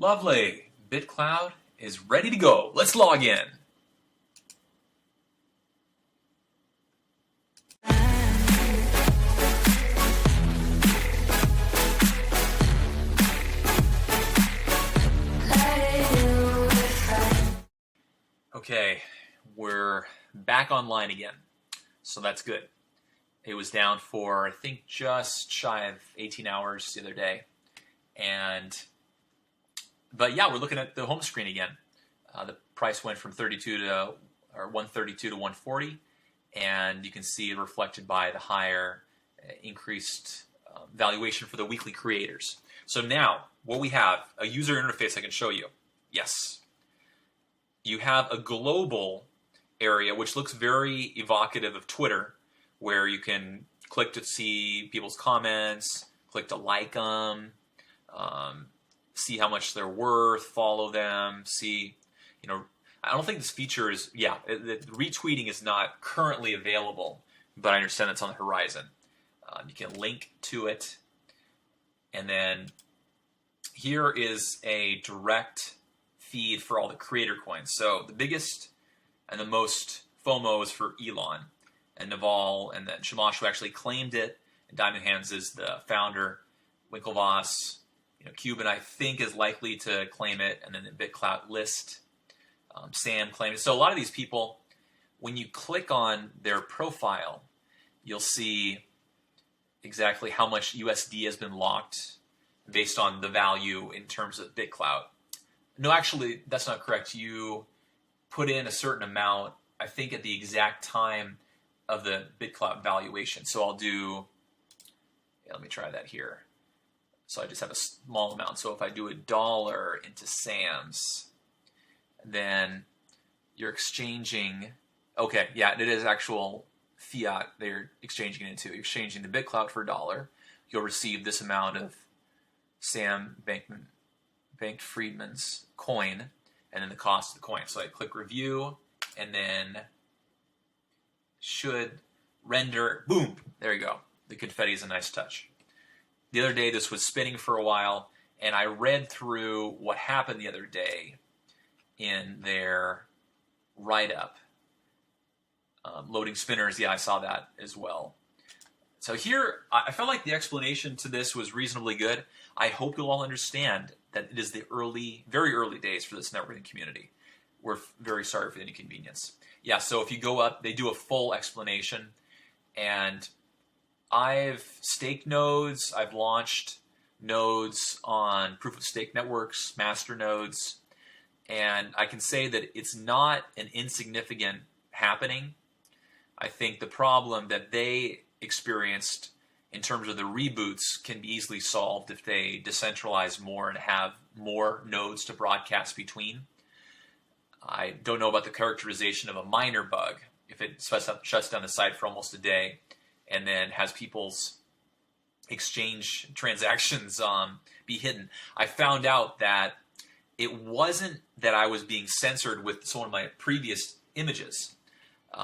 Lovely. BitCloud is ready to go. Let's log in. Okay, we're back online again, so that's good. It was down for, I think, just shy of 18 hours the other day, but yeah, we're looking at the home screen again. The price went from 132 to 140, and you can see it reflected by the higher increased valuation for the weekly creators. So now, what we have, a user interface I can show you. Yes. You have a global area, which looks very evocative of Twitter, where you can click to see people's comments, click to like them, see how much they're worth, follow them, see, I don't think this feature is, the retweeting is not currently available, but I understand it's on the horizon. You can link to it, and then here is a direct feed for all the creator coins. So the biggest and the most FOMO is for Elon and Naval, and then Shamash, who actually claimed it, and Diamond Hands is the founder. Winklevoss, Cuban, I think, is likely to claim it, and then the BitCloud list, Sam claimed it. So a lot of these people, when you click on their profile, you'll see exactly how much USD has been locked based on the value in terms of BitCloud. No, actually, that's not correct. You put in a certain amount, I think, at the exact time of the BitCloud valuation. So I'll do, let me try that here. So I just have a small amount. So if I do $1 into Sam's, then you're exchanging, okay, yeah, it is actual fiat they're exchanging it into. You're exchanging the BitCloud for $1. You'll receive this amount of Sam Bankman-Friedman's coin, and then the cost of the coin. So I click review, and then should render, boom, there you go. The confetti is a nice touch. The other day, this was spinning for a while, and I read through what happened the other day in their write-up. Loading spinners, yeah, I saw that as well. So here, I felt like the explanation to this was reasonably good. I hope you'll all understand that it is the very early days for this networking community. We're very sorry for the inconvenience. Yeah, so if you go up, they do a full explanation, and I've staked nodes, I've launched nodes on proof-of-stake networks, master nodes, and I can say that it's not an insignificant happening. I think the problem that they experienced in terms of the reboots can be easily solved if they decentralize more and have more nodes to broadcast between. I don't know about the characterization of a minor bug, if it shuts down the site for almost a day and then has people's exchange transactions be hidden. I found out that it wasn't that I was being censored with some of my previous images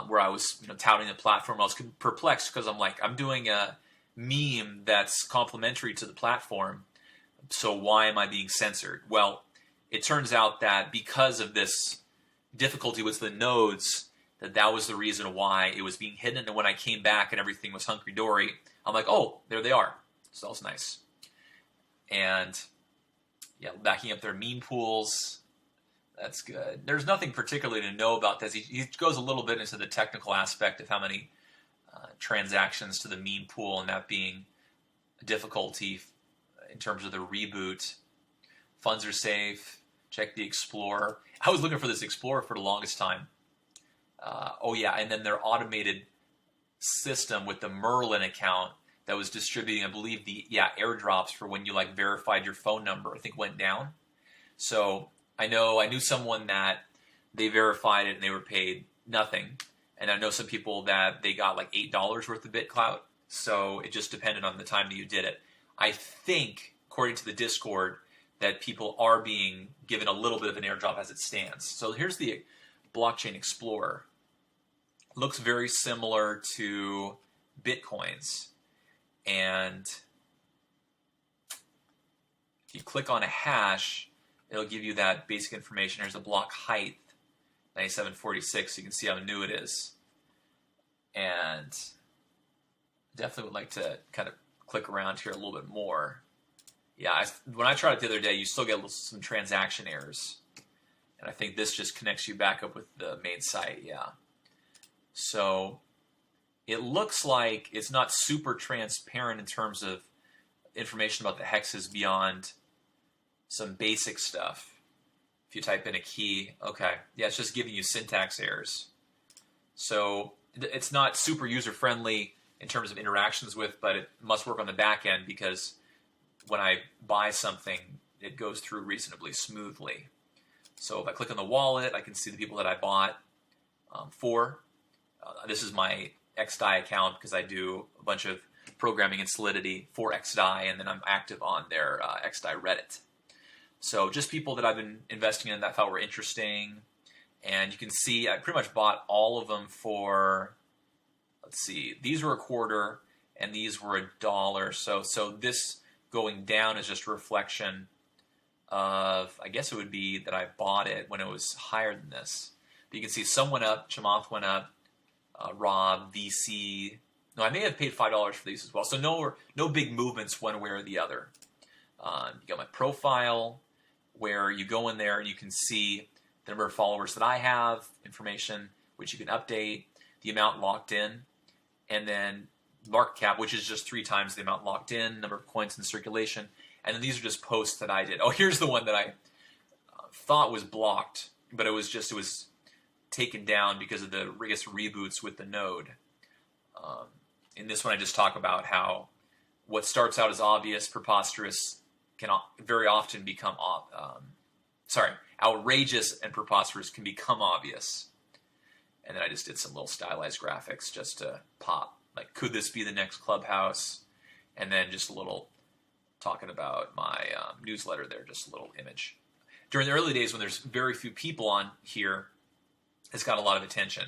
where I was touting the platform. I was perplexed because I'm doing a meme that's complementary to the platform, so why am I being censored? Well, it turns out that because of this difficulty with the nodes, that was the reason why it was being hidden. And when I came back and everything was hunky-dory, I'm like, oh, there they are. So that was nice. And yeah, backing up their meme pools, that's good. There's nothing particularly to know about this. He goes a little bit into the technical aspect of how many transactions to the meme pool, and that being a difficulty in terms of the reboot. Funds are safe. Check the Explorer. I was looking for this Explorer for the longest time. Oh yeah, and then their automated system with the Merlin account that was distributing, I believe, the airdrops for when you verified your phone number, I think went down. So I knew someone that they verified it and they were paid nothing. And I know some people that they got $8 worth of BitCloud. So it just depended on the time that you did it. I think, according to the Discord, that people are being given a little bit of an airdrop as it stands. So here's the Blockchain Explorer. Looks very similar to Bitcoin's. And if you click on a hash, it'll give you that basic information. There's a block height, 9746, so you can see how new it is. And definitely would like to kind of click around here a little bit more. Yeah, when I tried it the other day, you still get some transaction errors. And I think this just connects you back up with the main site, yeah. So it looks like it's not super transparent in terms of information about the hexes beyond some basic stuff. If you type in a key, okay, yeah, it's just giving you syntax errors. So it's not super user-friendly in terms of interactions with, but it must work on the back end because when I buy something, it goes through reasonably smoothly. So if I click on the wallet, I can see the people that I bought for. This is my XDAI account because I do a bunch of programming in Solidity for XDAI, and then I'm active on their XDAI Reddit. So just people that I've been investing in that I thought were interesting. And you can see I pretty much bought all of them for, let's see, these were $0.25 and these were $1. So this going down is just a reflection of, I guess it would be that I bought it when it was higher than this. But you can see some went up, Chamath went up, Rob, VC. No, I may have paid $5 for these as well. So no big movements one way or the other. You got my profile where you go in there and you can see the number of followers that I have, information which you can update, the amount locked in, and then market cap, which is just 3 times the amount locked in, number of coins in circulation, and then these are just posts that I did. Oh, here's the one that I thought was blocked, but it was taken down because of the, I guess, reboots with the node. In this one, I just talk about how what starts out as obvious, preposterous, can very often become outrageous and preposterous can become obvious. And then I just did some little stylized graphics just to pop. Like, could this be the next Clubhouse? And then just a little talking about my newsletter there, just a little image. During the early days when there's very few people on here, it's got a lot of attention.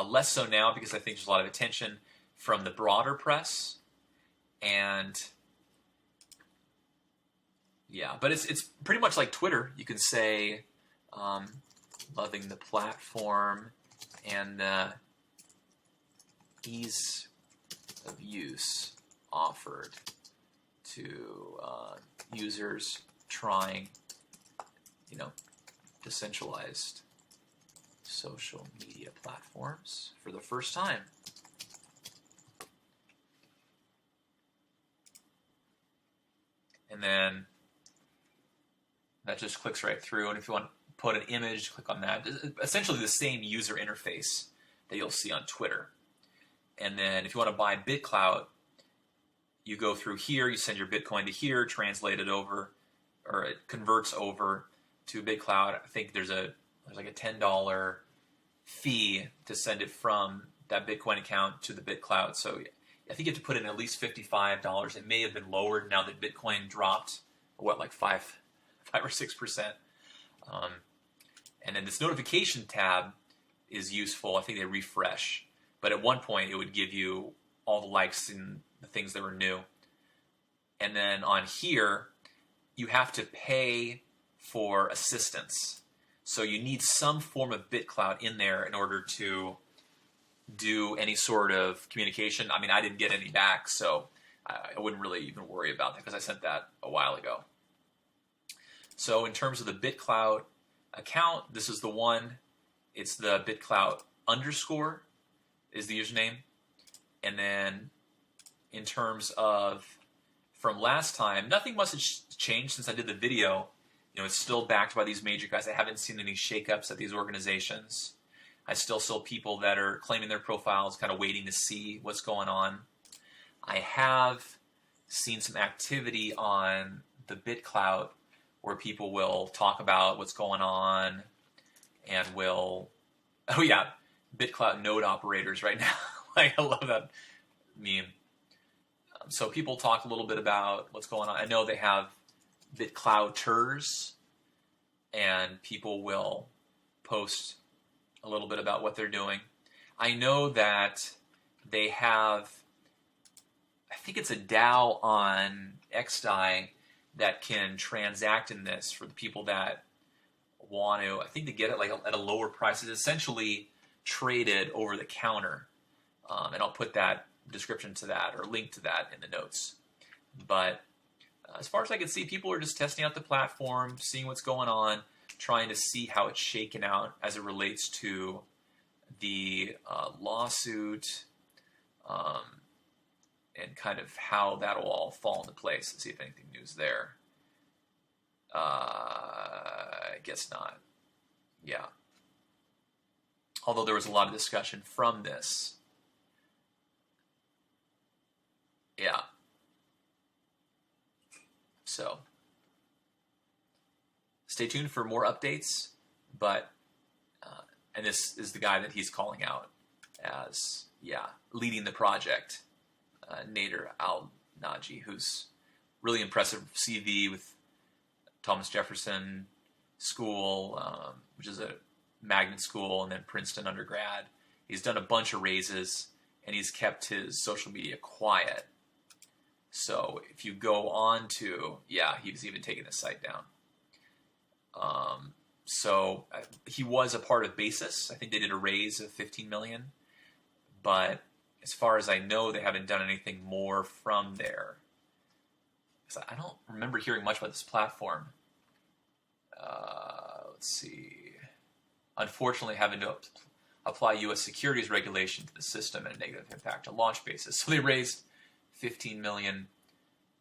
Less so now because I think there's a lot of attention from the broader press. And yeah, but it's pretty much like Twitter. You can say, loving the platform and the ease of use offered to users trying, decentralized social media platforms for the first time. And then that just clicks right through. And if you want to put an image, click on that. It's essentially the same user interface that you'll see on Twitter. And then if you want to buy BitClout, you go through here, you send your Bitcoin to here, translate it over, or it converts over to BitClout. I think there's like a $10 fee to send it from that Bitcoin account to the BitClout. So I think you have to put in at least $55. It may have been lowered now that Bitcoin dropped, like 5 or 6%. And then this notification tab is useful. I think they refresh. But at one point, it would give you all the likes and the things that were new. And then on here, you have to pay for assistance. So you need some form of BitClout in there in order to do any sort of communication. I mean, I didn't get any back, so I wouldn't really even worry about that because I sent that a while ago. So in terms of the BitClout account, this is the one. It's the BitClout _ is the username. And then in terms of from last time, nothing much has changed since I did the video. It's still backed by these major guys. I haven't seen any shakeups at these organizations. I still see people that are claiming their profiles, kind of waiting to see what's going on. I have seen some activity on the BitClout where people will talk about what's going on and will, oh yeah, BitClout node operators right now. Like, I love that meme. So people talk a little bit about what's going on. I know they have BitClouters, and people will post a little bit about what they're doing. I know that they have, I think it's a DAO on XDAI that can transact in this for the people that want to. I think they get it like at a lower price. It's essentially traded over the counter, and I'll put that description to that or link to that in the notes. But as far as I can see, people are just testing out the platform, seeing what's going on, trying to see how it's shaken out as it relates to the lawsuit, and kind of how that'll all fall into place. Let's see if anything new's there. I guess not. Yeah. Although there was a lot of discussion from this. Yeah. So, stay tuned for more updates, but, and this is the guy that he's calling out as, leading the project, Nader Al-Naji, who's really impressive CV with Thomas Jefferson School, which is a magnet school, and then Princeton undergrad. He's done a bunch of raises, and he's kept his social media quiet. So if you go on to, he's even taken his site down. So he was a part of Basis. I think they did a raise of $15 million, but as far as I know, they haven't done anything more from there. So I don't remember hearing much about this platform. Let's see. Unfortunately, having to apply U.S. securities regulation to the system and a negative impact on launch basis. So they raised $15 million,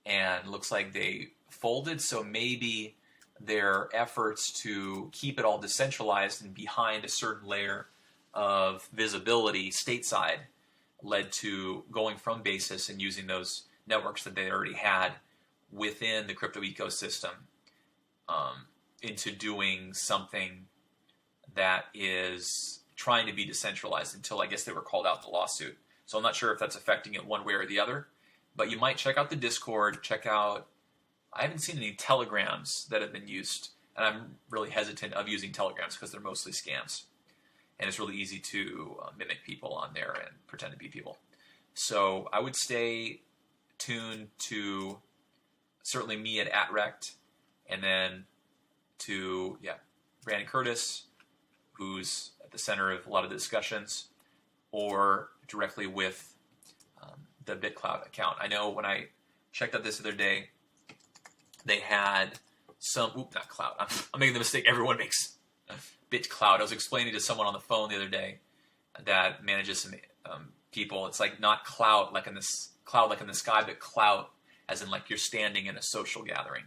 and looks like they folded. So maybe their efforts to keep it all decentralized and behind a certain layer of visibility stateside led to going from Basis and using those networks that they already had within the crypto ecosystem into doing something that is trying to be decentralized until I guess they were called out in the lawsuit. So I'm not sure if that's affecting it one way or the other. But you might check out the Discord, check out, I haven't seen any telegrams that have been used, and I'm really hesitant of using telegrams because they're mostly scams. And it's really easy to mimic people on there and pretend to be people. So I would stay tuned to certainly me at @Rect, and then to, Brandon Curtis, who's at the center of a lot of the discussions, or directly with the BitCloud account. I know when I checked out this other day, they had some, not cloud. I'm making the mistake everyone makes. BitCloud. I was explaining to someone on the phone the other day that manages some people. It's like not cloud like in this cloud like in the sky, but clout as in like you're standing in a social gathering.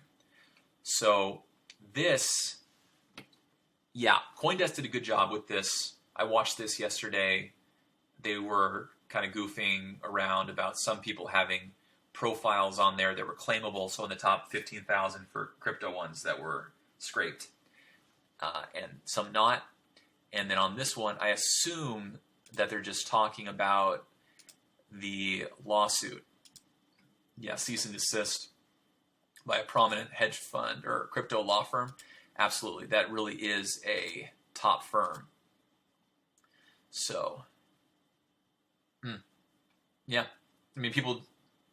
So this, CoinDesk did a good job with this. I watched this yesterday. They were kind of goofing around about some people having profiles on there that were claimable. So in the top 15,000 for crypto ones that were scraped, and some not. And then on this one, I assume that they're just talking about the lawsuit. Cease and desist by a prominent hedge fund or crypto law firm. Absolutely. That really is a top firm. So, I mean, people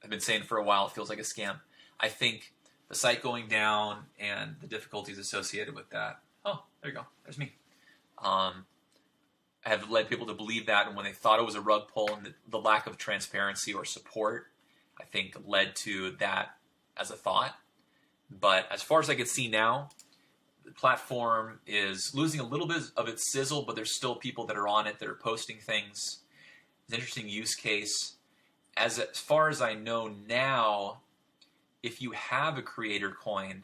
have been saying for a while it feels like a scam. I think the site going down and the difficulties associated with that. Oh, there you go. There's me. Have led people to believe that, and when they thought it was a rug pull, and the lack of transparency or support, I think led to that as a thought. But as far as I can see now, the platform is losing a little bit of its sizzle, but there's still people that are on it that are posting things. It's an interesting use case. As far as I know now, if you have a creator coin,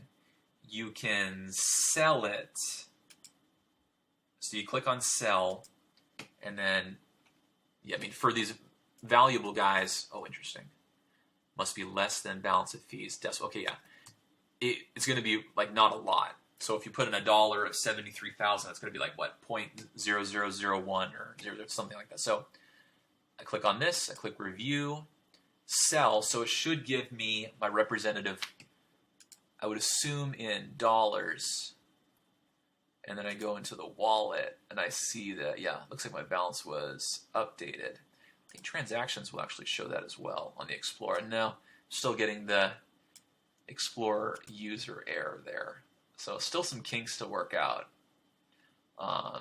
you can sell it. So you click on sell, and then, for these valuable guys, interesting. Must be less than balance of fees. Okay, it's going to be like not a lot. So if you put in $1 of 73,000, it's going to be like what, 0.0001 or 0, something like that. So I click on this, I click review, sell. So it should give me my representative, I would assume in dollars. And then I go into the wallet and I see that, looks like my balance was updated. I think transactions will actually show that as well on the Explorer. No, still getting the explore user error there. So still some kinks to work out. I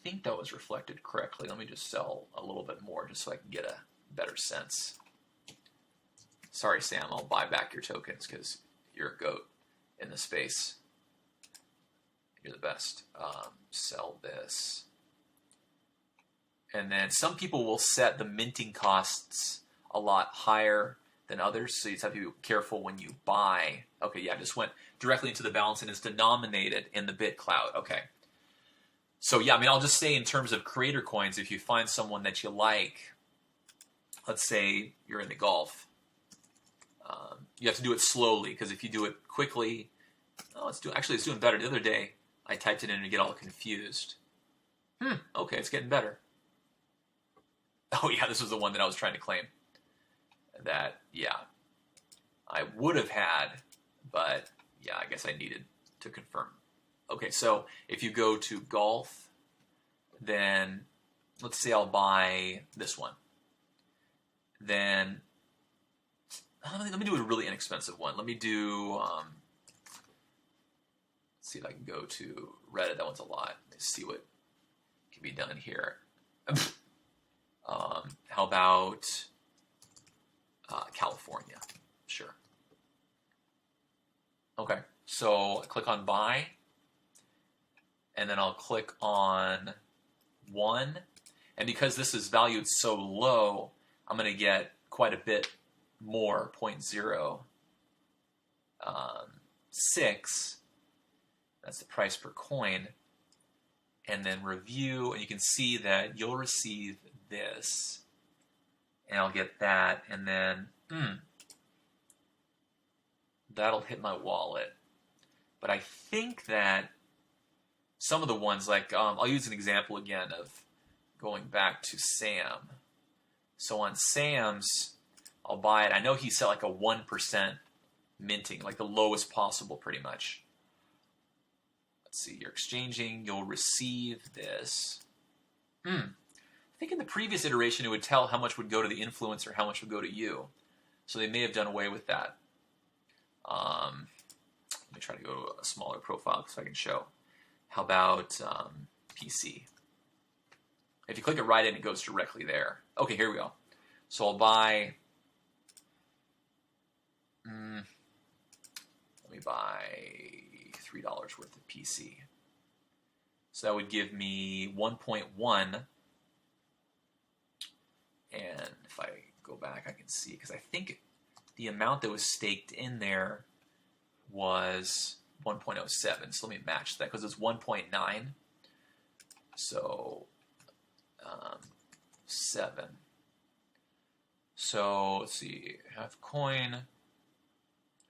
think that was reflected correctly. Let me just sell a little bit more just so I can get a better sense. Sorry, Sam, I'll buy back your tokens because you're a goat in the space. You're the best. Sell this. And then some people will set the minting costs a lot higher than others, so you just have to be careful when you buy. Okay, yeah, just went directly into the balance and is denominated in the bit cloud. Okay. So yeah, I mean, I'll just say in terms of creator coins, if you find someone that you like, let's say you're into golf, you have to do it slowly, because if you do it quickly, actually it's doing better. The other day, I typed it in and get all confused. Okay, it's getting better. Oh yeah, this was the one that I was trying to claim. That, yeah, I would have had, but yeah, I guess I needed to confirm. Okay, so if you go to golf, then let's say I'll buy this one. Then let me do a really inexpensive one. Let me do, let's see if I can go to Reddit. That one's a lot. Let's see what can be done here. How about California? Sure. Okay, so I click on buy, and then I'll click on 1, and because this is valued so low, I'm going to get quite a bit more, 0.06. That's the price per coin. And then review, and you can see that you'll receive this, and I'll get that, and then that'll hit my wallet. But I think that some of the ones, like, I'll use an example again of going back to Sam. So on Sam's, I'll buy it. I know he set like a 1% minting, like the lowest possible pretty much. Let's see, you're exchanging, you'll receive this. I think in the previous iteration it would tell how much would go to the influencer, how much would go to you. So they may have done away with that. Let me try to go to a smaller profile so I can show. How about PC? If you click it right in, it goes directly there. Okay, here we go. So I'll buy, let me buy $3 worth of PC. So that would give me 1.1. And if I go back, I can see, because I think the amount that was staked in there was 1.07. So let me match that, because it's 1.9. So 7. So let's see, half coin,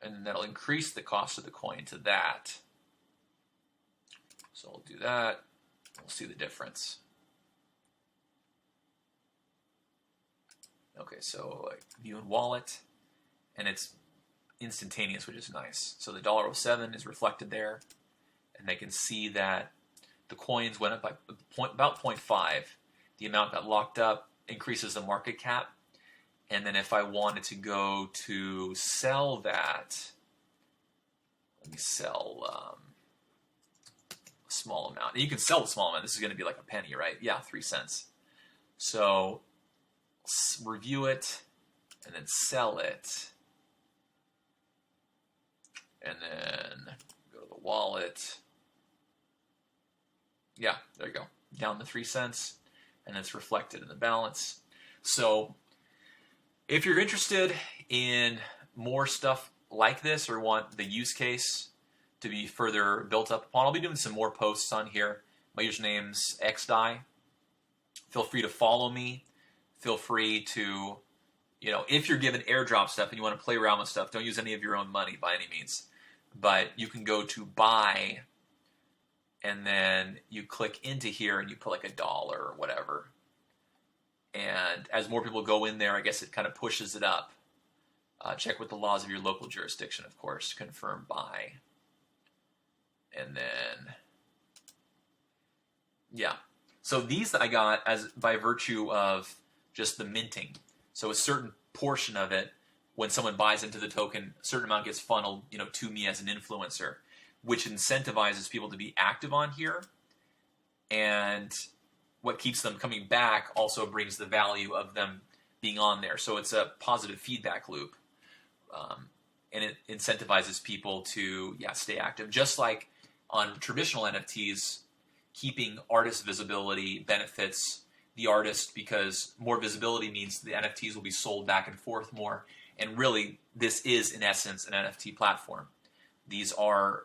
and that'll increase the cost of the coin to that. So I'll do that. We'll see the difference. Okay, so like, view in wallet, and it's instantaneous, which is nice. So the $1.07 is reflected there, and they can see that the coins went up by about 0.5. The amount got locked up, increases the market cap, and then if I wanted to go to sell that, let me sell a small amount. You can sell the small amount. This is going to be like a penny, right? Yeah, 3 cents. So review it, and then sell it, and then go to the wallet. Yeah, there you go. Down to 3 cents, and it's reflected in the balance. So if you're interested in more stuff like this, or want the use case to be further built up upon, I'll be doing some more posts on here. My username's xdie. Feel free to follow me. Feel free to, if you're given airdrop stuff and you want to play around with stuff, don't use any of your own money by any means. But you can go to buy, and then you click into here and you put like $1 or whatever. And as more people go in there, I guess it kind of pushes it up. Check with the laws of your local jurisdiction, of course. Confirm buy. And then, yeah. So these I got as by virtue of just the minting. So a certain portion of it when someone buys into the token, a certain amount gets funneled, to me as an influencer, which incentivizes people to be active on here. And what keeps them coming back also brings the value of them being on there. So it's a positive feedback loop. And it incentivizes people to, stay active. Just like on traditional NFTs, keeping artist visibility benefits the artist, because more visibility means the NFTs will be sold back and forth more. And really, this is, in essence, an NFT platform. These are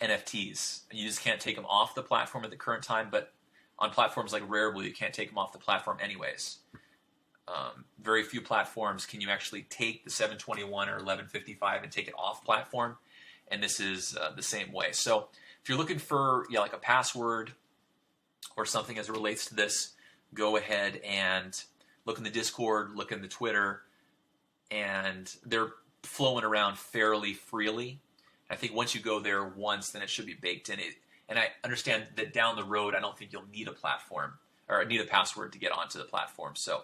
NFTs. You just can't take them off the platform at the current time, but on platforms like Rarible, you can't take them off the platform anyways. Very few platforms can you actually take the 721 or 1155 and take it off platform, and this is the same way. So if you're looking for like a password or something as it relates to this, go ahead and look in the Discord, look in the Twitter, and they're flowing around fairly freely. I think once you go there once, then it should be baked in. And I understand that down the road, I don't think you'll need a platform or need a password to get onto the platform. So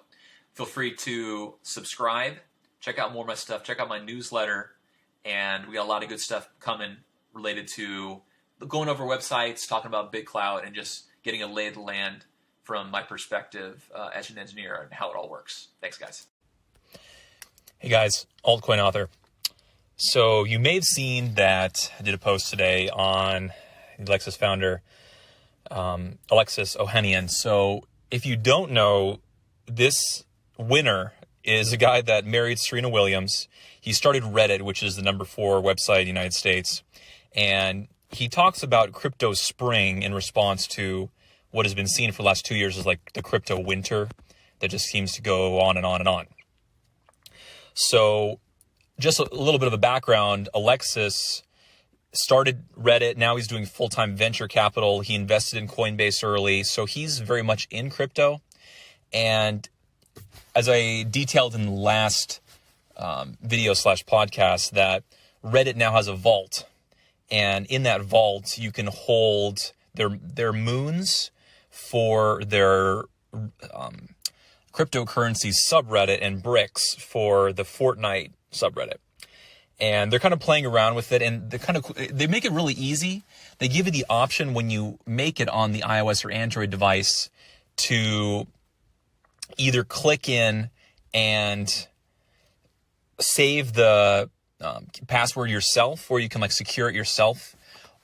feel free to subscribe, check out more of my stuff, check out my newsletter, and we got a lot of good stuff coming related to going over websites, talking about BitClout, and just getting a lay of the land from my perspective as an engineer and how it all works. Thanks, guys. Hey guys, Altcoin author. So you may have seen that I did a post today on Alexis founder, Alexis Ohanian. So if you don't know, this winner is a guy that married Serena Williams. He started Reddit, which is the number 4 website in the United States. And he talks about crypto spring in response to what has been seen for the last 2 years as like the crypto winter that just seems to go on and on and on. So just a little bit of a background, Alexis started Reddit. Now he's doing full-time venture capital. He invested in Coinbase early. So he's very much in crypto. And as I detailed in the last video / podcast, that Reddit now has a vault. And in that vault, you can hold their moons for their cryptocurrency subreddit and bricks for the Fortnite subreddit. And they're kind of playing around with it, and they make it really easy. They give you the option when you make it on the iOS or Android device to either click in and save the password yourself, or you can like secure it yourself,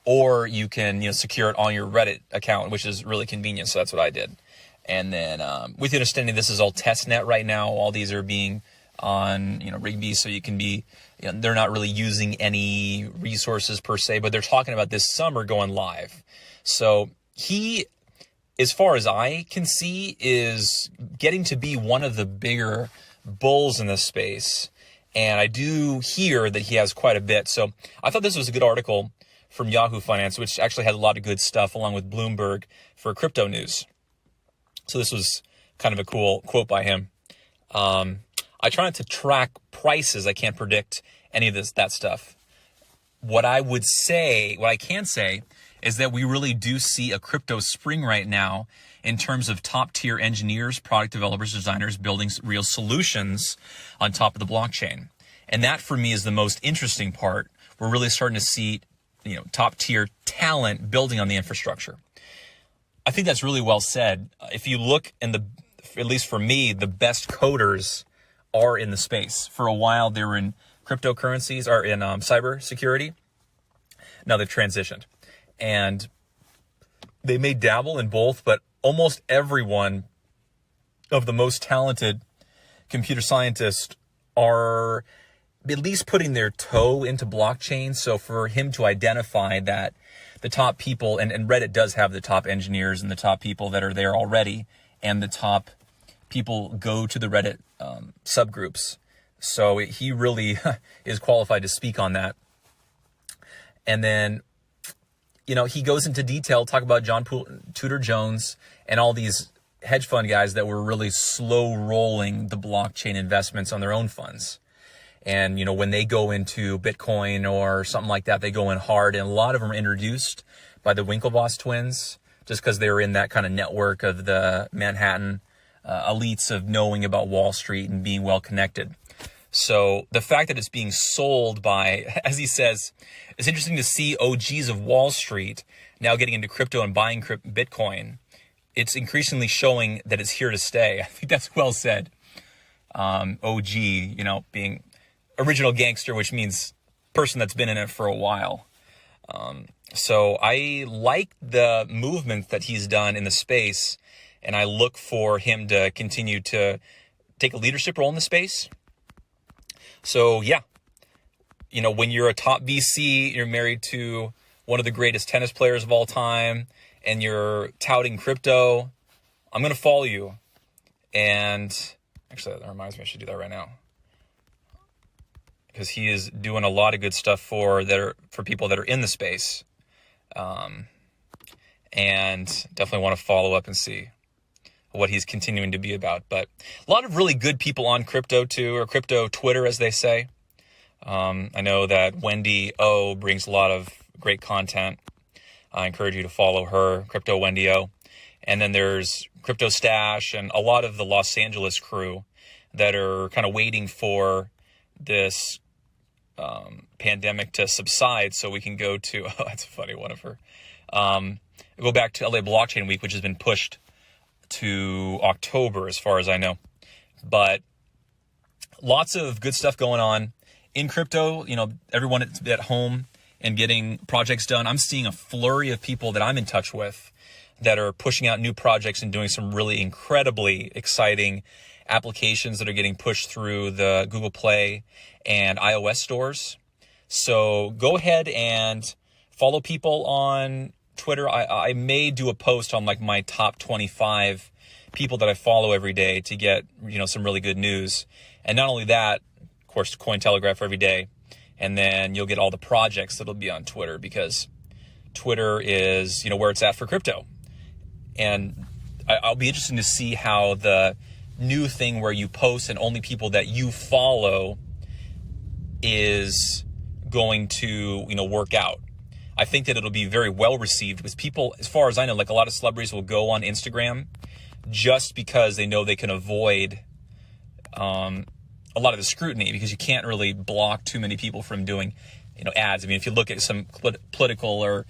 or you can secure it on your Reddit account, which is really convenient. So that's what I did. And then with the understanding this is all testnet right now, all these are being on Rigby, so you can be they're not really using any resources per se, but they're talking about this summer going live. So he, as far as I can see, is getting to be one of the bigger bulls in this space. And I do hear that he has quite a bit. So I thought this was a good article from Yahoo Finance, which actually had a lot of good stuff along with Bloomberg for crypto news. So this was kind of a cool quote by him. I try not to track prices. I can't predict any of that stuff. What I can say is that we really do see a crypto spring right now in terms of top tier engineers, product developers, designers building real solutions on top of the blockchain. And that for me is the most interesting part. We're really starting to see, top tier talent building on the infrastructure. I think that's really well said. If you look at least for me, the best coders are in the space. For a while, they were in cryptocurrencies or in cyber security. Now they've transitioned. And they may dabble in both, but almost everyone of the most talented computer scientists are at least putting their toe into blockchain. So for him to identify that the top people, and Reddit does have the top engineers and the top people that are there already, and the top people go to the Reddit subgroups. So he really is qualified to speak on that. And then, he goes into detail, talk about John Tudor Jones and all these hedge fund guys that were really slow rolling the blockchain investments on their own funds. And, when they go into Bitcoin or something like that, they go in hard. And a lot of them are introduced by the Winklevoss twins, just because they were in that kind of network of the Manhattan elites of knowing about Wall Street and being well connected. So the fact that it's being sold by, as he says, it's interesting to see OGs of Wall Street now getting into crypto and buying Bitcoin. It's increasingly showing that it's here to stay. I think that's well said. OG, being original gangster, which means person that's been in it for a while. So I like the movement that he's done in the space, and I look for him to continue to take a leadership role in the space. So yeah, when you're a top VC, you're married to one of the greatest tennis players of all time, and you're touting crypto, I'm going to follow you. And actually, that reminds me, I should do that right now, because he is doing a lot of good stuff for people that are in the space. And definitely want to follow up and see what he's continuing to be about. But a lot of really good people on crypto too, or crypto Twitter, as they say. I know that Wendy O brings a lot of great content. I encourage you to follow her, Crypto Wendy O. And then there's Crypto Stash and a lot of the Los Angeles crew that are kind of waiting for this pandemic to subside so we can go to, that's a funny one of her, go back to LA Blockchain Week, which has been pushed to October as far as I know. But lots of good stuff going on in crypto. Everyone at home and getting projects done. I'm seeing a flurry of people that I'm in touch with that are pushing out new projects and doing some really incredibly exciting applications that are getting pushed through the Google Play and iOS stores. So go ahead and follow people on Twitter. I may do a post on like my top 25 people that I follow every day to get, some really good news. And not only that, of course, Cointelegraph every day. And then you'll get all the projects that'll be on Twitter, because Twitter is, where it's at for crypto. And I'll be interested to see how the new thing where you post and only people that you follow is going to, work out. I think that it'll be very well received, because people, as far as I know, like a lot of celebrities will go on Instagram just because they know they can avoid a lot of the scrutiny, because you can't really block too many people from doing, ads. I mean, if you look at some political or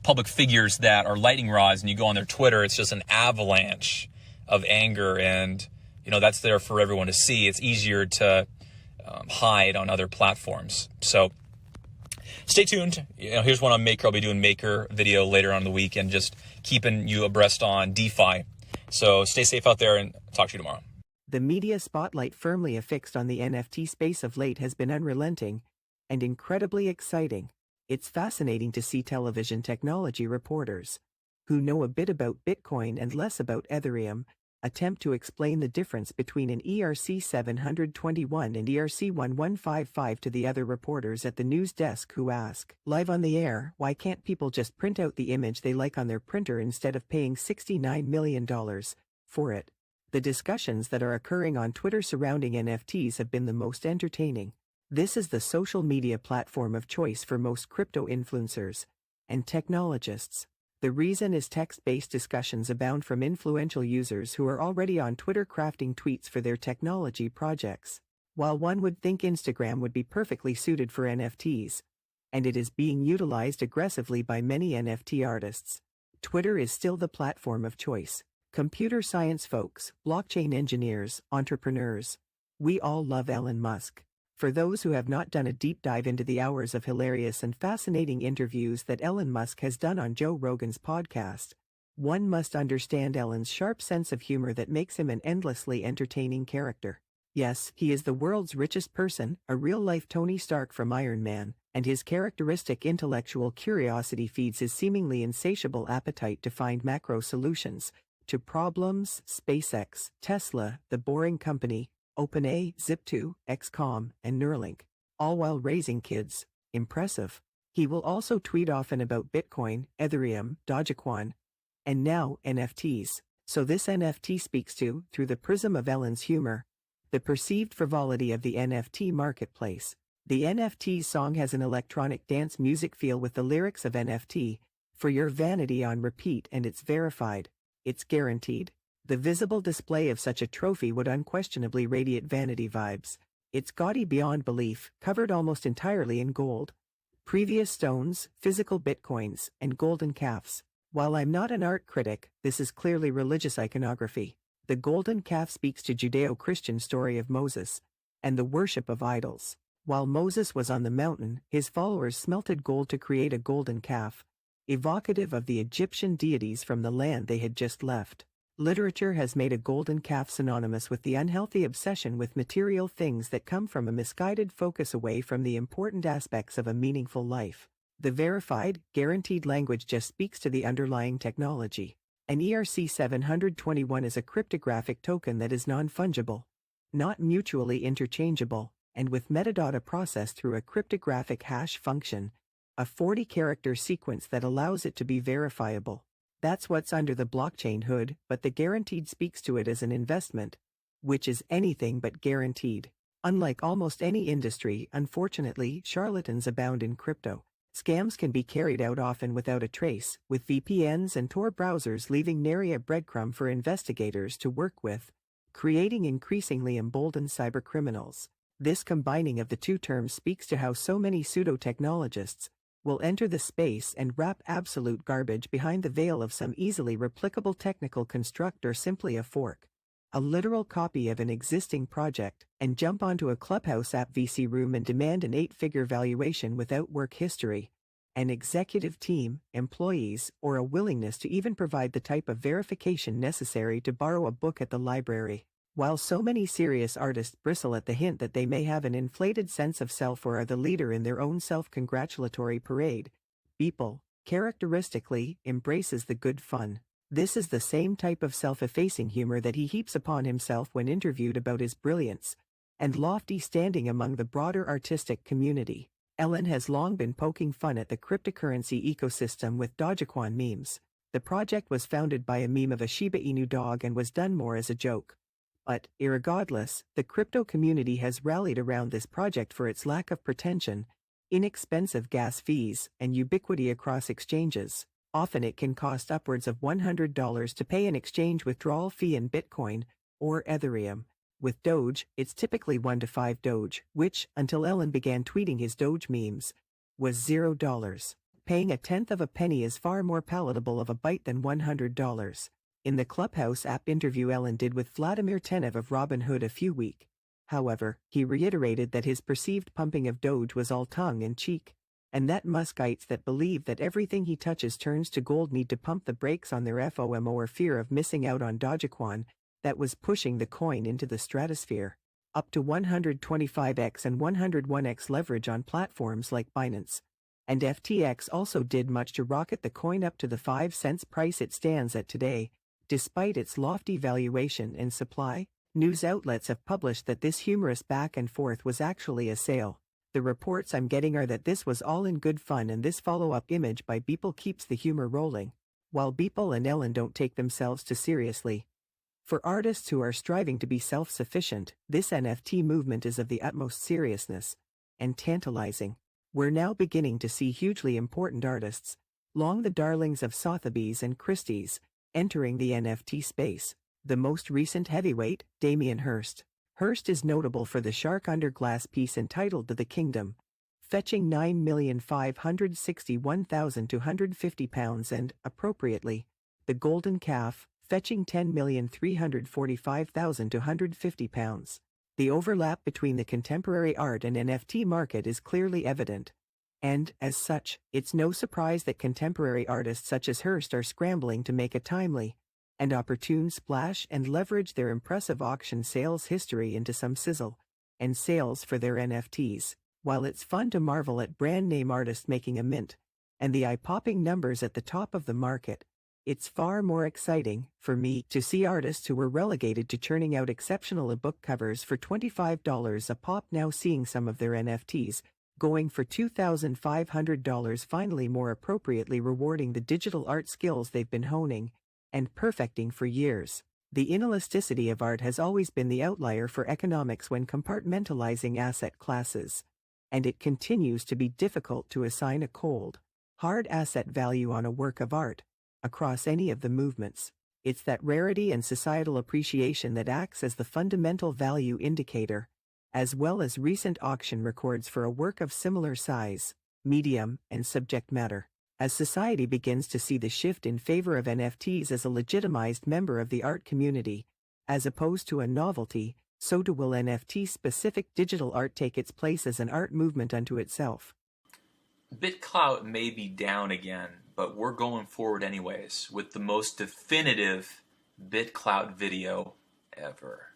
public figures that are lightning rods and you go on their Twitter, it's just an avalanche of anger, and that's there for everyone to see. It's easier to hide on other platforms. So stay tuned. Here's one on Maker. I'll be doing Maker video later on in the week and just keeping you abreast on DeFi. So stay safe out there, and talk to you tomorrow. The media spotlight firmly affixed on the NFT space of late has been unrelenting and incredibly exciting. It's fascinating to see television technology reporters, who know a bit about Bitcoin and less about Ethereum, attempt to explain the difference between an ERC 721 and ERC 1155 to the other reporters at the news desk, who ask, live on the air, why can't people just print out the image they like on their printer instead of paying $69 million for it? The discussions that are occurring on Twitter surrounding NFTs have been the most entertaining. This is the social media platform of choice for most crypto influencers and technologists. The reason is text-based discussions abound from influential users who are already on Twitter crafting tweets for their technology projects. While one would think Instagram would be perfectly suited for NFTs, and it is being utilized aggressively by many NFT artists, Twitter is still the platform of choice. Computer science folks, blockchain engineers, entrepreneurs, we all love Elon Musk. For those who have not done a deep dive into the hours of hilarious and fascinating interviews that Elon Musk has done on Joe Rogan's podcast, one must understand Elon's sharp sense of humor that makes him an endlessly entertaining character. Yes, he is the world's richest person, a real-life Tony Stark from Iron Man, and his characteristic intellectual curiosity feeds his seemingly insatiable appetite to find macro solutions to problems: SpaceX, Tesla, The Boring Company, OpenAI, Zip2, XCOM, and Neuralink, all while raising kids. Impressive. He will also tweet often about Bitcoin, Ethereum, Dogecoin, and now NFTs. So this NFT speaks to, through the prism of Elon's humor, the perceived frivolity of the NFT marketplace. The NFT song has an electronic dance music feel with the lyrics of NFT, for your vanity on repeat, and it's verified. It's guaranteed. The visible display of such a trophy would unquestionably radiate vanity vibes. It's gaudy beyond belief, covered almost entirely in gold. Previous stones, physical bitcoins, and golden calves. While I'm not an art critic, this is clearly religious iconography. The golden calf speaks to Judeo-Christian story of Moses and the worship of idols. While Moses was on the mountain, his followers smelted gold to create a golden calf, evocative of the Egyptian deities from the land they had just left. Literature has made a golden calf synonymous with the unhealthy obsession with material things that come from a misguided focus away from the important aspects of a meaningful life. The verified, guaranteed language just speaks to the underlying technology. An ERC-721 is a cryptographic token that is non-fungible, not mutually interchangeable, and with metadata processed through a cryptographic hash function, a 40-character sequence that allows it to be verifiable. That's what's under the blockchain hood, but the guaranteed speaks to it as an investment, which is anything but guaranteed. Unlike almost any industry, unfortunately, charlatans abound in crypto. Scams can be carried out often without a trace, with VPNs and Tor browsers leaving nary a breadcrumb for investigators to work with, creating increasingly emboldened cybercriminals. This combining of the two terms speaks to how so many pseudo-technologists will enter the space and wrap absolute garbage behind the veil of some easily replicable technical construct or simply a fork, a literal copy of an existing project, and jump onto a Clubhouse app VC room and demand an 8-figure valuation without work history, an executive team, employees, or a willingness to even provide the type of verification necessary to borrow a book at the library. While so many serious artists bristle at the hint that they may have an inflated sense of self or are the leader in their own self-congratulatory parade, Beeple, characteristically, embraces the good fun. This is the same type of self-effacing humor that he heaps upon himself when interviewed about his brilliance and lofty standing among the broader artistic community. Elon has long been poking fun at the cryptocurrency ecosystem with Dogecoin memes. The project was founded by a meme of a Shiba Inu dog and was done more as a joke. But, irregardless, the crypto community has rallied around this project for its lack of pretension, inexpensive gas fees, and ubiquity across exchanges. Often it can cost upwards of $100 to pay an exchange withdrawal fee in Bitcoin or Ethereum. With Doge, it's typically 1 to 5 Doge, which, until Elon began tweeting his Doge memes, was $0. Paying a tenth of a penny is far more palatable of a bite than $100. In the Clubhouse app interview Elon did with Vladimir Tenev of Robinhood a few weeks, however, he reiterated that his perceived pumping of Doge was all tongue-in-cheek, and that Muskites that believe that everything he touches turns to gold need to pump the brakes on their FOMO or fear of missing out on Dogecoin that was pushing the coin into the stratosphere. Up to 125x and 101x leverage on platforms like Binance and FTX also did much to rocket the coin up to the 5 cents price it stands at today. Despite its lofty valuation and supply, news outlets have published that this humorous back and forth was actually a sale. The reports I'm getting are that this was all in good fun and this follow-up image by Beeple keeps the humor rolling. While Beeple and Elon don't take themselves too seriously, for artists who are striving to be self-sufficient, this NFT movement is of the utmost seriousness and tantalizing. We're now beginning to see hugely important artists, long the darlings of Sotheby's and Christie's, entering the NFT space. The most recent heavyweight, Damien Hirst. Hirst is notable for the Shark Under Glass piece entitled To the Kingdom, fetching £9,561,250 and, appropriately, The Golden Calf, fetching £10,345,250. The overlap between the contemporary art and NFT market is clearly evident. And, as such, it's no surprise that contemporary artists such as Hirst are scrambling to make a timely and opportune splash and leverage their impressive auction sales history into some sizzle and sales for their NFTs. While it's fun to marvel at brand-name artists making a mint and the eye-popping numbers at the top of the market, it's far more exciting, for me, to see artists who were relegated to churning out exceptional book covers for $25 a pop now seeing some of their NFTs going for $2,500, finally more appropriately rewarding the digital art skills they've been honing and perfecting for years. The inelasticity of art has always been the outlier for economics when compartmentalizing asset classes, and it continues to be difficult to assign a cold, hard asset value on a work of art across any of the movements. It's that rarity and societal appreciation that acts as the fundamental value indicator, as well as recent auction records for a work of similar size, medium, and subject matter. As society begins to see the shift in favor of NFTs as a legitimized member of the art community, as opposed to a novelty, so too will NFT-specific digital art take its place as an art movement unto itself. BitClout may be down again, but we're going forward anyways with the most definitive BitClout video ever.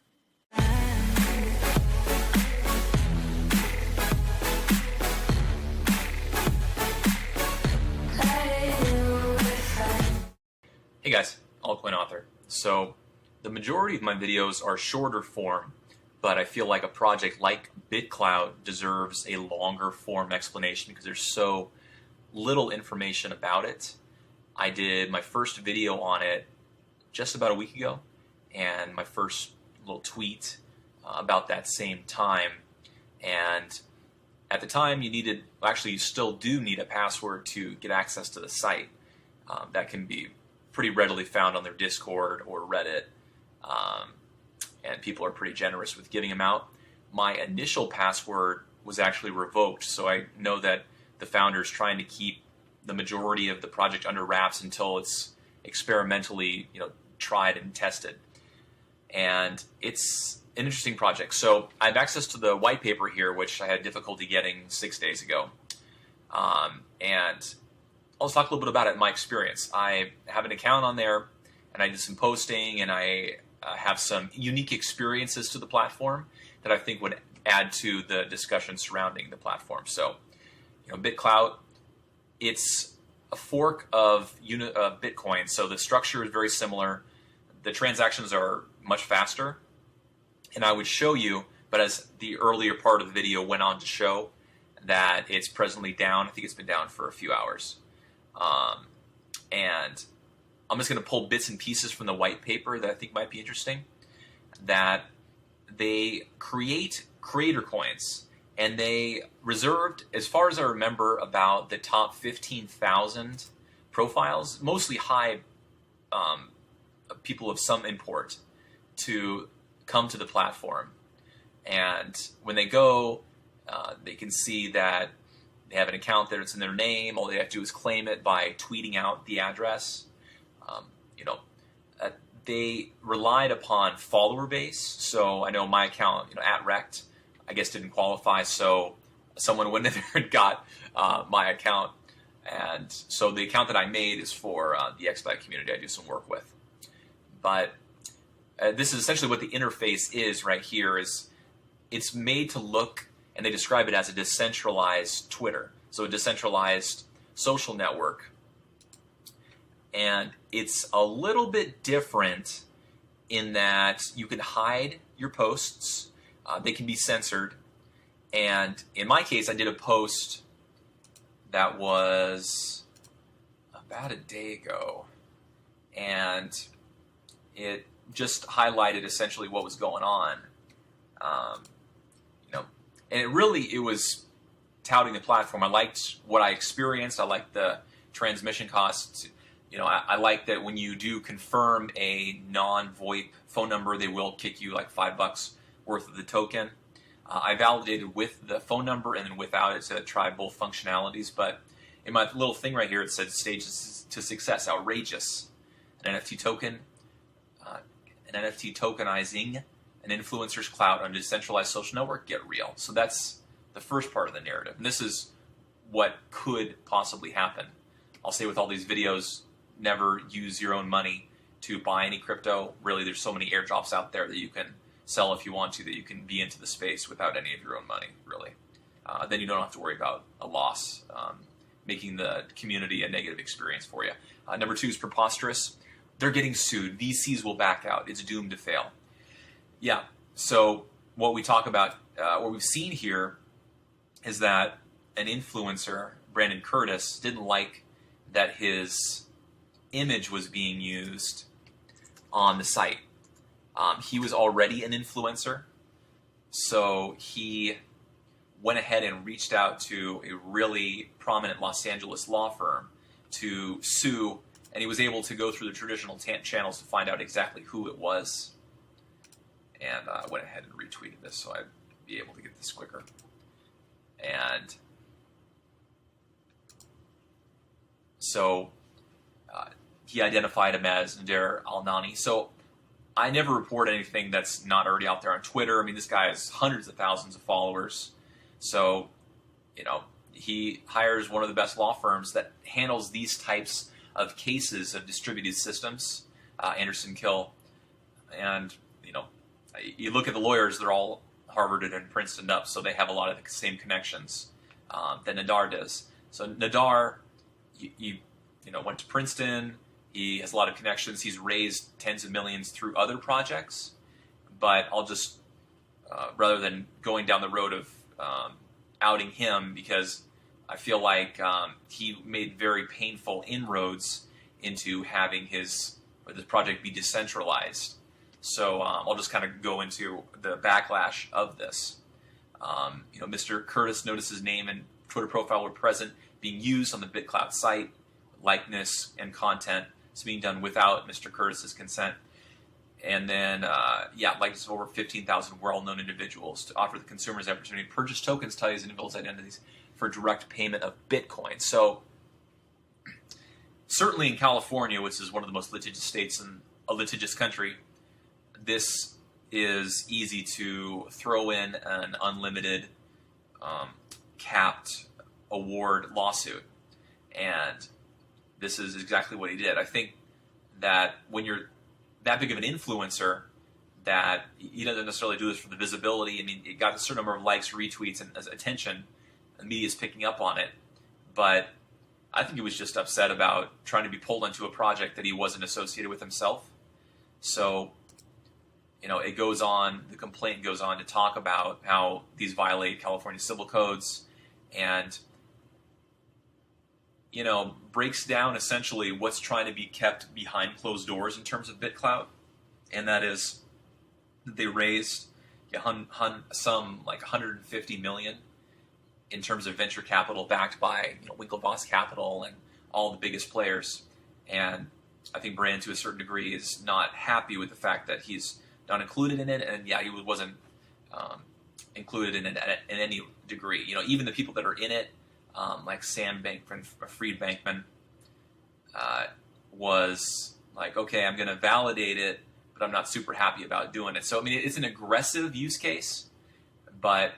Hey guys, Altcoin author. So the majority of my videos are shorter form, but I feel like a project like BitClout deserves a longer form explanation because there's so little information about it. I did my first video on it just about a week ago, and my first little tweet about that same time. And at the time you needed, well, actually you still do need a password to get access to the site. That can be pretty readily found on their Discord or Reddit, and people are pretty generous with giving them out. My initial password was actually revoked, so I know that the founder's trying to keep the majority of the project under wraps until it's experimentally, tried and tested. And it's an interesting project. So I have access to the white paper here, which I had difficulty getting 6 days ago. And I'll talk a little bit about it in my experience. I have an account on there, and I did some posting, and I have some unique experiences to the platform that I think would add to the discussion surrounding the platform. So, BitClout, it's a fork of Bitcoin, so the structure is very similar. The transactions are much faster, and I would show you, but as the earlier part of the video went on to show, that it's presently down. I think it's been down for a few hours. And I'm just going to pull bits and pieces from the white paper that I think might be interesting. That they create creator coins, and they reserved, as far as I remember, about the top 15,000 profiles, mostly high people of some import, to come to the platform. And when they go, they can see that they have an account there, it's in their name. All they have to do is claim it by tweeting out the address. They relied upon follower base. So I know my account, @rect, I guess didn't qualify. So someone went in there and got my account. And so the account that I made is for the expat community I do some work with. But this is essentially what the interface is right here. Is it's made to look, and they describe it as a decentralized Twitter, so a decentralized social network. And it's a little bit different in that you can hide your posts. They can be censored. And in my case, I did a post that was about a day ago. And it just highlighted essentially what was going on. And it was touting the platform. I liked what I experienced. I liked the transmission costs. I like that when you do confirm a non-VoIP phone number, they will kick you like $5 worth of the token. I validated with the phone number and then without it to try both functionalities. But in my little thing right here, it said stage to success, outrageous. An NFT token, an NFT tokenizing an influencer's clout on a decentralized social network, get real. So that's the first part of the narrative. And this is what could possibly happen. I'll say with all these videos, never use your own money to buy any crypto. Really, there's so many airdrops out there that you can sell if you want to, that you can be into the space without any of your own money, really. Then you don't have to worry about a loss, making the community a negative experience for you. Number two is preposterous. They're getting sued. VCs will back out. It's doomed to fail. Yeah, so what we talk about, what we've seen here is that an influencer, Brandon Curtis, didn't like that his image was being used on the site. He was already an influencer, so he went ahead and reached out to a really prominent Los Angeles law firm to sue and he was able to go through the traditional channels to find out exactly who it was. And I went ahead and retweeted this so I'd be able to get this quicker. And so he identified him as Nader Al-Nani. So I never report anything that's not already out there on Twitter. I mean, this guy has hundreds of thousands of followers. So, you know, he hires one of the best law firms that handles these types of cases of distributed systems, Anderson Kill. And, you know, you look at the lawyers, they're all Harvard and Princeton up, so they have a lot of the same connections that Nader does. So Nader, you know, went to Princeton. He has a lot of connections. He's raised tens of millions through other projects. But I'll just, rather than going down the road of outing him, because I feel like he made very painful inroads into having this project be decentralized. So I'll just kind of go into the backlash of this. You know, Mr. Curtis noticed his name and Twitter profile were present, being used on the BitClout site. Likeness and content is being done without Mr. Curtis's consent. And then, likeness of over 15,000 well-known individuals to offer the consumers the opportunity to purchase tokens, tied as individuals' identities for direct payment of Bitcoin. So, certainly in California, which is one of the most litigious states in a litigious country, this is easy to throw in an unlimited, capped award lawsuit. And this is exactly what he did. I think that when you're that big of an influencer, that he doesn't necessarily do this for the visibility. I mean, it got a certain number of likes, retweets, and attention. The media's picking up on it. But I think he was just upset about trying to be pulled into a project that he wasn't associated with himself. So, you know, it goes on, the complaint goes on to talk about how these violate California civil codes and, you know, breaks down essentially what's trying to be kept behind closed doors in terms of BitClout. And that is that they raised some like 150 million in terms of venture capital backed by, you know, Winklevoss Capital and all the biggest players. And I think Brand, to a certain degree, is not happy with the fact that he's not included in it. And yeah, he wasn't included in it in any degree. You know, even the people that are in it, like Sam Bankman, Freed Bankman, was like, okay, I'm going to validate it, but I'm not super happy about doing it. So, I mean, it's an aggressive use case, but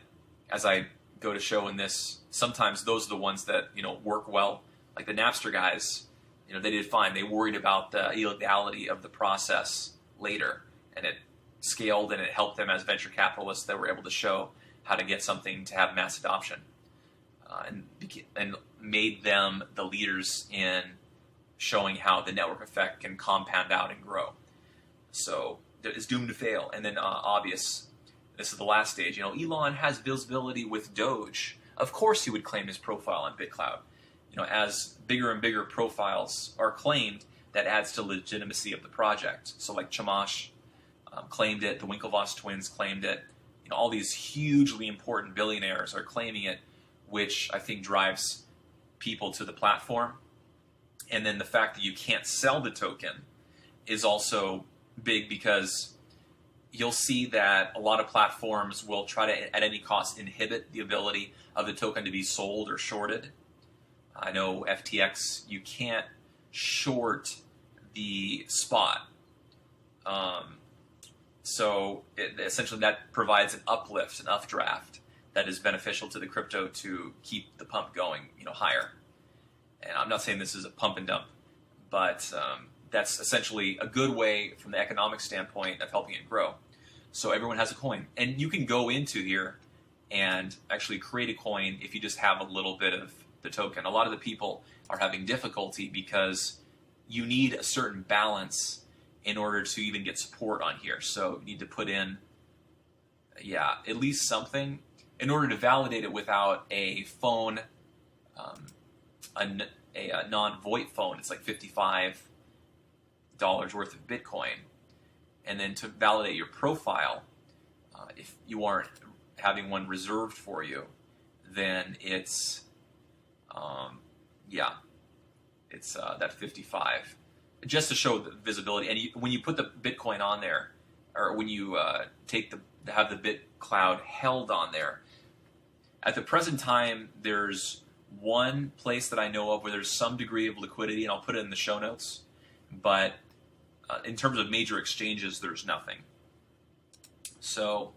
as I go to show in this, sometimes those are the ones that, you know, work well. Like the Napster guys, you know, they did fine. They worried about the illegality of the process later, and it scaled and it helped them as venture capitalists that were able to show how to get something to have mass adoption. And made them the leaders in showing how the network effect can compound out and grow. So it's doomed to fail. And then obvious, this is the last stage. You know, Elon has visibility with Doge. Of course he would claim his profile on BitClout. You know, as bigger and bigger profiles are claimed, that adds to legitimacy of the project. So like Chamash claimed it, the Winklevoss twins claimed it. You know, all these hugely important billionaires are claiming it, which I think drives people to the platform. And then the fact that you can't sell the token is also big, because you'll see that a lot of platforms will try to, at any cost, inhibit the ability of the token to be sold or shorted. I know FTX, you can't short the spot. So essentially that provides an uplift, an updraft, that is beneficial to the crypto to keep the pump going, you know, higher. And I'm not saying this is a pump and dump, but that's essentially a good way from the economic standpoint of helping it grow. So everyone has a coin, and you can go into here and actually create a coin if you just have a little bit of the token. A lot of the people are having difficulty because you need a certain balance in order to even get support on here. So you need to put in, at least something in order to validate it without a phone, a non-VoIP phone. It's like $55 worth of Bitcoin. And then to validate your profile, if you aren't having one reserved for you, then it's, it's that 55. just to show the visibility. And when you put the Bitcoin on there, or when you have the BitCloud held on there, at the present time, there's one place that I know of where there's some degree of liquidity, and I'll put it in the show notes. But in terms of major exchanges, there's nothing. So,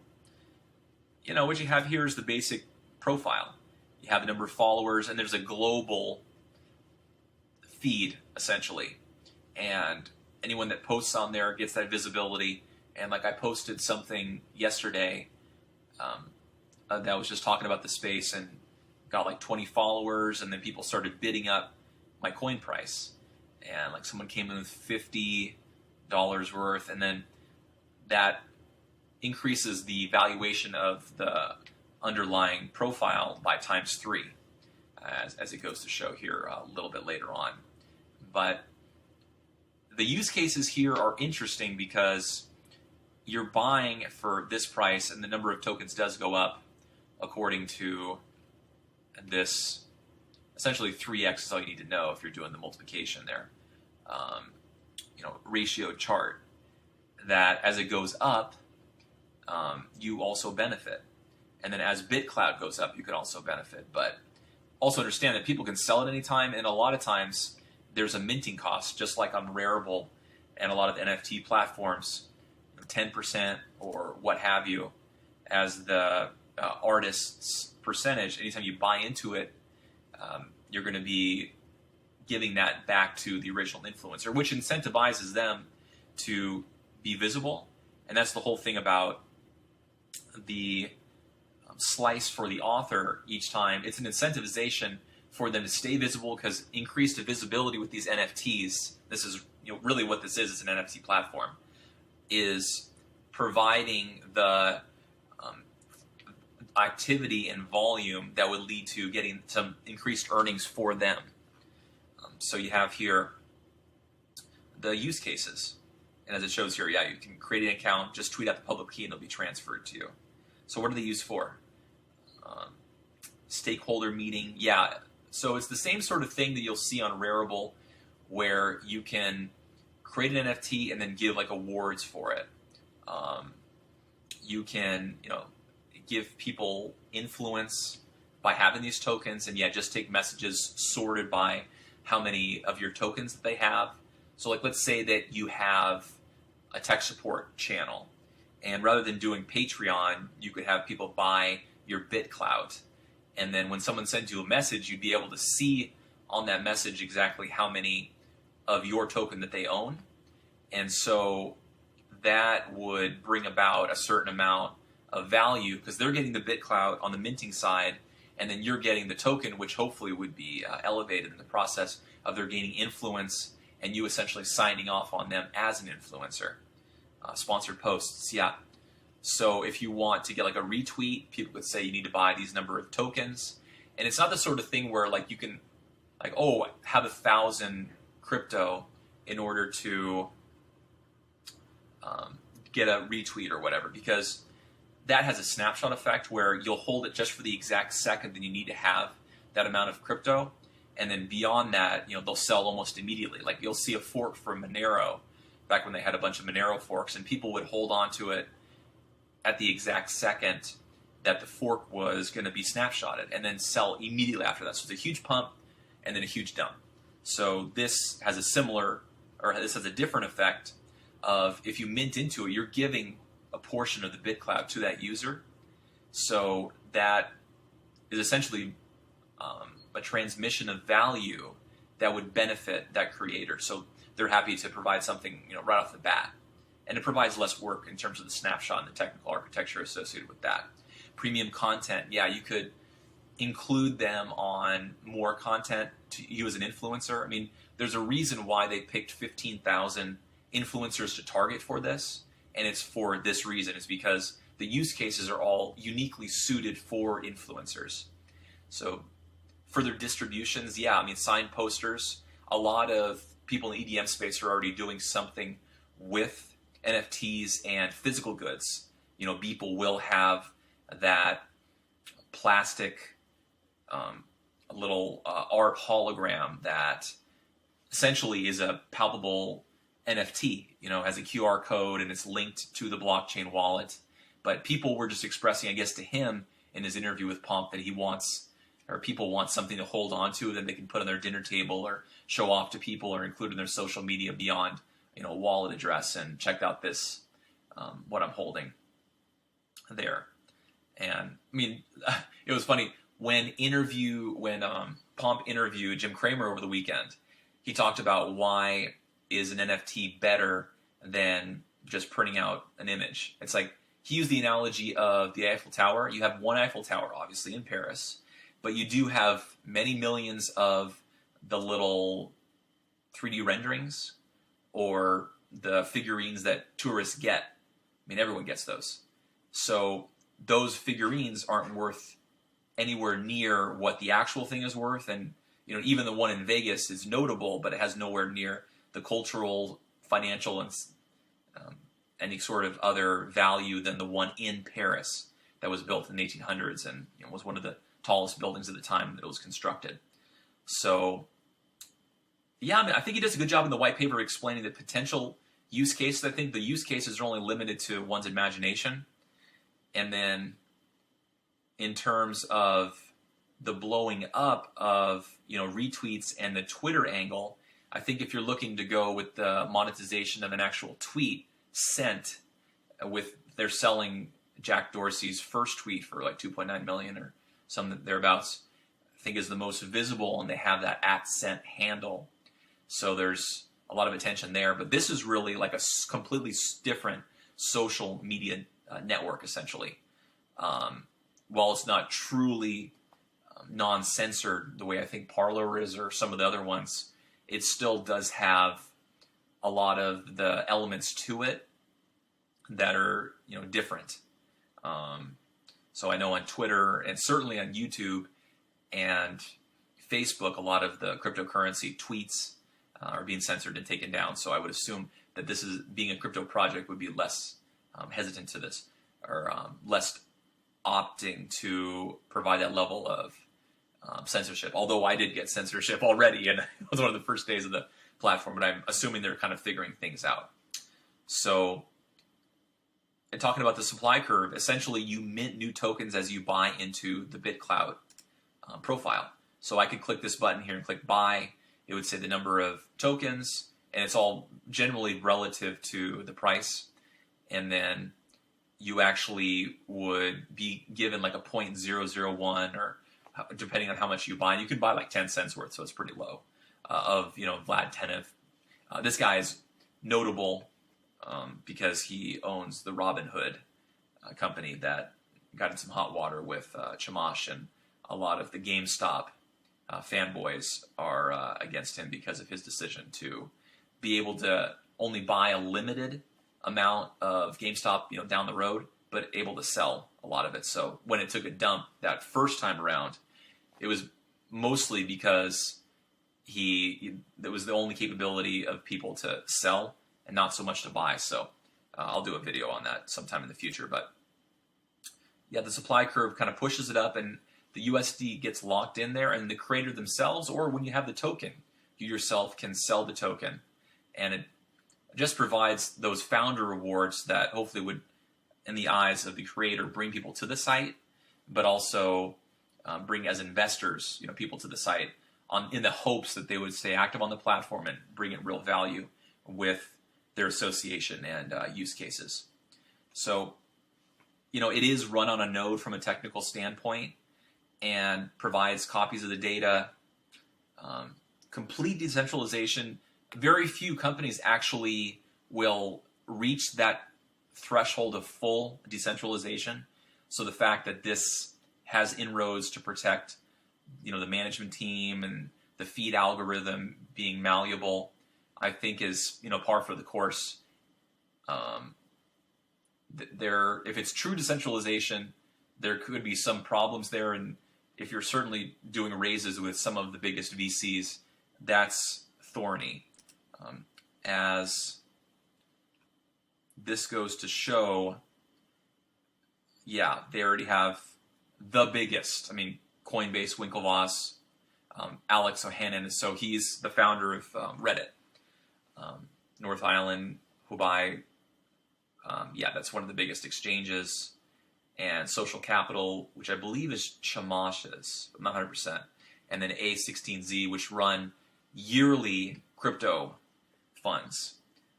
what you have here is the basic profile. You have the number of followers, and there's a global feed, essentially. And anyone that posts on there gets that visibility. And like I posted something yesterday that was just talking about the space and got like 20 followers, and then people started bidding up my coin price. And like someone came in with $50 worth, and then that increases the valuation of the underlying profile by ×3, as it goes to show here a little bit later on. But the use cases here are interesting because you're buying for this price, and the number of tokens does go up according to this. Essentially 3x is all you need to know if you're doing the multiplication there. Ratio chart, that as it goes up, you also benefit. And then as BitCloud goes up, you can also benefit. But also understand that people can sell at any time, and a lot of times there's a minting cost, just like on Rarible and a lot of the NFT platforms, 10% or what have you, as the artist's percentage. Anytime you buy into it, you're going to be giving that back to the original influencer, which incentivizes them to be visible. And that's the whole thing about the slice for the author each time. It's an incentivization for them to stay visible, because increased visibility with these NFTs, this is really what this is, it's an NFT platform, is providing the activity and volume that would lead to getting some increased earnings for them. So you have here the use cases. And as it shows here, you can create an account, just tweet out the public key, and it'll be transferred to you. So what are they used for? Stakeholder meeting. So it's the same sort of thing that you'll see on Rarible, where you can create an NFT and then give like awards for it. You can, give people influence by having these tokens, and just take messages sorted by how many of your tokens that they have. So like, let's say that you have a tech support channel, and rather than doing Patreon, you could have people buy your BitCloud. And then when someone sends you a message, you'd be able to see on that message exactly how many of your token that they own. And so that would bring about a certain amount of value, because they're getting the BitCloud on the minting side, and then you're getting the token, which hopefully would be elevated in the process of their gaining influence, and you essentially signing off on them as an influencer. Sponsored posts, So if you want to get like a retweet, people could say you need to buy these number of tokens. And it's not the sort of thing where like you can have 1,000 crypto in order to get a retweet or whatever, because that has a snapshot effect where you'll hold it just for the exact second that you need to have that amount of crypto. And then beyond that, they'll sell almost immediately. Like you'll see a fork from Monero back when they had a bunch of Monero forks, and people would hold on to it at the exact second that the fork was going to be snapshotted, and then sell immediately after that. So it's a huge pump and then a huge dump. So this has a different effect of, if you mint into it, you're giving a portion of the BitCloud to that user. So that is essentially a transmission of value that would benefit that creator. So they're happy to provide something right off the bat. And it provides less work in terms of the snapshot and the technical architecture associated with that. Premium content, you could include them on more content to you as an influencer. I mean, there's a reason why they picked 15,000 influencers to target for this, and it's for this reason. It's because the use cases are all uniquely suited for influencers. So further distributions, signed posters. A lot of people in the EDM space are already doing something with NFTs and physical goods. Beeple will have that plastic little art hologram that essentially is a palpable NFT, has a QR code and it's linked to the blockchain wallet. But people were just expressing, I guess, to him in his interview with Pomp that he wants, or people want something to hold on to that they can put on their dinner table or show off to people or include in their social media beyond, a wallet address, and check out this, what I'm holding there. And I mean, it was funny when Pomp interviewed Jim Cramer over the weekend. He talked about why is an NFT better than just printing out an image. It's like he used the analogy of the Eiffel Tower. You have one Eiffel Tower, obviously, in Paris, but you do have many millions of the little 3D renderings or the figurines that tourists get. I mean, everyone gets those. So those figurines aren't worth anywhere near what the actual thing is worth. And, even the one in Vegas is notable, but it has nowhere near the cultural, financial, and any sort of other value than the one in Paris that was built in the 1800s and was one of the tallest buildings at the time that it was constructed. So, yeah, I mean, I think he does a good job in the white paper explaining the potential use cases. I think the use cases are only limited to one's imagination. And then in terms of the blowing up of, retweets and the Twitter angle, I think if you're looking to go with the monetization of an actual tweet sent they're selling Jack Dorsey's first tweet for like 2.9 million or something thereabouts, I think is the most visible, and they have that @sent handle. So there's a lot of attention there, but this is really like a completely different social media network, essentially. While it's not truly non-censored the way I think Parler is or some of the other ones, it still does have a lot of the elements to it that are different. So I know on Twitter and certainly on YouTube and Facebook, a lot of the cryptocurrency tweets are being censored and taken down. So I would assume that this is being a crypto project would be less hesitant to this, or less opting to provide that level of censorship. Although I did get censorship already, and it was one of the first days of the platform, but I'm assuming they're kind of figuring things out. So, and talking about the supply curve, essentially you mint new tokens as you buy into the BitCloud profile. So I could click this button here and click buy. It would say the number of tokens, and it's all generally relative to the price. And then you actually would be given like a 0.001, or depending on how much you buy. You can buy like 10 cents worth, so it's pretty low, of Vlad Tenev. This guy is notable because he owns the Robinhood company that got in some hot water with Chamash, and a lot of the GameStop fanboys are against him because of his decision to be able to only buy a limited amount of GameStop, down the road, but able to sell a lot of it. So when it took a dump that first time around, it was mostly because that was the only capability of people to sell and not so much to buy. So I'll do a video on that sometime in the future. But yeah, the supply curve kind of pushes it up, and the USD gets locked in there, and the creator themselves, or when you have the token, you yourself can sell the token, and it just provides those founder rewards that hopefully would, in the eyes of the creator, bring people to the site, but also bring as investors, people to the site in the hopes that they would stay active on the platform and bring in real value with their association and use cases. So, it is run on a node from a technical standpoint and provides copies of the data, complete decentralization. Very few companies actually will reach that threshold of full decentralization. So the fact that this has inroads to protect, the management team and the feed algorithm being malleable, I think is, par for the course. If it's true decentralization, there could be some problems there, and if you're certainly doing raises with some of the biggest VCs, that's thorny. As this goes to show, yeah, they already have the biggest. I mean, Coinbase, Winklevoss, Alex O'Hannon. So he's the founder of Reddit, North Island, Hubei. Yeah, that's one of the biggest exchanges. And Social Capital, which I believe is Chamash's, but not 100%. And then A16Z, which run yearly crypto funds.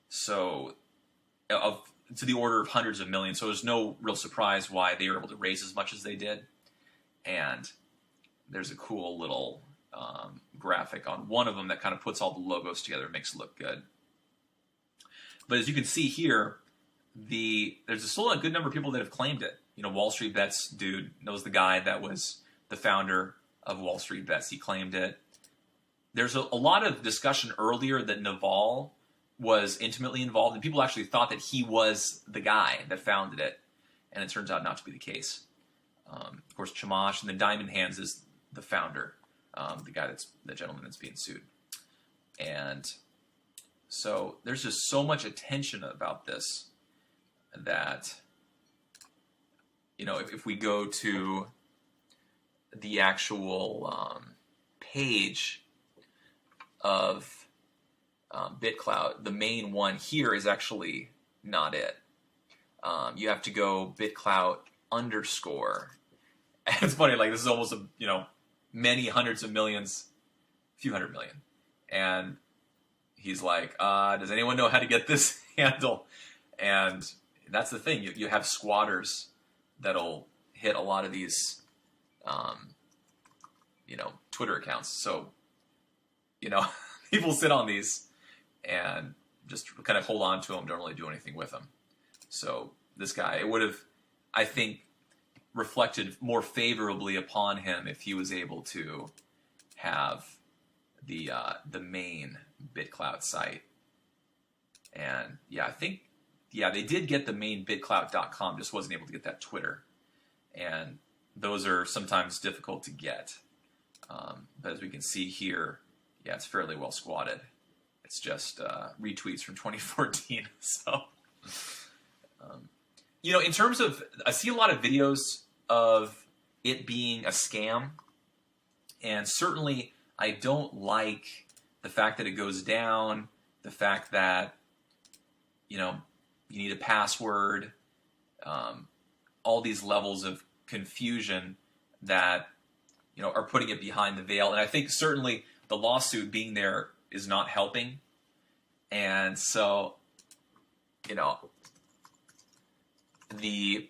So to the order of hundreds of millions. So there's no real surprise why they were able to raise as much as they did. And there's a cool little graphic on one of them that kind of puts all the logos together and makes it look good. But as you can see here, there's still a good number of people that have claimed it. You know, Wall Street Bets dude knows the guy that was the founder of Wall Street Bets. He claimed it. There's a lot of discussion earlier that Naval was intimately involved, and people actually thought that he was the guy that founded it, and it turns out not to be the case. Of course, Chamash, and then Diamond Hands is the founder, the gentleman that's being sued. And so there's just so much attention about this that, you know, if we go to the actual page of BitClout, the main one here is actually not it. You have to go BitClout _. And it's funny, like this is almost many hundreds of millions, a few hundred million. And he's like, does anyone know how to get this handle? And that's the thing. You have squatters that'll hit a lot of these, Twitter accounts. So, people sit on these and just kind of hold on to them, don't really do anything with them. So this guy, it would have, I think, reflected more favorably upon him if he was able to have the main BitClout site. And yeah, I think, they did get the main bitclout.com, just wasn't able to get that Twitter. And those are sometimes difficult to get. But as we can see here, it's fairly well squatted. It's just retweets from 2014. So, in terms of, I see a lot of videos of it being a scam. And certainly I don't like the fact that it goes down, the fact that, you need a password, all these levels of confusion that, are putting it behind the veil. And I think certainly the lawsuit being there is not helping. And so, the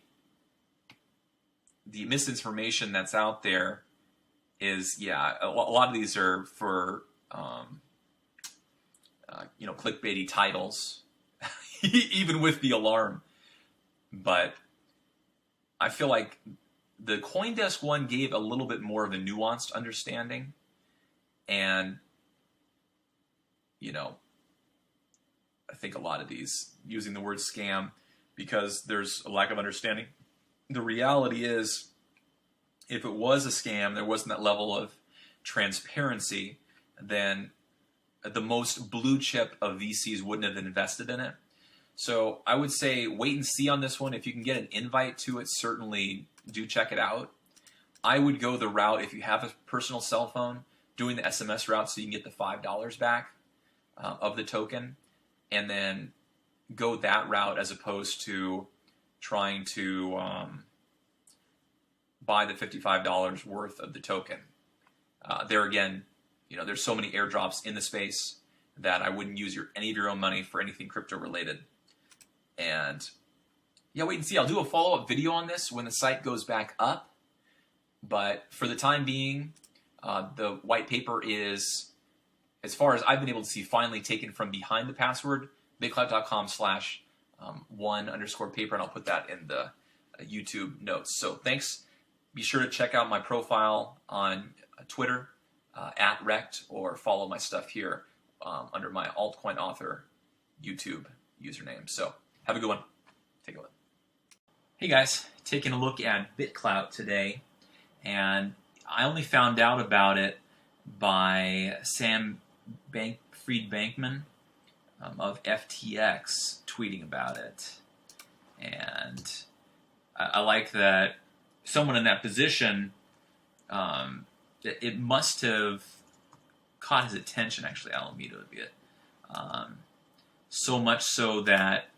misinformation that's out there is, a lot of these are for, clickbaity titles, even with the alarm. But I feel like the CoinDesk one gave a little bit more of a nuanced understanding. And, I think a lot of these using the word scam because there's a lack of understanding. The reality is, if it was a scam, there wasn't that level of transparency, then the most blue chip of VCs wouldn't have invested in it. So I would say wait and see on this one. If you can get an invite to it, certainly do check it out. I would go the route, if you have a personal cell phone, doing the SMS route so you can get the $5 back of the token, and then go that route as opposed to trying to buy the $55 worth of the token. There again, there's so many airdrops in the space that I wouldn't use any of your own money for anything crypto related. And wait and see. I'll do a follow-up video on this when the site goes back up. But for the time being, the white paper is, as far as I've been able to see, finally taken from behind the password, bitclout.com/1_paper, and I'll put that in the YouTube notes. So thanks. Be sure to check out my profile on Twitter, @Rect, or follow my stuff here under my Altcoin Author YouTube username. So have a good one. Take a look. Hey guys, taking a look at BitClout today, and I only found out about it by Sam Fried-Bankman of FTX tweeting about it. And I like that someone in that position, it must have caught his attention, actually, Alameda would be it. So much so that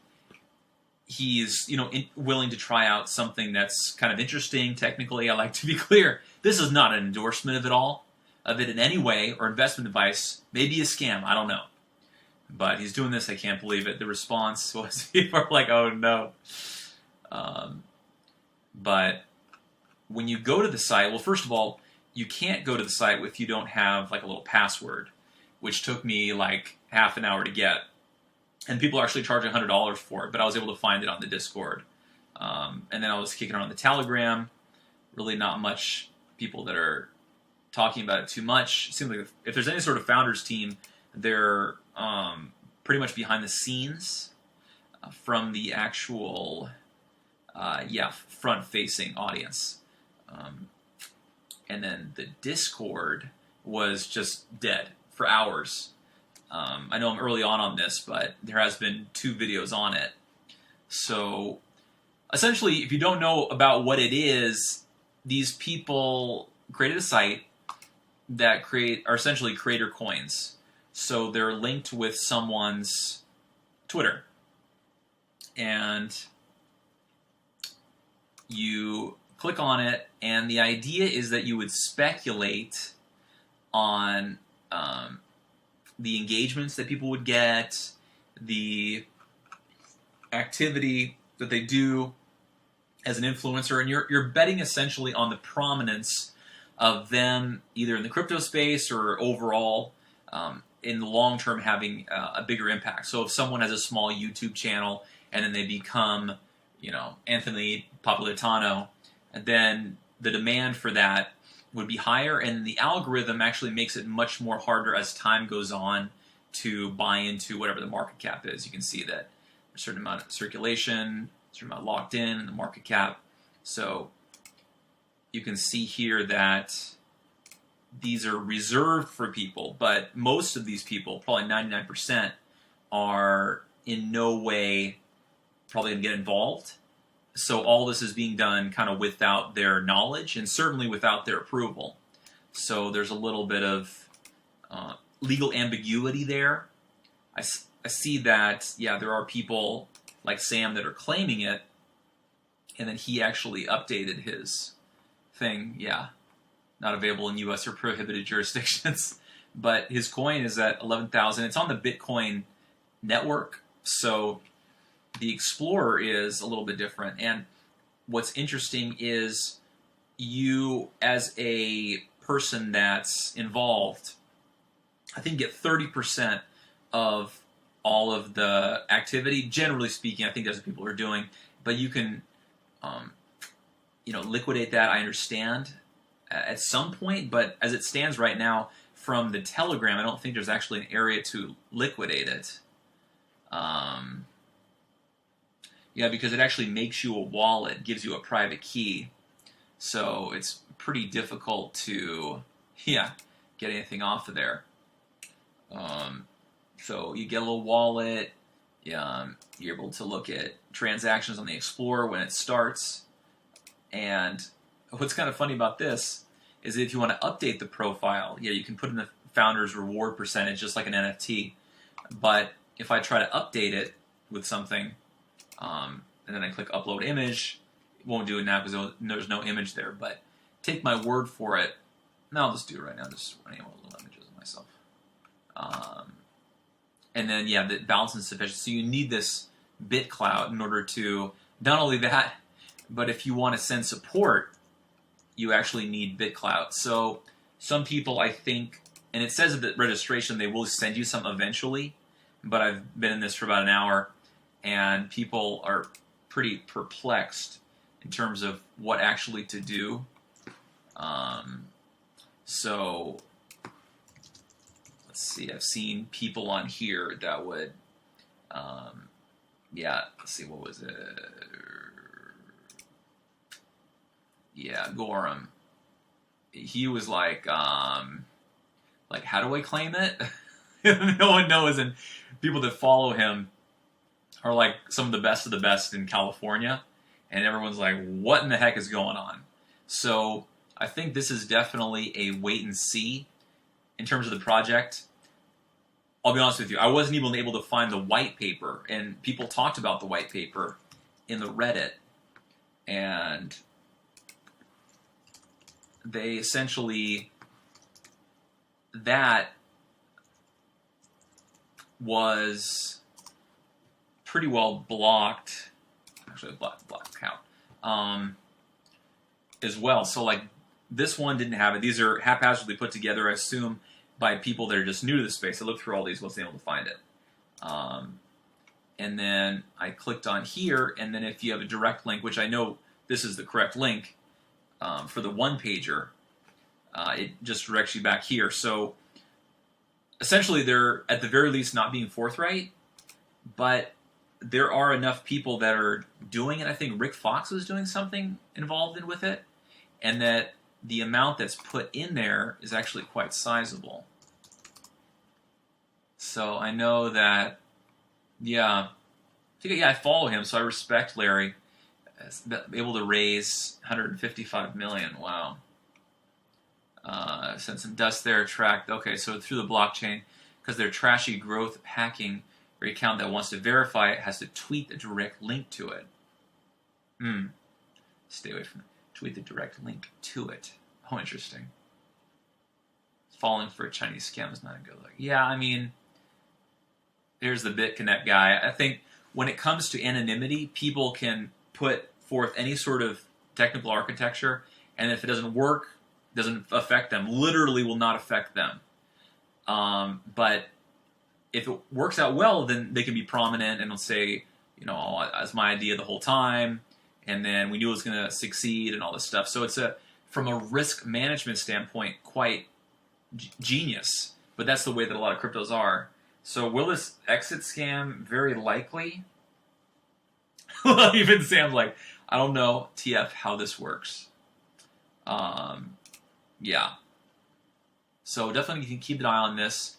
he's, willing to try out something that's kind of interesting technically. I like to be clear, this is not an endorsement of it in any way, or investment advice. Maybe a scam, I don't know. But he's doing this, I can't believe it. The response was, people are like, oh no. But when you go to the site, well, first of all, you can't go to the site if you don't have like a little password, which took me like half an hour to get. And people are actually charging $100 for it, but I was able to find it on the Discord. And then I was kicking around the Telegram. Really not much people that are talking about it too much. It seems like if there's any sort of founders team, they're pretty much behind the scenes from the actual, front-facing audience. And then the Discord was just dead for hours. I know I'm early on this, but there has been 2 videos on it. So essentially, if you don't know about what it is, these people created a site that are essentially creator coins. So they're linked with someone's Twitter. And you click on it, and the idea is that you would speculate on the engagements that people would get, the activity that they do as an influencer, and you're betting essentially on the prominence of them either in the crypto space or overall in the long term having a bigger impact. So if someone has a small YouTube channel and then they become, Anthony Napolitano, and then the demand for that would be higher, and the algorithm actually makes it much more harder as time goes on to buy into whatever the market cap is. You can see that there's a certain amount of circulation, a certain amount locked in the market cap. So you can see here that these are reserved for people, but most of these people, probably 99%, are in no way probably going to get involved. So all this is being done kind of without their knowledge and certainly without their approval. So there's a little bit of legal ambiguity there. I see that, there are people like Sam that are claiming it, and then he actually updated his thing. Not available in U.S. or prohibited jurisdictions. But his coin is at 11,000. It's on the Bitcoin network, so the Explorer is a little bit different. And what's interesting is you, as a person that's involved, I think get 30% of all of the activity. Generally speaking, I think that's what people are doing. But you can, liquidate that, I understand, at some point. But as it stands right now, from the Telegram, I don't think there's actually an area to liquidate it. Because it actually makes you a wallet, gives you a private key. So it's pretty difficult to, get anything off of there. So you get a little wallet. You're able to look at transactions on the Explorer when it starts. And what's kind of funny about this is if you want to update the profile, you can put in the founder's reward percentage just like an NFT. But if I try to update it with something, and then I click upload image, it won't do it now because there's no image there. But take my word for it. No, I'll just do it right now. Just running little images of myself. And then, the balance is sufficient. So you need this BitCloud in order to, not only that, but if you want to send support, you actually need BitCloud. So some people, I think, and it says at the registration they will send you some eventually, but I've been in this for about an hour, and people are pretty perplexed in terms of what actually to do. So let's see, I've seen people on here that would, let's see, what was it? Gorham. He was like, how do I claim it? No one knows, and people that follow him are like some of the best in California, and everyone's like, what in the heck is going on? So I think this is definitely a wait and see in terms of the project, I'll be honest with you, I wasn't even able to find the white paper, and people talked about the white paper in the Reddit, and they essentially, that was pretty well blocked, actually block account, as well. So like this one didn't have it. These are haphazardly put together, I assume, by people that are just new to the space. I looked through all these, wasn't able to find it. And then I clicked on here, and then if you have a direct link, which I know this is the correct link for the one-pager, it just directs you back here. So essentially they're, at the very least, not being forthright, but there are enough people that are doing it. I think Rick Fox was doing something involved with it, and that the amount that's put in there is actually quite sizable. So I know that, yeah, I follow him, so I respect Larry. Able to raise 155 million. Wow. Sent some dust there, tracked. Okay, so through the blockchain, because their trashy growth hacking account that wants to verify it has to tweet the direct link to it. Stay away from it. Tweet the direct link to it. Oh, interesting. Falling for a Chinese scam is not a good look. Yeah, I mean, there's the BitConnect guy. I think when it comes to anonymity, people can put forth any sort of technical architecture, and if it doesn't work, doesn't affect them, literally will not affect them. But if it works out well, then they can be prominent and they'll say, you know, that's my idea the whole time, and then we knew it was going to succeed and all this stuff. So it's from a risk management standpoint, quite genius. But that's the way that a lot of cryptos are. So will this exit scam? Very likely. Even Sam's like, I don't know, TF, how this works. Yeah. So definitely you can keep an eye on this.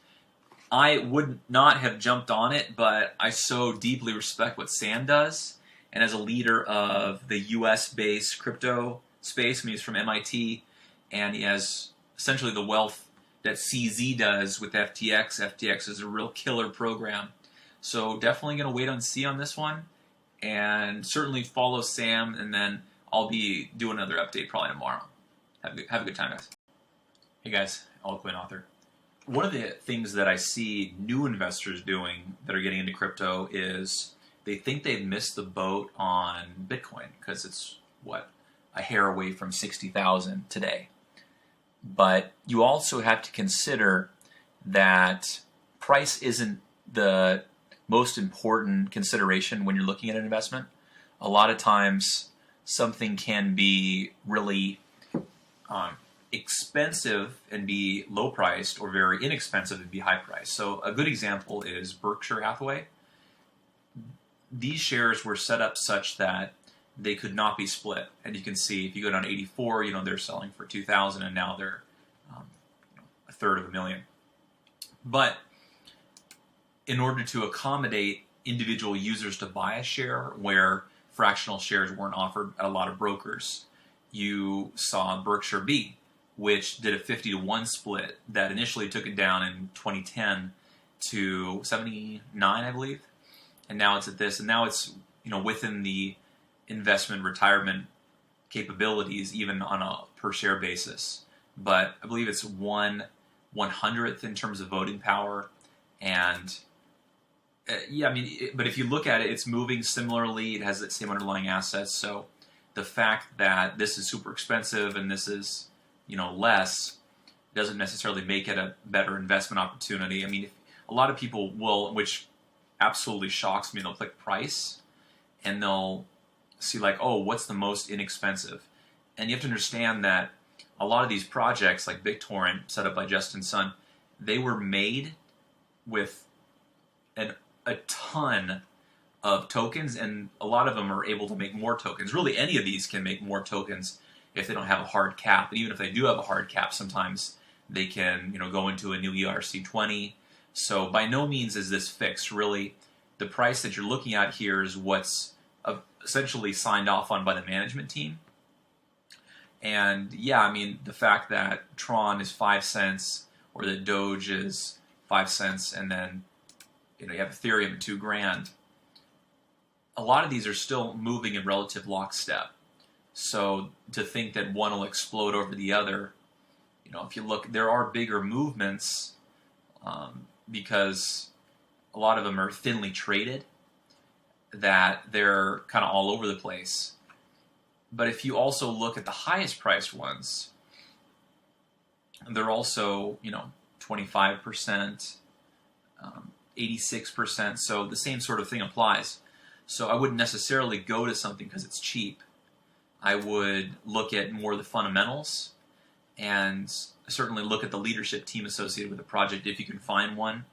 I would not have jumped on it, but I so deeply respect what Sam does. And as a leader of the US-based crypto space, I mean, he's from MIT, and he has essentially the wealth that CZ does with FTX. FTX is a real killer program. So definitely going to wait and see on this one. And certainly follow Sam, and then I'll be doing another update probably tomorrow. Have a good time, guys. Hey guys, Altcoin author. One of the things that I see new investors doing that are getting into crypto is they think they've missed the boat on Bitcoin because it's, what, a hair away from 60,000 today. But you also have to consider that price isn't the most important consideration when you're looking at an investment. A lot of times something can be really expensive and be low priced, or very inexpensive and be high priced. So a good example is Berkshire Hathaway. These shares were set up such that they could not be split. And you can see if you go down to 84, you know, they're selling for 2,000, and now they're a third of a million. But in order to accommodate individual users to buy a share where fractional shares weren't offered at a lot of brokers, you saw Berkshire B, which did a 50-to-1 split that initially took it down in 2010 to 79, I believe. And now it's at this, and now it's, you know, within the investment retirement capabilities, even on a per share basis. But I believe it's 1/100th in terms of voting power. And yeah, I mean, but if you look at it, it's moving similarly. It has that same underlying assets. So the fact that this is super expensive and this is, you know, less doesn't necessarily make it a better investment opportunity. I mean, a lot of people will, which absolutely shocks me, they'll click price and they'll see like, oh, what's the most inexpensive? And you have to understand that a lot of these projects, like BitTorrent, set up by Justin Sun, they were made with a ton of tokens, and a lot of them are able to make more tokens. Really, any of these can make more tokens if they don't have a hard cap. But even if they do have a hard cap, sometimes they can, you know, go into a new ERC20. So by no means is this fixed. Really, the price that you're looking at here is what's essentially signed off on by the management team. And yeah, I mean, the fact that Tron is 5 cents or that Doge is 5 cents, and then you have Ethereum at $2,000. A lot of these are still moving in relative lockstep. So to think that one will explode over the other, if you look, there are bigger movements because a lot of them are thinly traded, that they're kind of all over the place. But if you also look at the highest priced ones, they're also, 25%, 86%. So the same sort of thing applies. So I wouldn't necessarily go to something because it's cheap. I would look at more of the fundamentals and certainly look at the leadership team associated with the project if you can find one,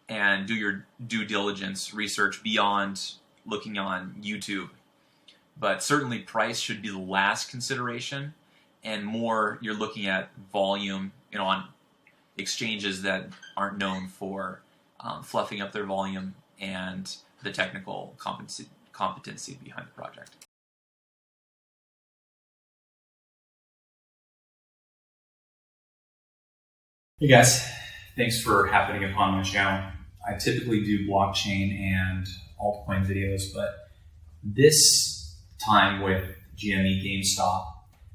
and do your due diligence research beyond looking on YouTube. But certainly price should be the last consideration, and more you're looking at volume, on exchanges that aren't known for fluffing up their volume and the technical competency behind the project. Hey guys, thanks for happening upon my channel. I typically do blockchain and altcoin videos, but this time with GME GameStop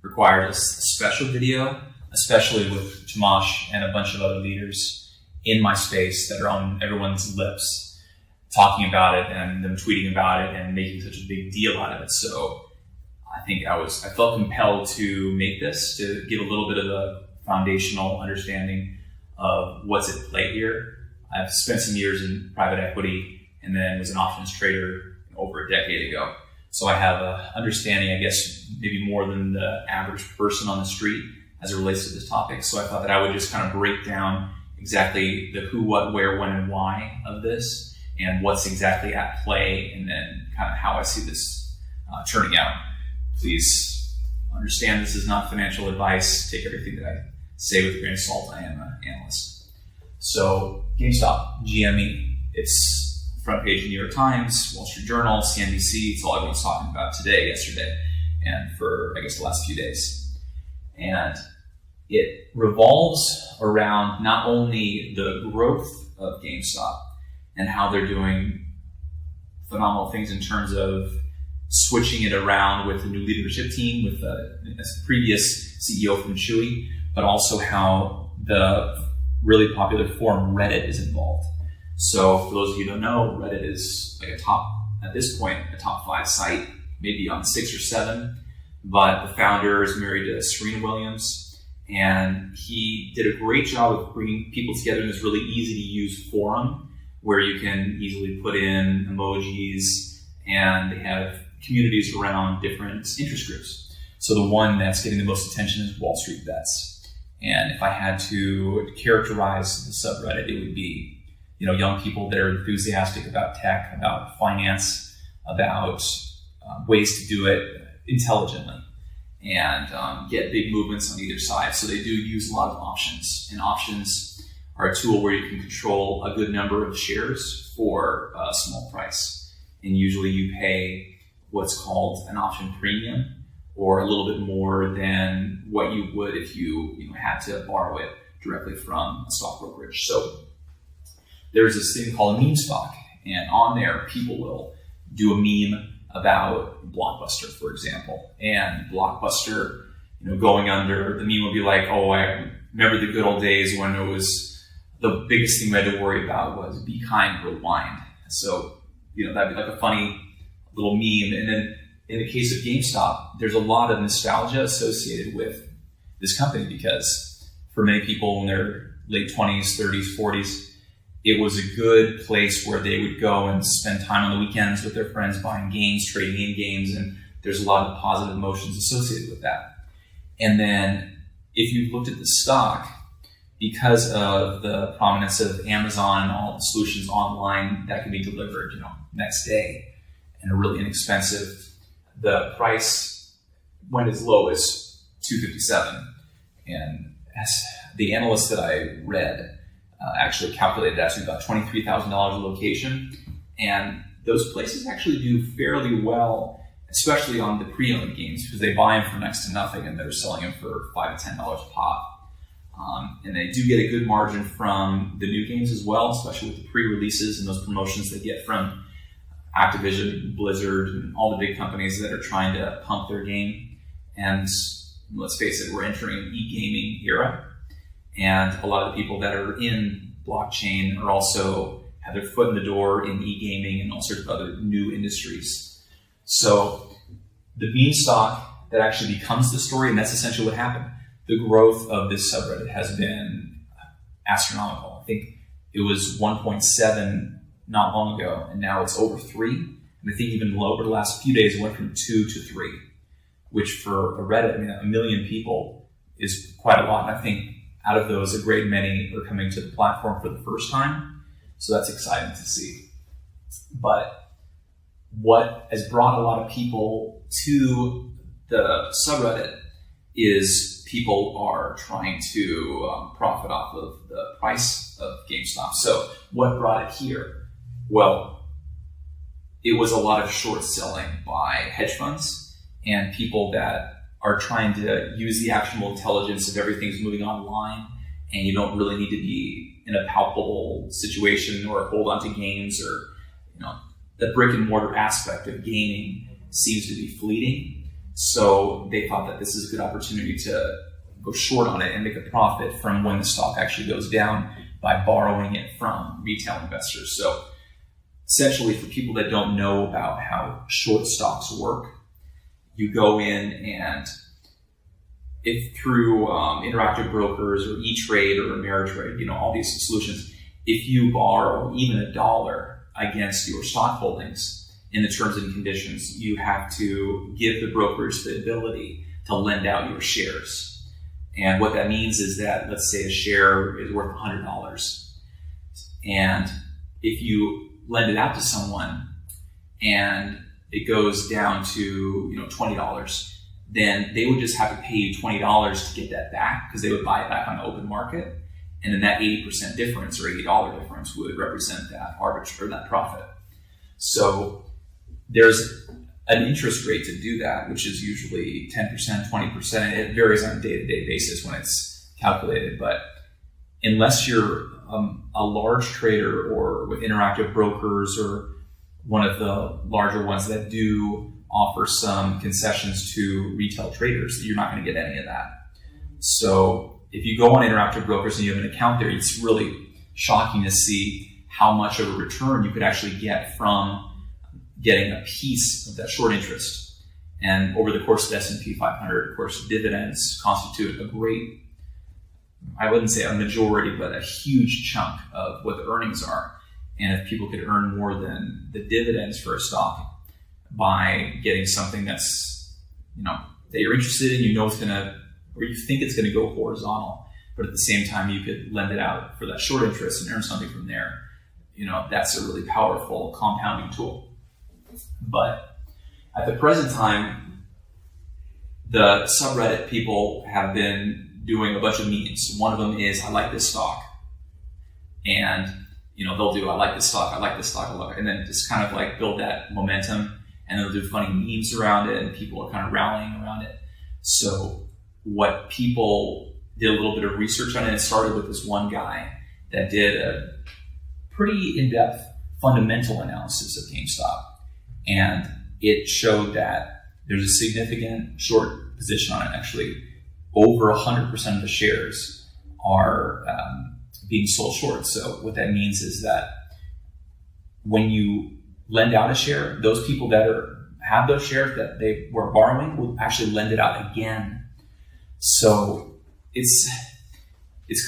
required a special video, especially with Tomash and a bunch of other leaders in my space that are on everyone's lips talking about it and them tweeting about it and making such a big deal out of it. So I think I felt compelled to make this to give a little bit of a foundational understanding of what's at play here. I've spent some years in private equity and then was an options trader over a decade ago. So I have an understanding, I guess, maybe more than the average person on the street as it relates to this topic. So I thought that I would just kind of break down exactly the who, what, where, when, and why of this and what's exactly at play, and then kind of how I see this turning out. Please understand this is not financial advice. Take everything that I say with a grain of salt. I am an analyst. So GameStop, GME, it's front page of the New York Times, Wall Street Journal, CNBC. It's all everyone's talking about today, yesterday, and for, I guess, the last few days. And it revolves around not only the growth of GameStop and how they're doing phenomenal things in terms of switching it around with the new leadership team, with the previous CEO from Chewy, but also how the really popular forum Reddit is involved. So for those of you who don't know, Reddit is like at this point, a top 5 site, maybe on 6 or 7. But the founder is married to Serena Williams, and he did a great job of bringing people together in this really easy to use forum where you can easily put in emojis, and they have communities around different interest groups. So the one that's getting the most attention is Wall Street Bets. And if I had to characterize the subreddit, it would be, young people that are enthusiastic about tech, about finance, about ways to do it intelligently, and get big movements on either side. So they do use a lot of options, and options are a tool where you can control a good number of shares for a small price. And usually you pay what's called an option premium, or a little bit more than what you would if you had to borrow it directly from a stock brokerage. So there's this thing called a meme stock, and on there people will do a meme about Blockbuster, for example, and Blockbuster, going under, the meme will be like, oh, I remember the good old days when it was the biggest thing we had to worry about was be kind, rewind. So, that'd be like a funny little meme. And then in the case of GameStop, there's a lot of nostalgia associated with this company because for many people in their late 20s, 30s, 40s, it was a good place where they would go and spend time on the weekends with their friends buying games, trading in games, and there's a lot of positive emotions associated with that. And then if you looked at the stock, because of the prominence of Amazon and all the solutions online that can be delivered, next day and are really inexpensive, the price went as low as $257. And as the analyst that I read actually calculated that to about $23,000 a location. And those places actually do fairly well, especially on the pre-owned games, because they buy them for next to nothing and they're selling them for $5 to $10 a pop. And they do get a good margin from the new games as well, especially with the pre-releases and those promotions they get from Activision, Blizzard, and all the big companies that are trying to pump their game. And let's face it, we're entering an e-gaming era. And a lot of the people that are in blockchain are also have their foot in the door in e-gaming and all sorts of other new industries. So the meme stock that actually becomes the story, and that's essentially what happened. The growth of this subreddit has been astronomical. I think it was 1.7 not long ago, and now it's over 3. And I think even over the last few days, it went from 2 to 3, which for a Reddit, I mean, 1 million people is quite a lot. And I think out of those, a great many are coming to the platform for the first time. So that's exciting to see. But what has brought a lot of people to the subreddit is people are trying to profit off of the price of GameStop. So what brought it here? Well, it was a lot of short selling by hedge funds and people that are trying to use the actionable intelligence of everything's moving online, and you don't really need to be in a palpable situation or hold on to gains, or the brick and mortar aspect of gaming seems to be fleeting. So they thought that this is a good opportunity to go short on it and make a profit from when the stock actually goes down by borrowing it from retail investors. So essentially, for people that don't know about how short stocks work, you go in and if through interactive brokers or E-Trade or Ameritrade, all these solutions, if you borrow even $1 against your stock holdings in the terms and conditions, you have to give the brokers the ability to lend out your shares. And what that means is that, let's say a share is worth $100. And if you lend it out to someone and it goes down to $20, then they would just have to pay you $20 to get that back, because they would buy it back on the open market. And then that 80% difference or $80 difference would represent that arbitrage or that profit. So there's an interest rate to do that, which is usually 10%, 20%. It varies on a day-to-day basis when it's calculated. But unless you're a large trader or with interactive brokers or one of the larger ones that do offer some concessions to retail traders, you're not going to get any of that. So if you go on interactive brokers and you have an account there, it's really shocking to see how much of a return you could actually get from getting a piece of that short interest. And over the course of the S&P 500, of course, dividends constitute a great, I wouldn't say a majority, but a huge chunk of what the earnings are. And if people could earn more than the dividends for a stock by getting something that's, that you're interested in, it's going to, or you think it's going to go horizontal, but at the same time, you could lend it out for that short interest and earn something from there. That's a really powerful compounding tool. But at the present time, the subreddit people have been doing a bunch of memes. One of them is, I like this stock. And, they'll do, I like this stock, I like this stock, I love it. And then just kind of like build that momentum, and they'll do funny memes around it, and people are kind of rallying around it. So what people did a little bit of research on it, it started with this one guy that did a pretty in-depth fundamental analysis of GameStop. And it showed that there's a significant short position on it. Actually, over 100% of the shares are being sold short. So what that means is that when you lend out a share, those people that have those shares that they were borrowing will actually lend it out again. So it's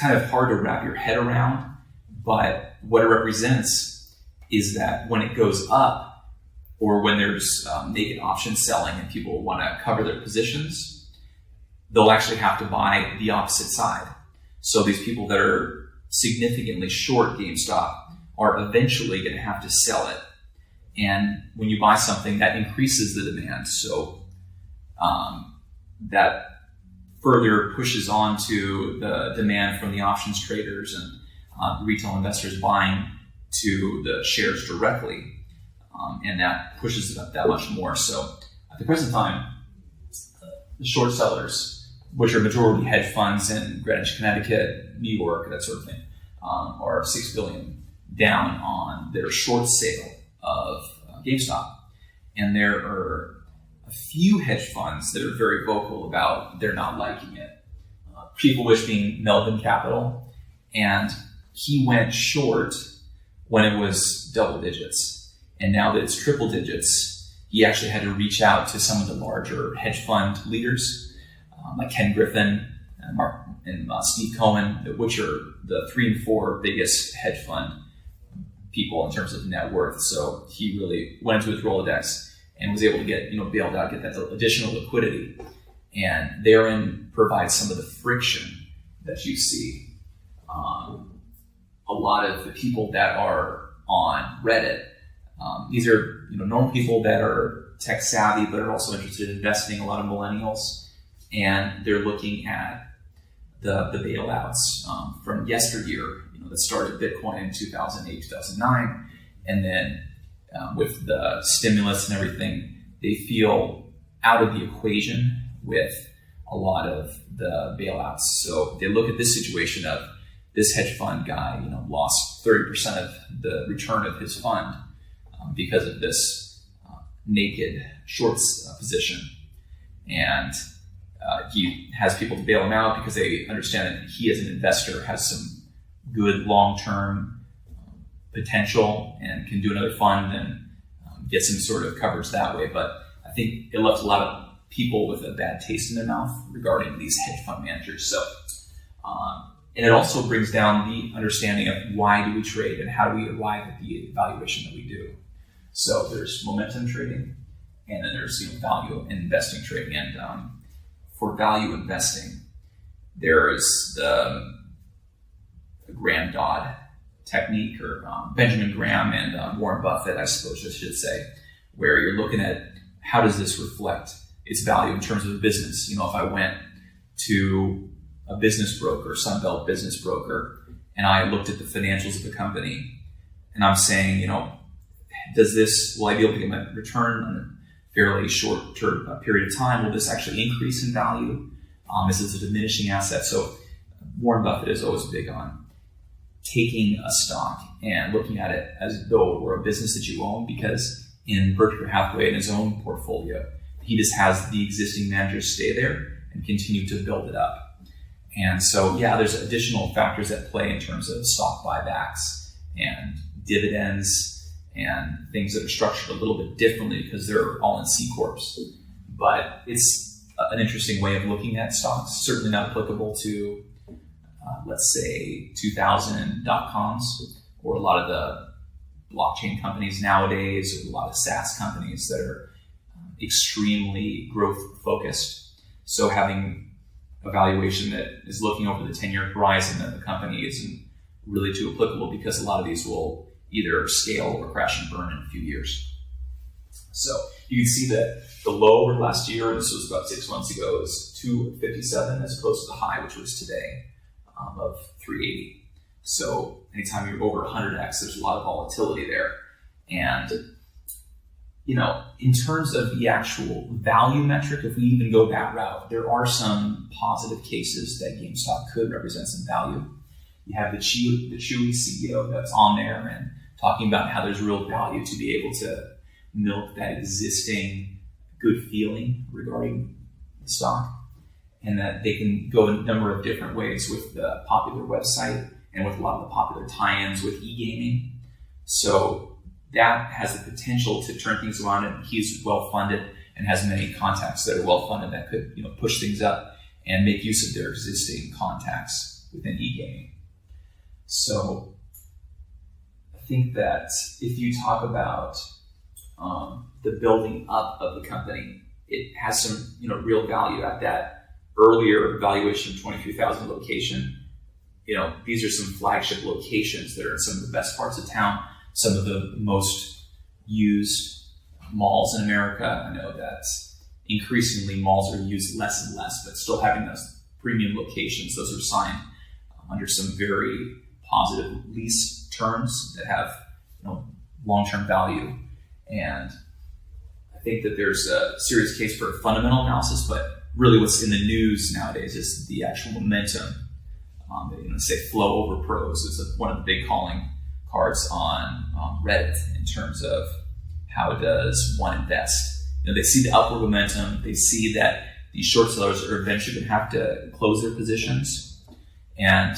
kind of hard to wrap your head around, but what it represents is that when it goes up, or when there's naked option selling and people want to cover their positions, they'll actually have to buy the opposite side. So these people that are significantly short GameStop are eventually going to have to sell it. And when you buy something, that increases the demand. So that further pushes on to the demand from the options traders and retail investors buying to the shares directly. And that pushes it up that much more. So at the present time, the short sellers, which are majority hedge funds in Greenwich, Connecticut, New York, that sort of thing, are $6 billion down on their short sale of GameStop. And there are a few hedge funds that are very vocal about they're not liking it. People which being Melvin Capital, and he went short when it was double digits. And now that it's triple digits, he actually had to reach out to some of the larger hedge fund leaders, like Ken Griffin and Steve Cohen, which are the 3 and 4 biggest hedge fund people in terms of net worth. So he really went into his Rolodex and was able to get, bailed out, get that additional liquidity. And therein provides some of the friction that you see. A lot of the people that are on Reddit, these are normal people that are tech savvy, but are also interested in investing, a lot of millennials. And they're looking at the bailouts from yesteryear, that started Bitcoin in 2008, 2009. And then with the stimulus and everything, they feel out of the equation with a lot of the bailouts. So they look at this situation of this hedge fund guy, lost 30% of the return of his fund because of this naked shorts position. And he has people to bail him out because they understand that he as an investor has some good long-term potential and can do another fund and get some sort of coverage that way. But I think it left a lot of people with a bad taste in their mouth regarding these hedge fund managers. So, and it also brings down the understanding of why do we trade and how do we arrive at the valuation that we do. So there's momentum trading, and then there's value investing trading. And for value investing, there's the Graham Dodd technique, or Benjamin Graham and Warren Buffett, I suppose I should say, where you're looking at how does this reflect its value in terms of a business. If I went to a business broker, Sunbelt business broker, and I looked at the financials of the company, and I'm saying, will I be able to get my return on a fairly short period of time? Will this actually increase in value? Is this a diminishing asset? So Warren Buffett is always big on taking a stock and looking at it as though it were a business that you own, because in Berkshire Hathaway, in his own portfolio, he just has the existing managers stay there and continue to build it up. And so, there's additional factors at play in terms of stock buybacks and dividends and things that are structured a little bit differently because they're all in C Corps. But it's an interesting way of looking at stocks, certainly not applicable to, let's say, 2000 dot-coms or a lot of the blockchain companies nowadays, or a lot of SaaS companies that are extremely growth focused. So having a valuation that is looking over the 10-year horizon of the company isn't really too applicable, because a lot of these will either scale or crash and burn in a few years. So you can see that the low over last year, this was about 6 months ago, is 257 as opposed to the high, which was today, of 380. So anytime you're over 100x, there's a lot of volatility there. And in terms of the actual value metric, if we even go that route, there are some positive cases that GameStop could represent some value. You have the Chewy CEO that's on there and talking about how there's real value to be able to milk that existing good feeling regarding the stock, and that they can go a number of different ways with the popular website and with a lot of the popular tie-ins with e-gaming. So that has the potential to turn things around, and he's well-funded and has many contacts that are well-funded that could push things up and make use of their existing contacts within e-gaming. So I think that if you talk about the building up of the company, it has some real value at that earlier valuation, 23,000 location. These are some flagship locations that are in some of the best parts of town, some of the most used malls in America. I know that increasingly malls are used less and less, but still having those premium locations, those are signed under some very positive lease terms that have long-term value. And I think that there's a serious case for fundamental analysis, but really what's in the news nowadays is the actual momentum. Say flow over pros is one of the big calling cards on Reddit in terms of how does one invest. They see the upward momentum. They see that these short sellers are eventually going to have to close their positions, and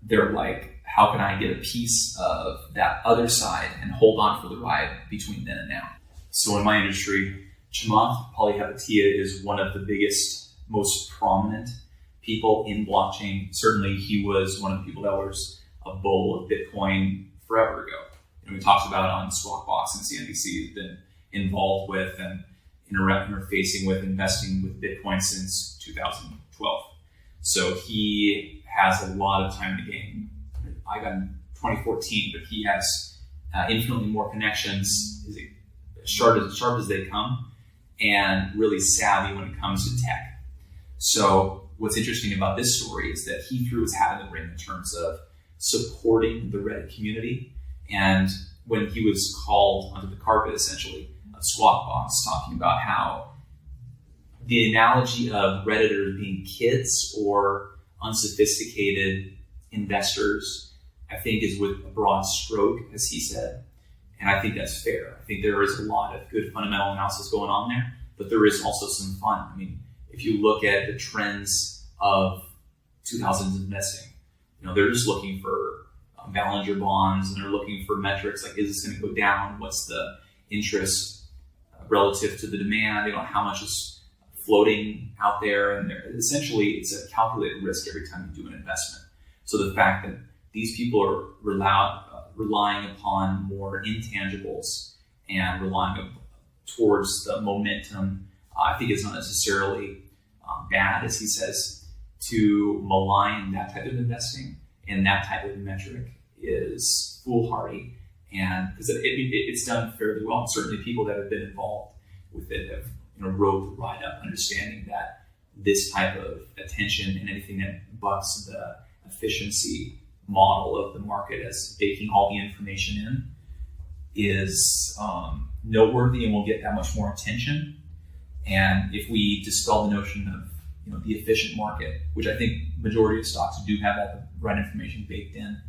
they're like, how can I get a piece of that other side and hold on for the ride between then and now? So in my industry, Chamath Palihapitiya is one of the biggest, most prominent people in blockchain. Certainly he was one of the people that was a bull of Bitcoin forever ago. We talked about it on Squawkbox and CNBC, has been involved with and interfacing with investing with Bitcoin since 2012. So he has a lot of time in the game. I got in 2014, but he has infinitely more connections, is sharp as they come, and really savvy when it comes to tech. So what's interesting about this story is that he threw his hat in the ring in terms of supporting the Reddit community. And when he was called under the carpet, essentially, of Squawkbox, talking about how the analogy of Redditors being kids or unsophisticated investors, I think, is with a broad stroke, as he said. And I think that's fair. I think there is a lot of good fundamental analysis going on there, but there is also some fun. I mean, if you look at the trends of 2000s investing, they're just looking for Ballinger bonds, and they're looking for metrics like, is this going to go down? What's the interest relative to the demand? How much is floating out there? And essentially, it's a calculated risk every time you do an investment. So the fact that these people are relying upon more intangibles and relying towards the momentum, I think it's not necessarily bad, as he says. To malign that type of investing and that type of metric is foolhardy, and because it's done fairly well. And certainly people that have been involved with it have rode the ride up, understanding that this type of attention and anything that bucks the efficiency model of the market as baking all the information in is noteworthy and will get that much more attention. And if we dispel the notion of the efficient market, which I think majority of stocks do have all the right information baked in,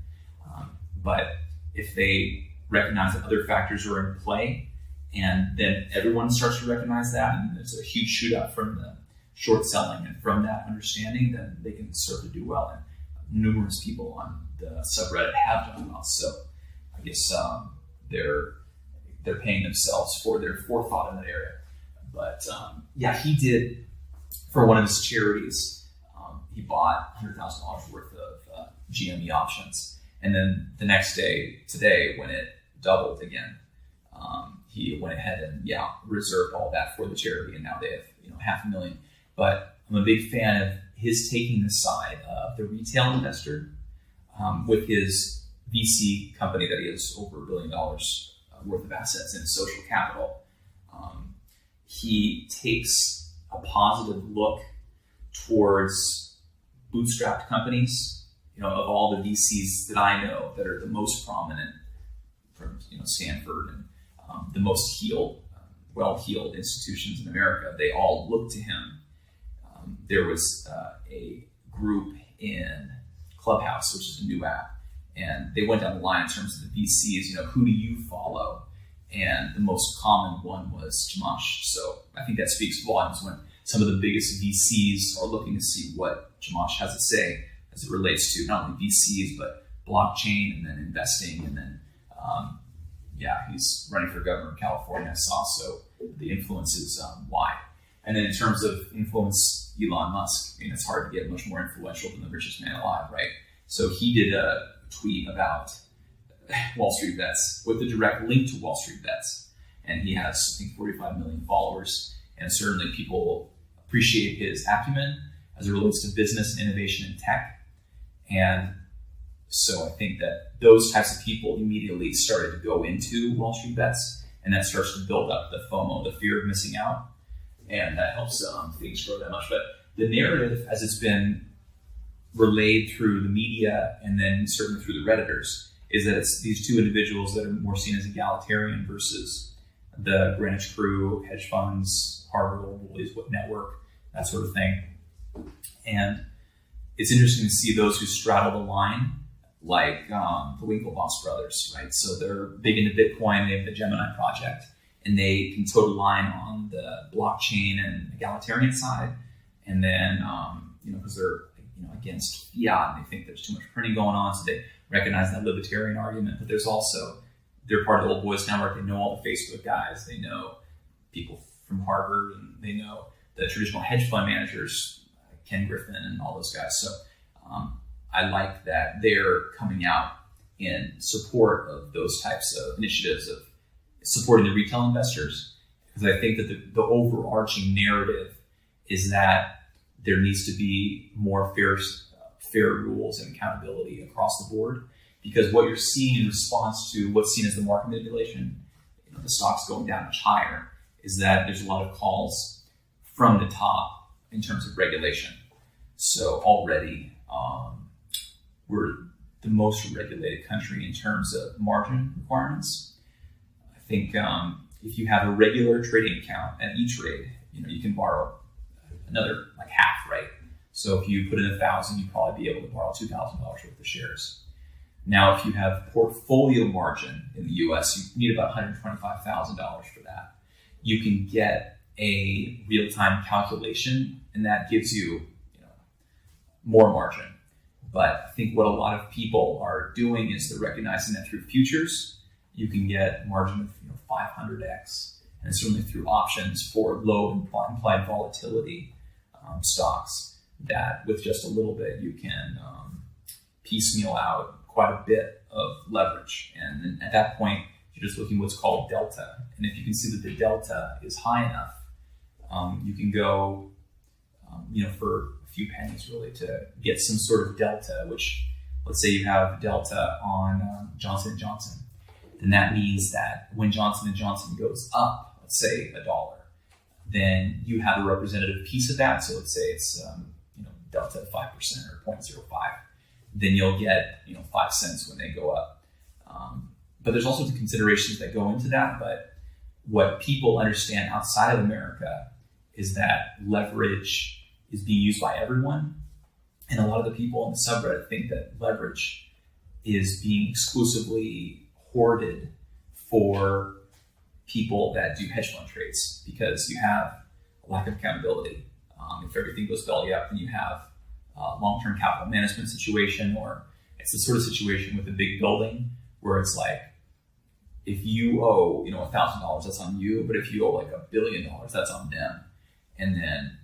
but if they recognize that other factors are in play, and then everyone starts to recognize that, and there's a huge shoot up from the short selling and from that understanding, then they can start to do well. And numerous people on the subreddit have done well. So I guess they're paying themselves for their forethought in that area. But he did, for one of his charities, he bought $100,000 worth of GME options. And then the next day, today, when it doubled again, he went ahead and reserved all that for the charity, and now they have $500,000. But I'm a big fan of his taking the side of the retail investor with his VC company that he has over $1 billion worth of assets in social capital. He takes a positive look towards bootstrapped companies. Of all the VCs that I know that are the most prominent, from Stanford and the most well-heeled institutions in America, they all look to him. There was a group in Clubhouse, which is a new app, and they went down the line in terms of the VCs. Who do you follow? And the most common one was Chamath. So I think that speaks volumes when some of the biggest VCs are looking to see what Chamath has to say as it relates to not only VCs, but blockchain and then investing. And then, he's running for governor of California, I saw, so the influence is wide. And then in terms of influence, Elon Musk, it's hard to get much more influential than the richest man alive, right? So he did a tweet about Wall Street Bets with a direct link to Wall Street Bets. And he has, I think, 45 million followers. And certainly people appreciate his acumen as it relates to business, innovation, and tech. And so I think that those types of people immediately started to go into Wall Street Bets, and that starts to build up the FOMO, the fear of missing out, and that helps things grow that much. But the narrative, as it's been relayed through the media and then certainly through the Redditors, is that it's these two individuals that are more seen as egalitarian versus the Greenwich Crew, hedge funds, Harvard Global Network, that sort of thing. And it's interesting to see those who straddle the line, like the Winklevoss brothers, right? So they're big into Bitcoin. They have the Gemini project, and they can toe the line on the blockchain and egalitarian side. And then, because they're against fiat, and they think there's too much printing going on, so they recognize that libertarian argument. But there's also, they're part of the Old Boys Network. They know all the Facebook guys. They know people from Harvard, and they know the traditional hedge fund managers, Ken Griffin and all those guys. So I like that they're coming out in support of those types of initiatives of supporting the retail investors, because I think that the overarching narrative is that there needs to be more fair rules and accountability across the board, because what you're seeing in response to what's seen as the market manipulation, the stocks going down much higher, is that there's a lot of calls from the top in terms of regulation. So already we're the most regulated country in terms of margin requirements. I think if you have a regular trading account at E-Trade, you can borrow another like half, right? So if you put in 1,000, you'd probably be able to borrow $2,000 worth of shares. Now, if you have portfolio margin in the US, you need about $125,000 for that. You can get a real-time calculation, and that gives you, more margin. But I think what a lot of people are doing is they're recognizing that through futures, you can get margin of 500x, and certainly through options for low implied volatility stocks, that with just a little bit, you can piecemeal out quite a bit of leverage. And then at that point, you're just looking at what's called delta. And if you can see that the delta is high enough, you can go, for a few pennies really to get some sort of delta, which let's say you have delta on Johnson & Johnson. Then that means that when Johnson & Johnson goes up, let's say $1, then you have a representative piece of that. So let's say it's, delta 5% or 0.05. Then you'll get, 5 cents when they go up. But there's also the considerations that go into that. But what people understand outside of America is that leverage is being used by everyone. And a lot of the people in the subreddit think that leverage is being exclusively hoarded for people that do hedge fund trades, because you have a lack of accountability. If everything goes belly up, then you have a long-term capital management situation, or it's the sort of situation with a big building where it's like, if you owe, $1,000, that's on you. But if you owe like $1 billion, that's on them. And then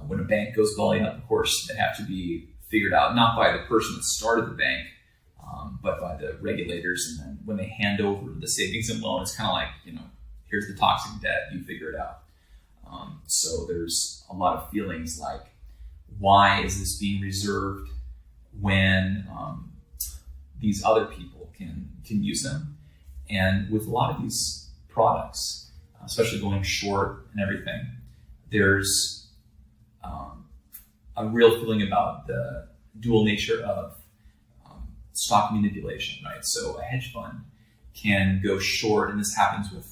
when a bank goes belly up, of course, they have to be figured out, not by the person that started the bank, but by the regulators. And then when they hand over the savings and loan, it's kind of like, here's the toxic debt, you figure it out. So there's a lot of feelings like, why is this being reserved when these other people can use them? And with a lot of these products, especially going short and everything, there's a real feeling about the dual nature of stock manipulation, right? So a hedge fund can go short, and this happens with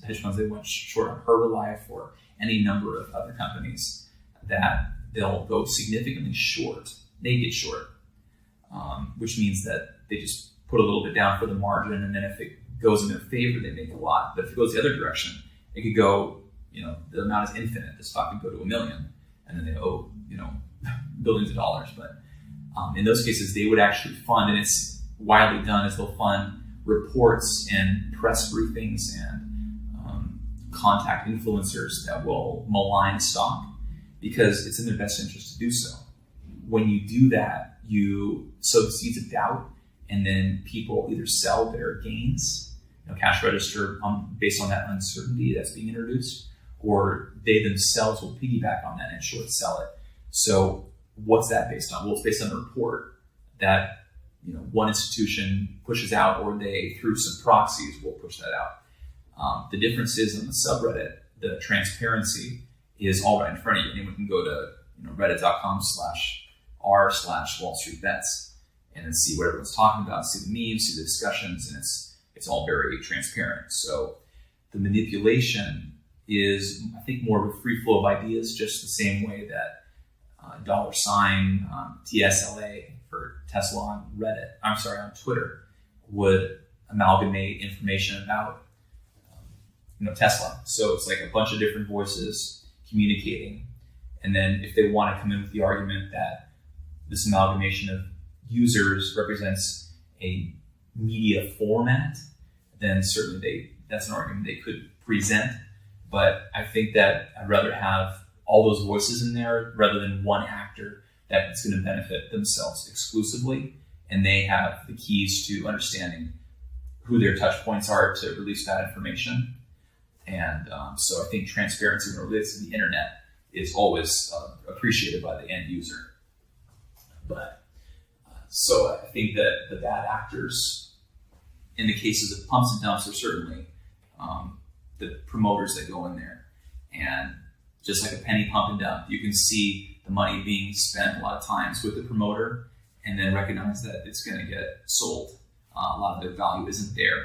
hedge funds. They went short on Herbalife or any number of other companies, that they'll go significantly short, naked short, which means that they just put a little bit down for the margin, and then if it goes in their favor, they make a lot. But if it goes the other direction, it could go, the amount is infinite. The stock could go to 1 million, and then they owe, billions of dollars. But in those cases, they would actually fund, and it's widely done, is they'll fund reports and press briefings and contact influencers that will malign stock, because it's in their best interest to do so. When you do that, you sow the seeds of doubt, and then people either sell their gains, cash register based on that uncertainty that's being introduced, or they themselves will piggyback on that and short sell it. So what's that based on? Well, it's based on a report that one institution pushes out, or they, through some proxies, will push that out. The difference is on the subreddit, the transparency is all right in front of you. Anyone can go to reddit.com/r/Wall Street Bets and then see what everyone's talking about, see the memes, see the discussions, and it's all very transparent. So the manipulation is, I think, more of a free flow of ideas, just the same way that $, TSLA for Tesla on on Twitter would amalgamate information about Tesla. So it's like a bunch of different voices communicating. And then if they want to come in with the argument that this amalgamation of users represents a media format, then certainly that's an argument they could present. But I think that I'd rather have all those voices in there rather than one actor that's going to benefit themselves exclusively. And they have the keys to understanding who their touch points are to release that information. And so I think transparency when it relates to the internet is always appreciated by the end user. But so I think that the bad actors, in the cases of pumps and dumps, are certainly the promoters that go in there. And just like a penny pump and dump, you can see the money being spent a lot of times with the promoter and then recognize that it's going to get sold. A lot of their value isn't there.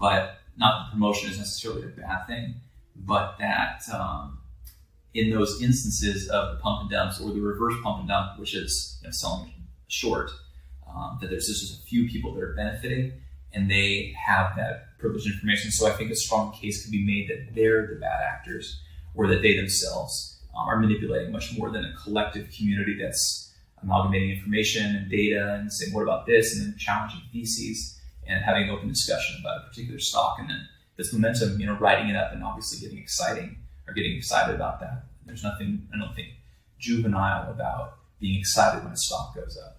But not that promotion is necessarily a bad thing, but that in those instances of the pump and dumps or the reverse pump and dump, which is selling short, that there's just a few people that are benefiting and they have that privileged information. So I think a strong case could be made that they're the bad actors, or that they themselves are manipulating much more than a collective community that's amalgamating information and data and saying, what about this? And then challenging theses and having an open discussion about a particular stock. And then this momentum, writing it up and obviously getting excited about that. There's nothing, I don't think, juvenile about being excited when a stock goes up.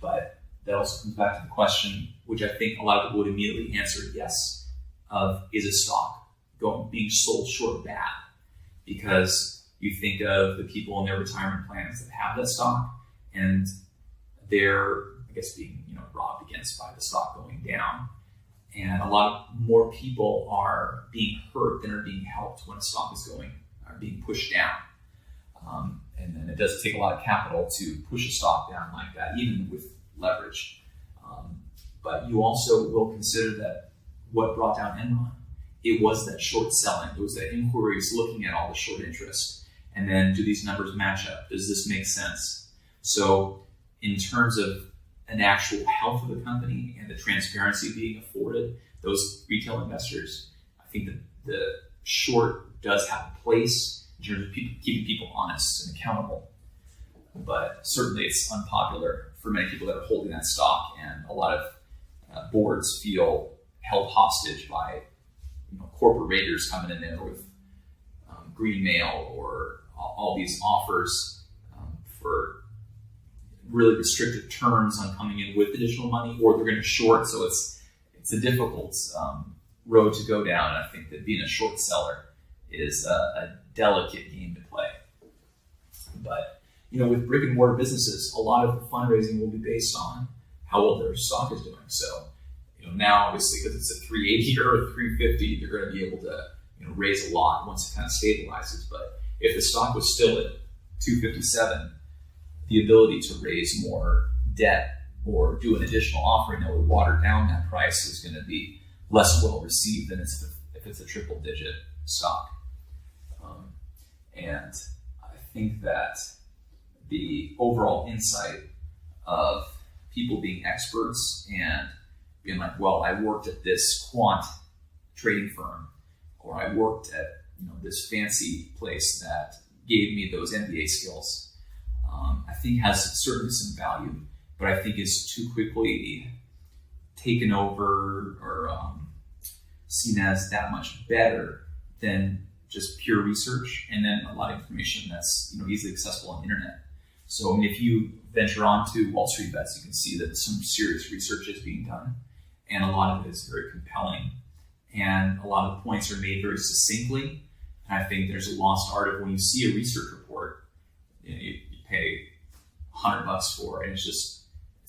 But that also comes back to the question, which I think a lot of people would immediately answer yes, of is a stock being sold short bad? Because you think of the people in their retirement plans that have that stock and they're, I guess, being robbed against by the stock going down. And a lot more people are being hurt than are being helped when a stock is being pushed down. And then it does take a lot of capital to push a stock down like that, even with leverage. But you also will consider that what brought down Enron, it was that short selling. It was that inquiries looking at all the short interest. And then do these numbers match up? Does this make sense? So in terms of an actual health of the company and the transparency being afforded those retail investors, I think that the short does have a place in terms of keeping people honest and accountable. But certainly it's unpopular for many people that are holding that stock, and a lot of boards feel held hostage by corporate raiders coming in there with green mail or all these offers for really restricted terms on coming in with additional money, or they're going to short. So it's a difficult road to go down. And I think that being a short seller is a delicate game to play. But with brick and mortar businesses, a lot of the fundraising will be based on how well their stock is doing. So now obviously because it's a 380 or a 350, they're going to be able to raise a lot once it kind of stabilizes. But if the stock was still at 257, the ability to raise more debt or do an additional offering that would water down that price is going to be less well received than if it's a triple digit stock. And I think that the overall insight of people being experts and being like, well, I worked at this quant trading firm, or I worked at this fancy place that gave me those MBA skills, I think has certainly some value, but I think is too quickly taken over or seen as that much better than just pure research and then a lot of information that's easily accessible on the internet. So if you venture onto Wall Street Bets, you can see that some serious research is being done, and a lot of it is very compelling, and a lot of the points are made very succinctly. And I think there's a lost art of when you see a research report, you pay $100 for it, and it's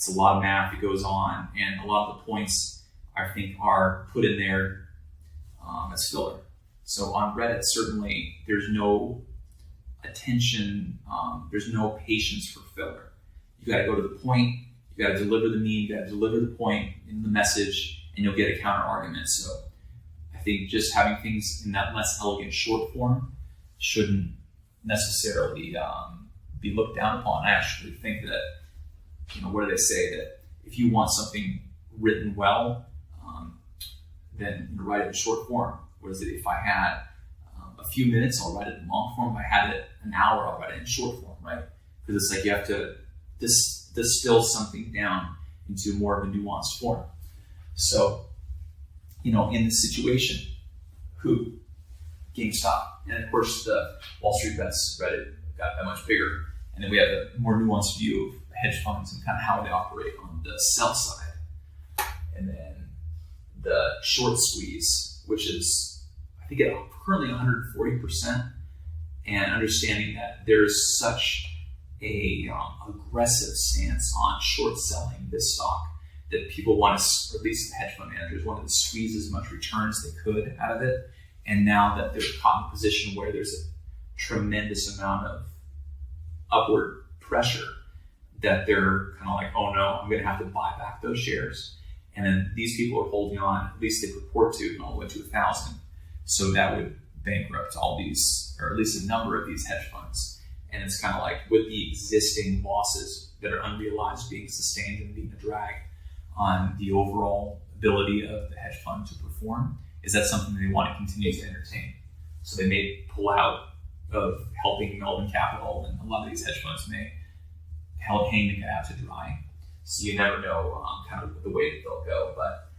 a lot of math that goes on, and a lot of the points I think are put in there as filler. So on Reddit, certainly there's no attention, there's no patience for filler. You got to go to the point, you got to deliver the meme, you got to deliver the point in the message, and you'll get a counter argument. So I I think just having things in that less elegant short form shouldn't necessarily be looked down upon. I actually think that, what do they say, that if you want something written well, then write it in short form. Whereas if I had a few minutes, I'll write it in long form. If I had it an hour, I'll write it in short form, right? Because it's like you have to distill something down into more of a nuanced form. So, in this situation, who? GameStop. And of course, the Wall Street Bets Reddit got that much bigger. And then we have a more nuanced view of hedge funds and kind of how they operate on the sell side. And then the short squeeze, which is, I think, currently 140%, and understanding that there's such a aggressive stance on short selling this stock that people want to, or at least the hedge fund managers, wanted to squeeze as much return as they could out of it. And now that they're caught in a position where there's a tremendous amount of upward pressure, that they're kind of like, oh no, I'm going to have to buy back those shares. And then these people are holding on, at least they purport to, all the way to 1,000. So that would bankrupt all these, or at least a number of these hedge funds. And it's kind of like, with the existing losses that are unrealized being sustained and being a drag on the overall ability of the hedge fund to perform, is that something they want to continue to entertain? So they may pull out of helping Melbourne Capital, and a lot of these hedge funds may hang the cat out to dry. So you never know kind of the way that they'll go. But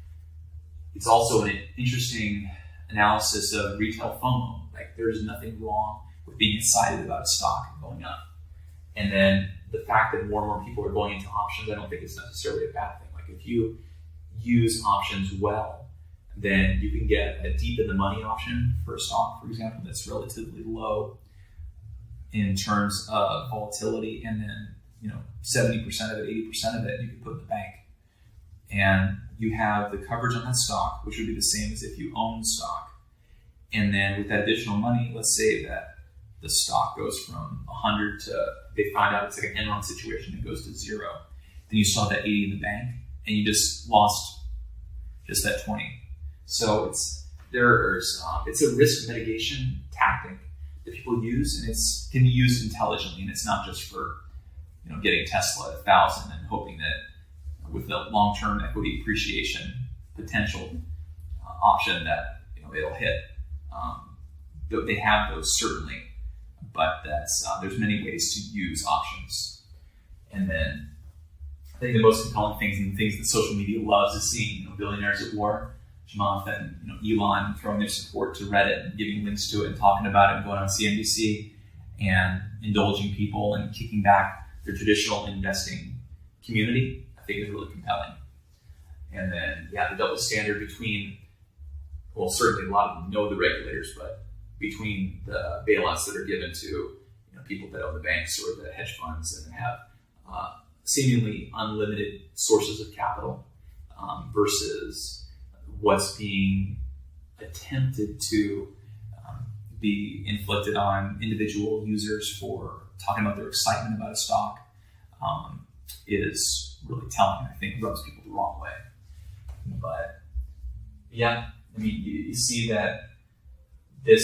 it's also an interesting analysis of retail FOMO. Like, there's nothing wrong with being excited about a stock and going up. And then the fact that more and more people are going into options, I don't think it's necessarily a bad thing. Like, if you use options well, then you can get a deep in the money option for a stock, for example, that's relatively low in terms of volatility, and then 70% of it, 80% of it you can put in the bank, and you have the coverage on that stock, which would be the same as if you own stock. And then with that additional money, let's say that the stock goes from 100 to, they find out it's like an Enron situation, it goes to 0. Then you still have that 80 in the bank, and you just lost just that 20. So it's a risk mitigation tactic that people use, and it's can be used intelligently, and it's not just for getting Tesla at 1,000 and hoping that with the long-term equity appreciation potential option that it'll hit. They have those certainly, but there's many ways to use options. And then I think the most compelling things and the things that social media loves is seeing billionaires at war. Chamath and Elon throwing their support to Reddit and giving links to it and talking about it and going on CNBC and indulging people and kicking back their traditional investing community, I think is really compelling. And then, the double standard between, well, certainly a lot of them know the regulators, but between the bailouts that are given to people that own the banks or the hedge funds and have seemingly unlimited sources of capital versus what's being attempted to be inflicted on individual users for talking about their excitement about a stock is really telling. I think rubs people the wrong way. But you see that the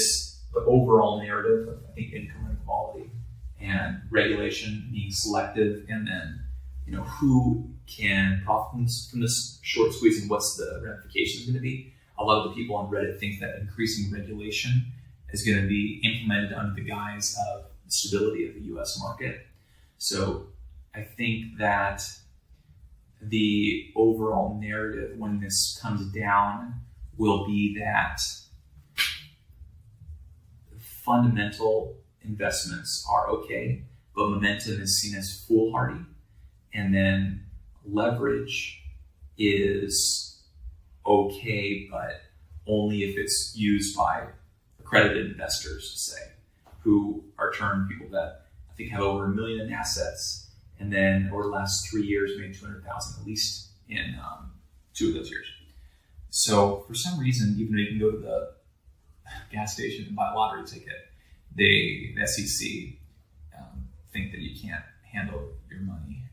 overall narrative of, I think, income inequality and regulation being selective, and then who can profit from this short squeeze and what's the ramifications going to be. A lot of the people on Reddit think that increasing regulation is going to be implemented under the guise of the stability of the U.S. market. So I think that the overall narrative when this comes down will be that fundamental investments are okay, but momentum is seen as foolhardy. And then leverage is okay, but only if it's used by accredited investors, say, who are termed people that I think have over $1 million in assets, and then over the last 3 years made $200,000 at least in 2 of those years. So for some reason, even though you can go to the gas station and buy a lottery ticket, the SEC think that you can't handle your money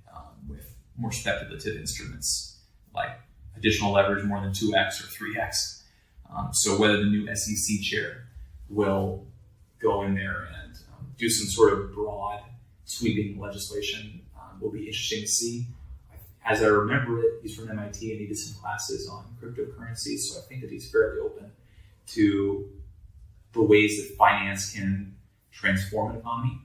with more speculative instruments like additional leverage more than 2x or 3x So whether the new SEC chair will go in there and do some sort of broad, sweeping legislation will be interesting to see. As I remember it, he's from MIT and he did some classes on cryptocurrencies, so I think that he's fairly open to the ways that finance can transform an economy,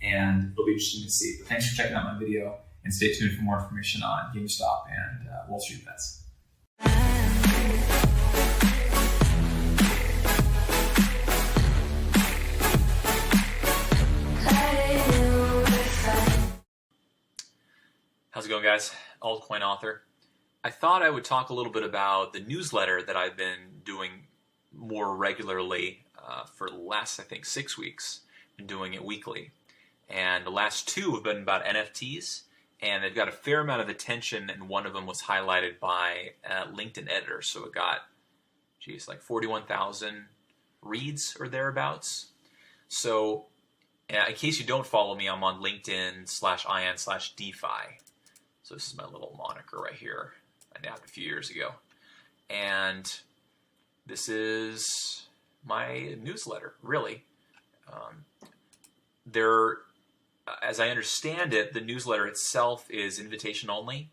and it'll be interesting to see. But thanks for checking out my video, and stay tuned for more information on GameStop and Wall Street bets. How's it going, guys? Altcoin author. I thought I would talk a little bit about the newsletter that I've been doing more regularly for the last, I think, 6 weeks. Been doing it weekly. And the last 2 have been about NFTs, and they've got a fair amount of attention, and one of them was highlighted by a LinkedIn editor. So it got, like 41,000 reads or thereabouts. So in case you don't follow me, I'm on LinkedIn/IN/DeFi. So this is my little moniker right here. I nabbed a few years ago. And this is my newsletter, really. As I understand it, the newsletter itself is invitation only.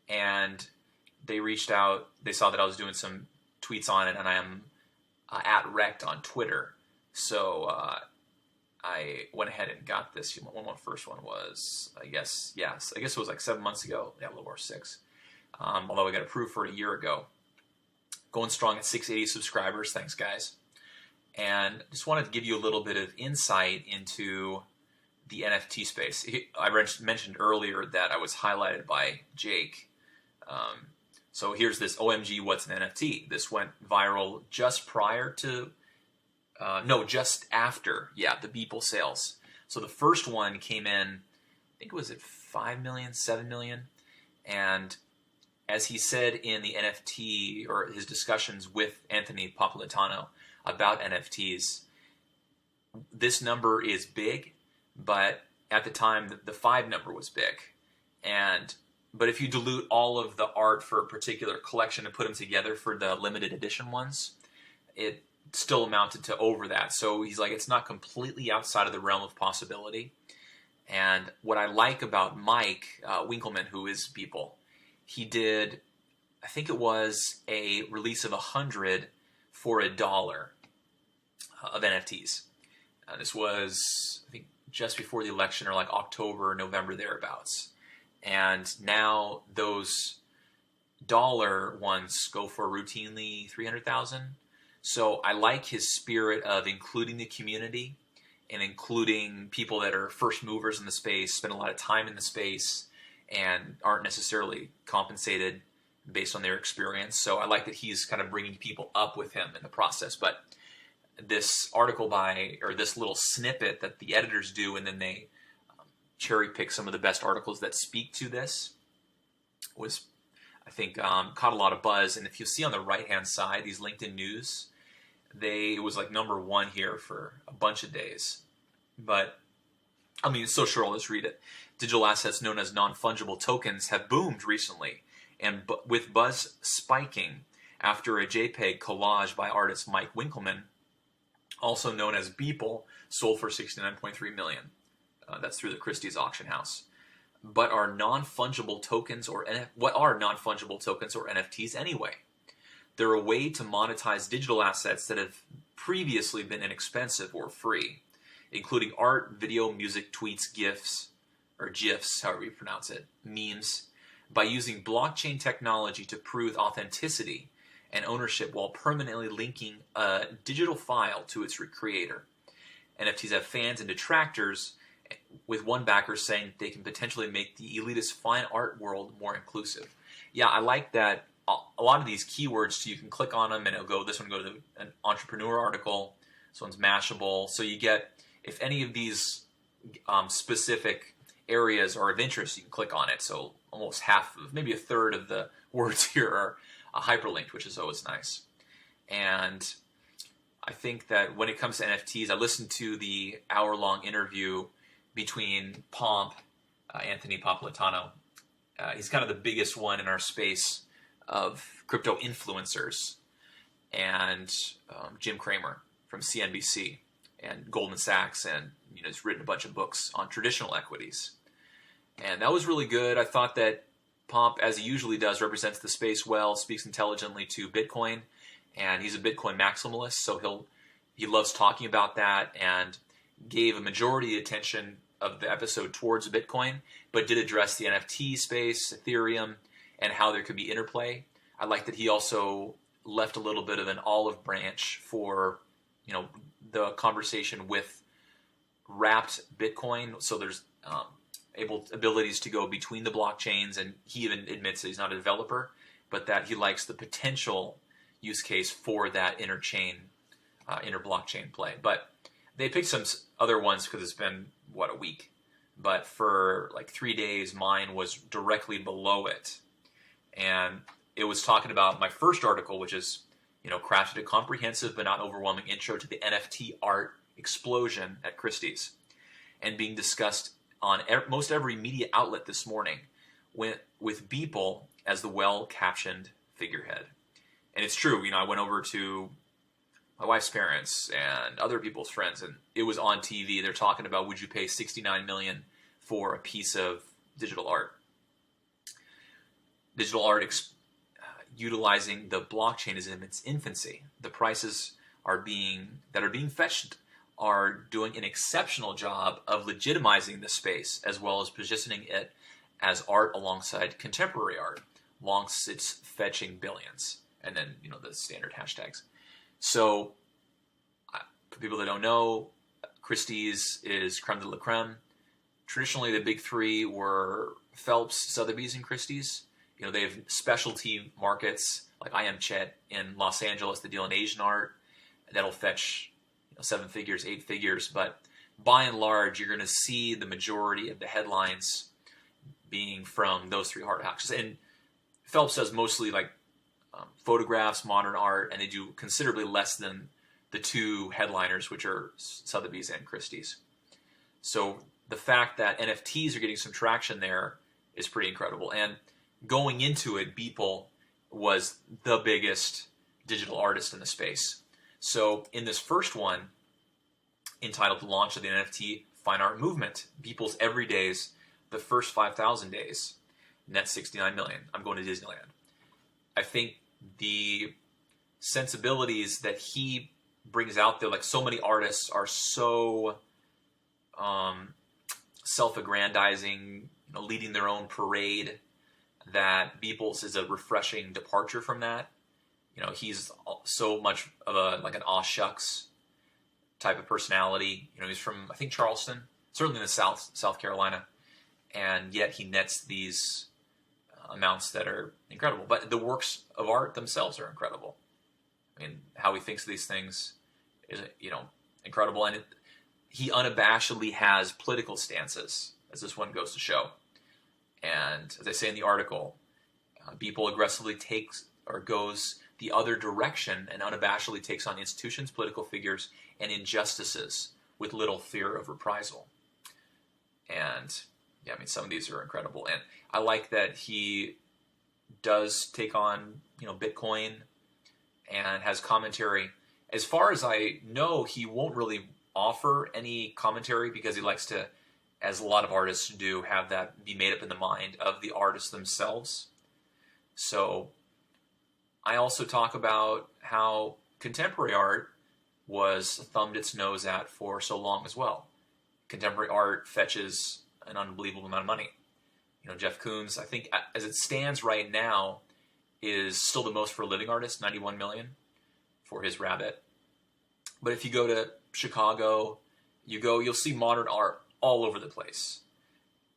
And they reached out, they saw that I was doing some tweets on it, and I am at Rect on Twitter. So I went ahead and got this. One first one was, I guess it was like 7 months ago. Yeah, a little more, 6. Although I got approved for it a year ago. Going strong at 680 subscribers. Thanks, guys. And just wanted to give you a little bit of insight into the NFT space. I mentioned earlier that I was highlighted by Jake. So here's this OMG, what's an NFT? This went viral just prior to just after, the Beeple sales. So the first one came in, I think it was at 5 million, 7 million. And as he said in the NFT, or his discussions with Anthony Papolitano about NFTs, this number is big, but at the time, the 5 number was big. But if you dilute all of the art for a particular collection and put them together for the limited edition ones, it still amounted to over that. So he's like, it's not completely outside of the realm of possibility. And what I like about Mike Winkelmann, who is Beeple, he did, I think it was a release of 100 for $1 of NFTs. This was, I think, just before the election, or like October, November, thereabouts. And now those dollar ones go for routinely 300,000. So I like his spirit of including the community and including people that are first movers in the space, spend a lot of time in the space, and aren't necessarily compensated based on their experience. So I like that he's kind of bringing people up with him in the process. But this article this little snippet that the editors do, and then they cherry pick some of the best articles that speak to this, was, I think, caught a lot of buzz. And if you see on the right-hand side, these LinkedIn news, it was like #1 here for a bunch of days. But, I mean, so sure, I'll just read it. Digital assets known as non-fungible tokens have boomed recently, and with buzz spiking after a JPEG collage by artist Mike Winkelmann, also known as Beeple, sold for $69.3 million. That's through the Christie's auction house. But what are non-fungible tokens or NFTs anyway? They're a way to monetize digital assets that have previously been inexpensive or free, including art, video, music, tweets, GIFs, or GIFs, however you pronounce it, memes, by using blockchain technology to prove authenticity and ownership while permanently linking a digital file to its creator. NFTs have fans and detractors, with one backer saying they can potentially make the elitist fine art world more inclusive. Yeah, I like that. A lot of these keywords, so you can click on them and it'll go, this one go to an entrepreneur article, this one's Mashable. So you get, if any of these specific areas are of interest, you can click on it. So almost half of, maybe a third of the words here are hyperlinked, which is always nice. And I think that when it comes to NFTs, I listened to the hour-long interview between Anthony Papolitano. He's kind of the biggest one in our space of crypto influencers. and Jim Cramer from CNBC and Goldman Sachs, and has written a bunch of books on traditional equities. And that was really good. I thought that Pomp, as he usually does, represents the space well, speaks intelligently to Bitcoin, and he's a Bitcoin maximalist, so he loves talking about that, and gave a majority attention of the episode towards Bitcoin, but did address the NFT space, Ethereum, and how there could be interplay. I like that he also left a little bit of an olive branch for, the conversation with wrapped Bitcoin. So there's abilities to go between the blockchains, and he even admits that he's not a developer, but that he likes the potential use case for that inter-blockchain play. But they picked some other ones because it's been, a week. But for like 3 days, mine was directly below it. And it was talking about my first article, which is, crafted a comprehensive but not overwhelming intro to the NFT art explosion at Christie's, and being discussed on most every media outlet this morning, with Beeple as the well-captioned figurehead. And it's true, I went over to my wife's parents and other people's friends, and it was on TV. They're talking about, would you pay $69 million for a piece of digital art? Digital art utilizing the blockchain is in its infancy. The prices that are being fetched are doing an exceptional job of legitimizing the space, as well as positioning it as art alongside contemporary art, whilst it's fetching billions. And then, the standard hashtags. So, for people that don't know, Christie's is creme de la creme. Traditionally, the big three were Phelps, Sotheby's, and Christie's. They have specialty markets like I Am Chet in Los Angeles that deal in Asian art that'll fetch 7 figures, 8 figures. But by and large, you're going to see the majority of the headlines being from those three art houses. And Phelps does mostly like photographs, modern art, and they do considerably less than the two headliners, which are Sotheby's and Christie's. So the fact that NFTs are getting some traction there is pretty incredible. And going into it, Beeple was the biggest digital artist in the space. So in this first one, entitled The Launch of the NFT Fine Art Movement, Beeple's Every Days, the first 5,000 days, net $69 million. I'm going to Disneyland. I think the sensibilities that he brings out there, like so many artists are so self-aggrandizing, leading their own parade, that Beeple's is a refreshing departure from that. He's so much of an aw shucks type of personality. He's from, I think, Charleston, certainly in the South Carolina, and yet he nets these amounts that are incredible. But the works of art themselves are incredible. How he thinks of these things is, incredible. And he unabashedly has political stances, as this one goes to show. And as I say in the article, Beeple aggressively goes the other direction and unabashedly takes on institutions, political figures, and injustices with little fear of reprisal. And some of these are incredible. And I like that he does take on, Bitcoin and has commentary. As far as I know, he won't really offer any commentary because he likes to, as a lot of artists do, have that be made up in the mind of the artists themselves. So I also talk about how contemporary art was thumbed its nose at for so long as well. Contemporary art fetches an unbelievable amount of money. Jeff Koons, I think as it stands right now, is still the most for a living artist, $91 million for his Rabbit. But if you go to Chicago, you'll see modern art all over the place.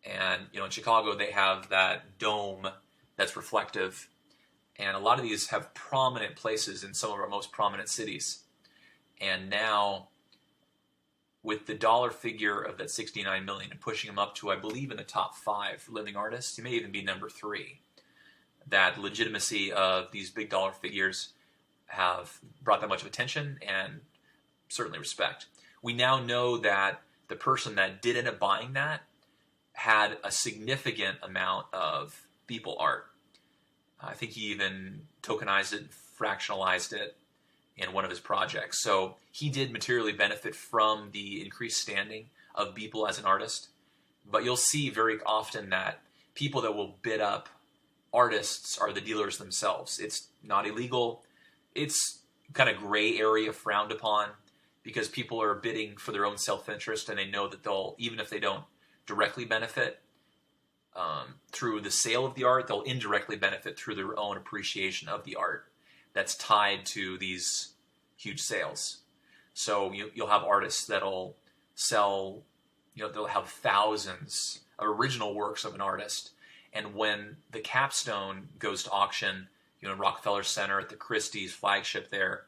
And, in Chicago, they have that dome that's reflective. And a lot of these have prominent places in some of our most prominent cities. And now, with the dollar figure of that $69 million and pushing him up to, I believe, in the top 5 living artists, he may even be number 3. That legitimacy of these big dollar figures have brought that much of attention and certainly respect. We now know that the person that did end up buying that had a significant amount of Beeple art. I think he even tokenized it, fractionalized it, in one of his projects. So he did materially benefit from the increased standing of Beeple as an artist. But you'll see very often that people that will bid up artists are the dealers themselves. It's not illegal. It's kind of gray area, frowned upon, because people are bidding for their own self-interest, and they know that they'll, even if they don't directly benefit through the sale of the art, they'll indirectly benefit through their own appreciation of the art that's tied to these huge sales. So you'll have artists that'll sell, they'll have thousands of original works of an artist, and when the capstone goes to auction, in Rockefeller Center at the Christie's flagship there,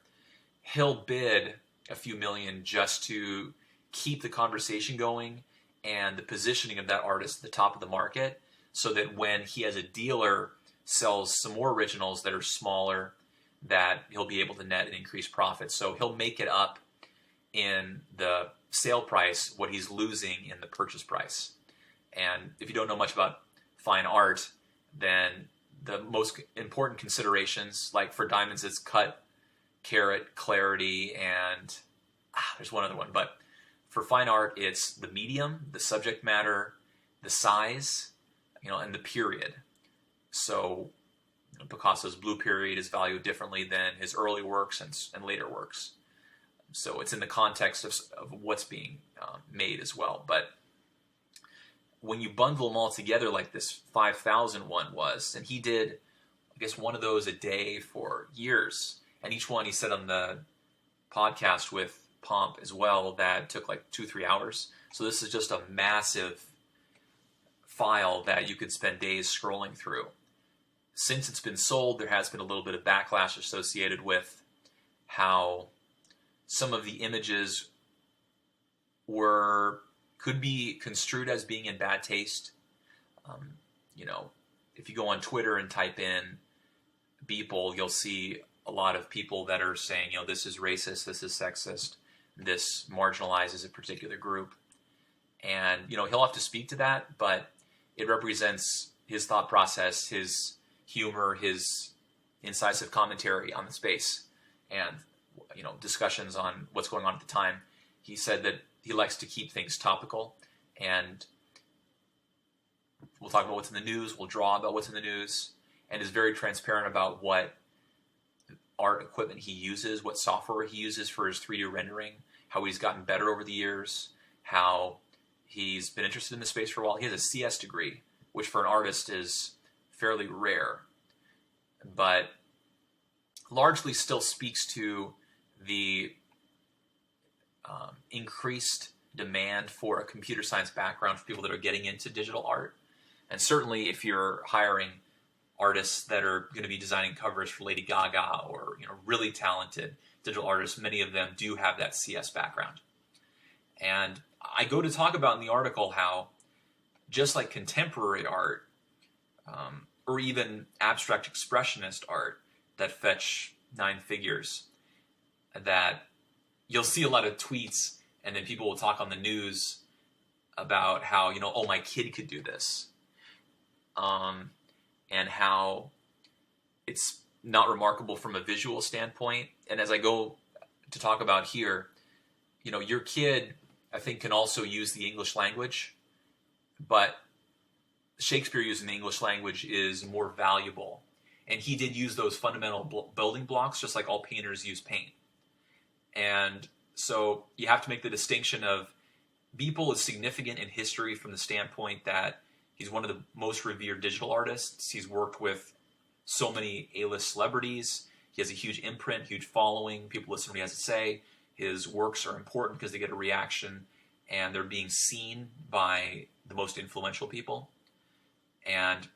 he'll bid a few million just to keep the conversation going and the positioning of that artist at the top of the market, so that when he as a dealer sells some more originals that are smaller, that he'll be able to net an increased profit. So he'll make it up in the sale price what he's losing in the purchase price. And if you don't know much about fine art, then the most important considerations, like for diamonds, it's cut, carat, clarity, and there's one other one. But for fine art, it's the medium, the subject matter, the size, and the period. So Picasso's blue period is valued differently than his early works and later works. So it's in the context of what's being made as well. But when you bundle them all together like this 5,000 one was, and he did, I guess, one of those a day for years, and each one he said on the podcast with Pomp as well that took like 2-3 hours. So this is just a massive file that you could spend days scrolling through. Since it's been sold, there has been a little bit of backlash associated with how some of the images could be construed as being in bad taste. If you go on Twitter and type in Beeple, you'll see a lot of people that are saying, this is racist, this is sexist, this marginalizes a particular group. And, he'll have to speak to that, but it represents his thought process, his humor, his incisive commentary on the space, and, discussions on what's going on at the time. He said that he likes to keep things topical, and we'll talk about what's in the news, we'll draw about what's in the news, and is very transparent about what art equipment he uses, what software he uses for his 3D rendering, how he's gotten better over the years, how he's been interested in the space for a while. He has a CS degree, which for an artist is fairly rare, but largely still speaks to the increased demand for a computer science background for people that are getting into digital art. And certainly if you're hiring artists that are going to be designing covers for Lady Gaga or really talented digital artists, many of them do have that CS background. And I go to talk about in the article how just like contemporary art or even abstract expressionist art that fetch 9 figures, that you'll see a lot of tweets and then people will talk on the news about how, oh, my kid could do this. And how it's not remarkable from a visual standpoint. And as I go to talk about here, your kid, I think, can also use the English language, but Shakespeare using the English language is more valuable. And he did use those fundamental building blocks, just like all painters use paint. And so you have to make the distinction of Beeple is significant in history from the standpoint that he's one of the most revered digital artists. He's worked with so many A-list celebrities. He has a huge imprint, huge following. People listen to what he has to say. His works are important because they get a reaction and they're being seen by the most influential people. And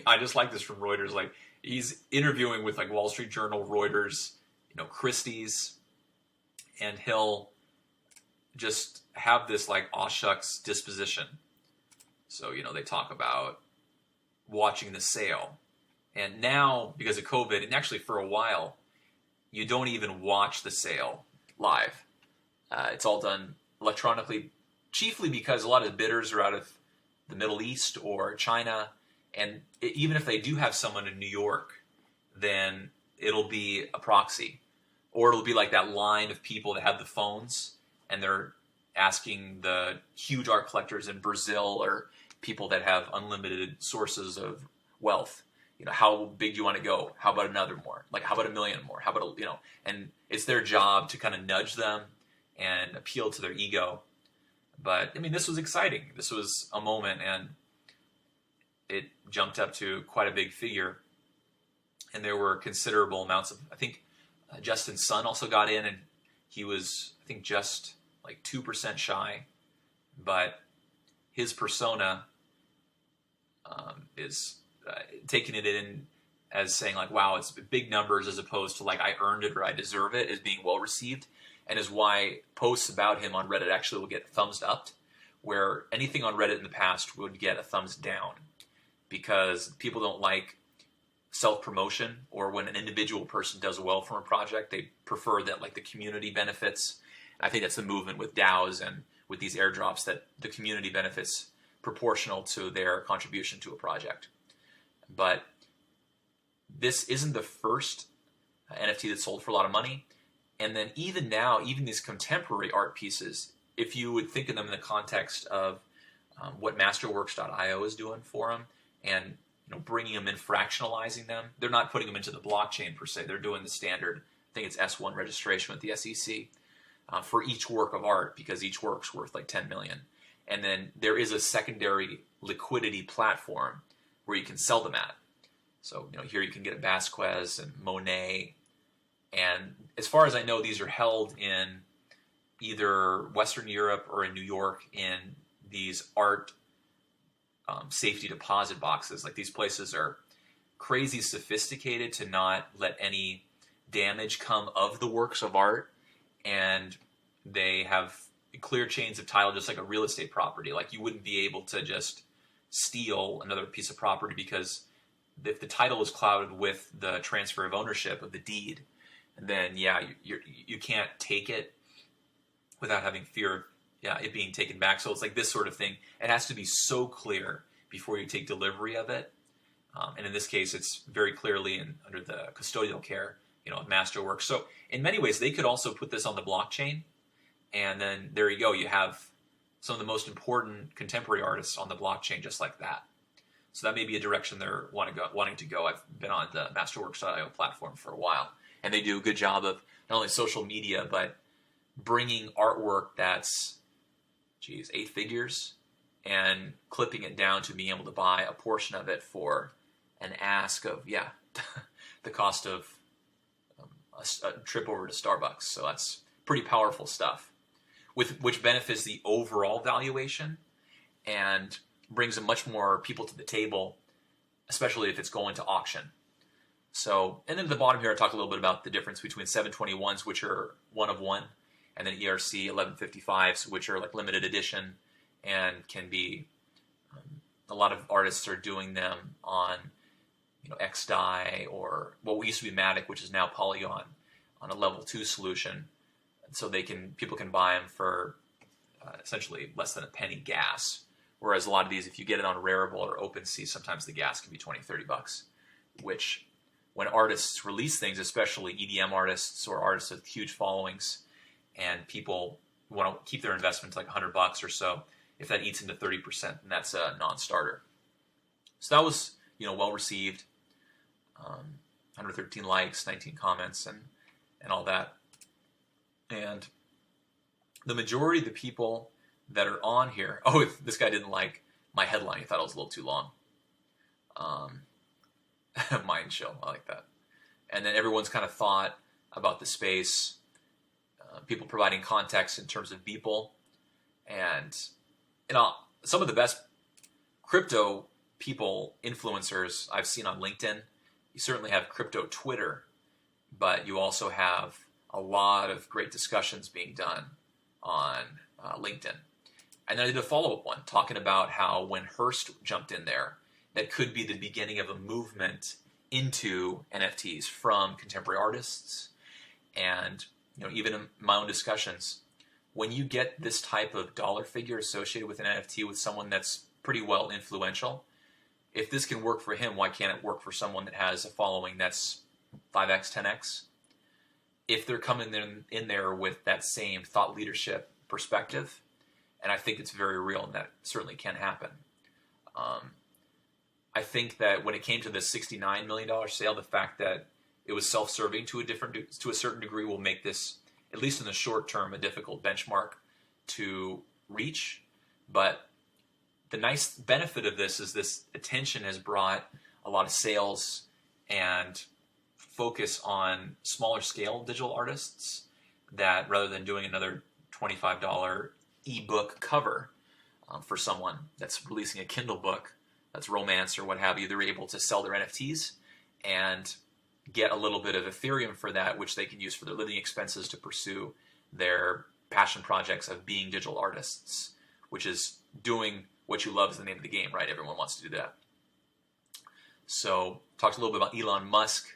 I just like this from Reuters. Like, he's interviewing with like Wall Street Journal, Reuters, Christie's, and he'll just have this like aw shucks disposition. So, they talk about watching the sale. And now, because of COVID, and actually for a while, you don't even watch the sale live. It's all done electronically, chiefly because a lot of the bidders are out of the Middle East or China. And even if they do have someone in New York, then it'll be a proxy. Or it'll be like that line of people that have the phones and they're asking the huge art collectors in Brazil or people that have unlimited sources of wealth, how big do you want to go? How about another more? Like, how about 1 million more? How about, and it's their job to kind of nudge them and appeal to their ego. But I mean, this was exciting. This was a moment, and it jumped up to quite a big figure. And there were considerable amounts of, I think Justin's son also got in, and he was, I think, just like 2% shy. But his persona is taking it in as saying like, wow, it's big numbers, as opposed to like, I earned it or I deserve it, is being well received, and is why posts about him on Reddit actually will get thumbs up, where anything on Reddit in the past would get a thumbs down, because people don't like self-promotion, or when an individual person does well from a project, they prefer that like the community benefits. And I think that's the movement with DAOs and with these airdrops, that the community benefits proportional to their contribution to a project. But this isn't the first NFT that sold for a lot of money. And then even now, even these contemporary art pieces, if you would think of them in the context of what Masterworks.io is doing for them, and bringing them in, fractionalizing them, they're not putting them into the blockchain per se. They're doing the standard, I think it's S1 registration with the SEC for each work of art, because each work's worth like 10 million. And then there is a secondary liquidity platform where you can sell them at. So, here you can get a Basquiat and Monet. And as far as I know, these are held in either Western Europe or in New York in these art safety deposit boxes. Like, these places are crazy sophisticated to not let any damage come of the works of art. And they have clear chains of title, just like a real estate property. Like, you wouldn't be able to just steal another piece of property, because if the title is clouded with the transfer of ownership of the deed, then you can't take it without having fear of it being taken back. So it's like this sort of thing. It has to be so clear before you take delivery of it. And in this case, it's very clearly under the custodial care, of Masterworks. So in many ways, they could also put this on the blockchain. And then there you go. You have some of the most important contemporary artists on the blockchain just like that. So that may be a direction they're wanting to go. I've been on the Masterworks.io platform for a while, and they do a good job of not only social media, but bringing artwork that's, 8 figures, and clipping it down to being able to buy a portion of it for an ask of, the cost of a trip over to Starbucks. So that's pretty powerful stuff, which benefits the overall valuation and brings much more people to the table, especially if it's going to auction. So, and then at the bottom here, I talk a little bit about the difference between 721s, which are one of one, and then ERC 1155s, which are like limited edition and can be, a lot of artists are doing them on, XDAI, or what used to be Matic, which is now Polygon, on a level 2 solution. And so people can buy them for essentially less than a penny gas. Whereas a lot of these, if you get it on Rarible or OpenSea, sometimes the gas can be $20-$30, which when artists release things, especially EDM artists or artists with huge followings, and people want to keep their investment to like $100 or so, if that eats into 30%, then that's a non-starter. So that was, well received. 113 likes, 19 comments, and all that. And the majority of the people that are on here, this guy didn't like my headline. He thought it was a little too long. Mind chill, I like that. And then everyone's kind of thought about the space, people providing context in terms of Beeple, and some of the best crypto people, influencers I've seen on LinkedIn. You certainly have crypto Twitter, but you also have a lot of great discussions being done on LinkedIn. And then I did a follow-up one talking about how when Hearst jumped in there, that could be the beginning of a movement into NFTs from contemporary artists. And even in my own discussions, when you get this type of dollar figure associated with an NFT with someone that's pretty well influential, if this can work for him, why can't it work for someone that has a following that's 5x, 10x? if they're coming in there with that same thought leadership perspective. And I think it's very real, and that certainly can happen. I think that when it came to the $69 million sale, the fact that it was self-serving to a certain degree will make this, at least in the short term, a difficult benchmark to reach. But the nice benefit of this is this attention has brought a lot of sales and focus on smaller scale digital artists, that rather than doing another $25 ebook cover for someone that's releasing a Kindle book that's romance or what have you, they're able to sell their NFTs and get a little bit of Ethereum for that, which they can use for their living expenses to pursue their passion projects of being digital artists, which is doing what you love is the name of the game, right? Everyone wants to do that. So talked a little bit about Elon Musk.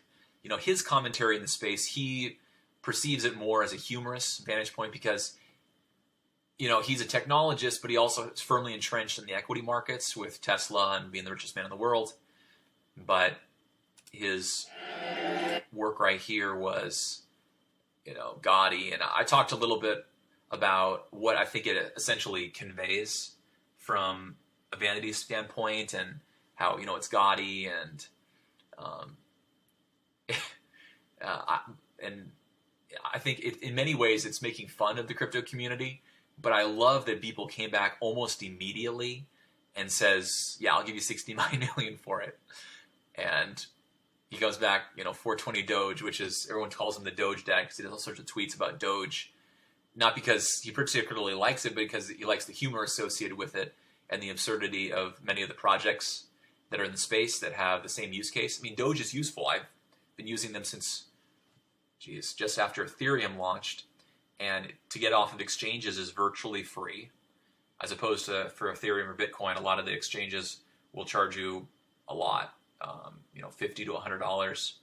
You know, his commentary in the space, he perceives it more as a humorous vantage point because, you know, he's a technologist, but he also is firmly entrenched in the equity markets with Tesla and being the richest man in the world. But his work right here was, you know, gaudy. And I talked a little bit about what I think it essentially conveys from a vanity standpoint and how, you know, it's gaudy and I think in many ways it's making fun of the crypto community. But I love that people came back almost immediately and says, yeah, I'll give you $69 million for it. And he goes back, you know, 420 Doge, which is, everyone calls him the Doge dad because he does all sorts of tweets about Doge. Not because he particularly likes it, but because he likes the humor associated with it and the absurdity of many of the projects that are in the space that have the same use case. I mean, Doge is useful. I've been using them since, just after Ethereum launched. And to get off of exchanges is virtually free, as opposed to for Ethereum or Bitcoin. A lot of the exchanges will charge you a lot, you know, $50 to $100.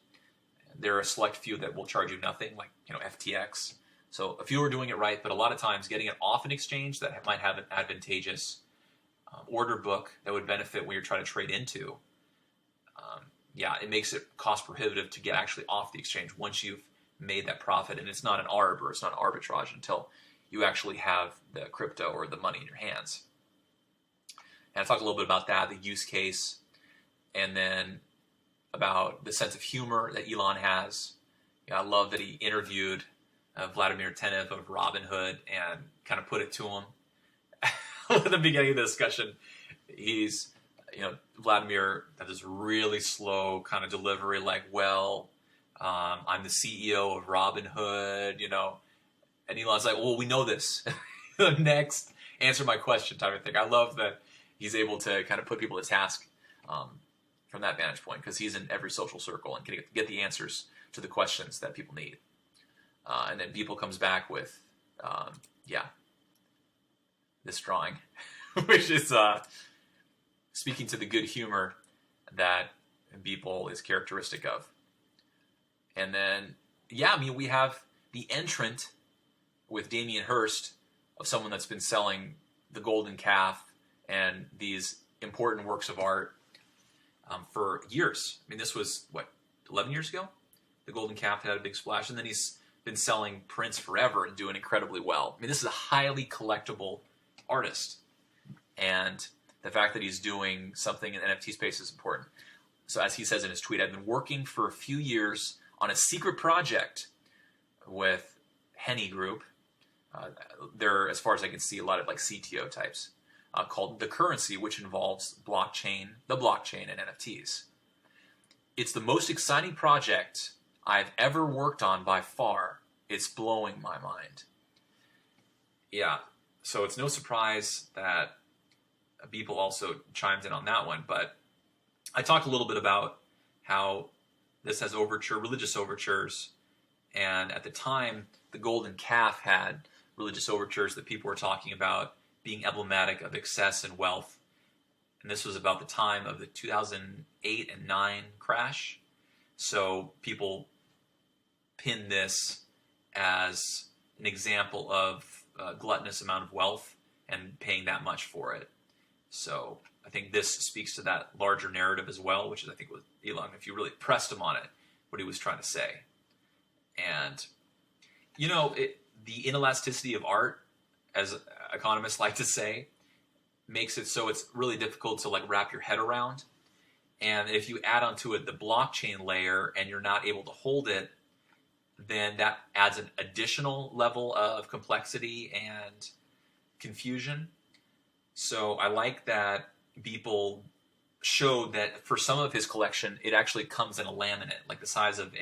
There are a select few that will charge you nothing, like, you know, FTX. So a few are doing it right, but a lot of times getting it off an exchange that might have an advantageous order book that would benefit when you're trying to trade into. Yeah, it makes it cost prohibitive to get actually off the exchange once you've made that profit, and it's not an arb or it's not an arbitrage until you actually have the crypto or the money in your hands. And I talked a little bit about that, the use case, and then about the sense of humor that Elon has. I love that he interviewed Vladimir Tenev of Robinhood and kind of put it to him at the beginning of the discussion. He's, you know, Vladimir had this really slow kind of delivery, like, well, I'm the CEO of Robinhood, you know, and Elon's like, well, we know this. Next, answer my question type of thing. I love that he's able to kind of put people to task from that vantage point, because he's in every social circle and can get the answers to the questions that people need. And then people comes back with, this drawing, which is speaking to the good humor that Beeple is characteristic of. And then, we have the entrant with Damien Hirst of someone that's been selling the Golden Calf and these important works of art for years. I mean, this was, 11 years ago? The Golden Calf had a big splash, and then he's been selling prints forever and doing incredibly well. I mean, this is a highly collectible artist. And the fact that he's doing something in the NFT space is important. So as he says in his tweet, I've been working for a few years on a secret project with Henny Group. There are, as far as I can see, a lot of like CTO types called The Currency, which involves the blockchain and NFTs. It's the most exciting project I've ever worked on by far. It's blowing my mind. Yeah, so it's no surprise that Beeple also chimes in on that one, but I talked a little bit about how this has religious overtures, and at the time, the Golden Calf had religious overtures that people were talking about being emblematic of excess and wealth. And this was about the time of the 2008 and 9 crash. So people pinned this as an example of a gluttonous amount of wealth and paying that much for it. So I think this speaks to that larger narrative as well, which is, I think, with Elon, if you really pressed him on it, what he was trying to say. And The inelasticity of art, as economists like to say, makes it so it's really difficult to like wrap your head around. And if you add onto it the blockchain layer and you're not able to hold it, then that adds an additional level of complexity and confusion. So I like that Beeple showed that for some of his collection, it actually comes in a laminate, like the size of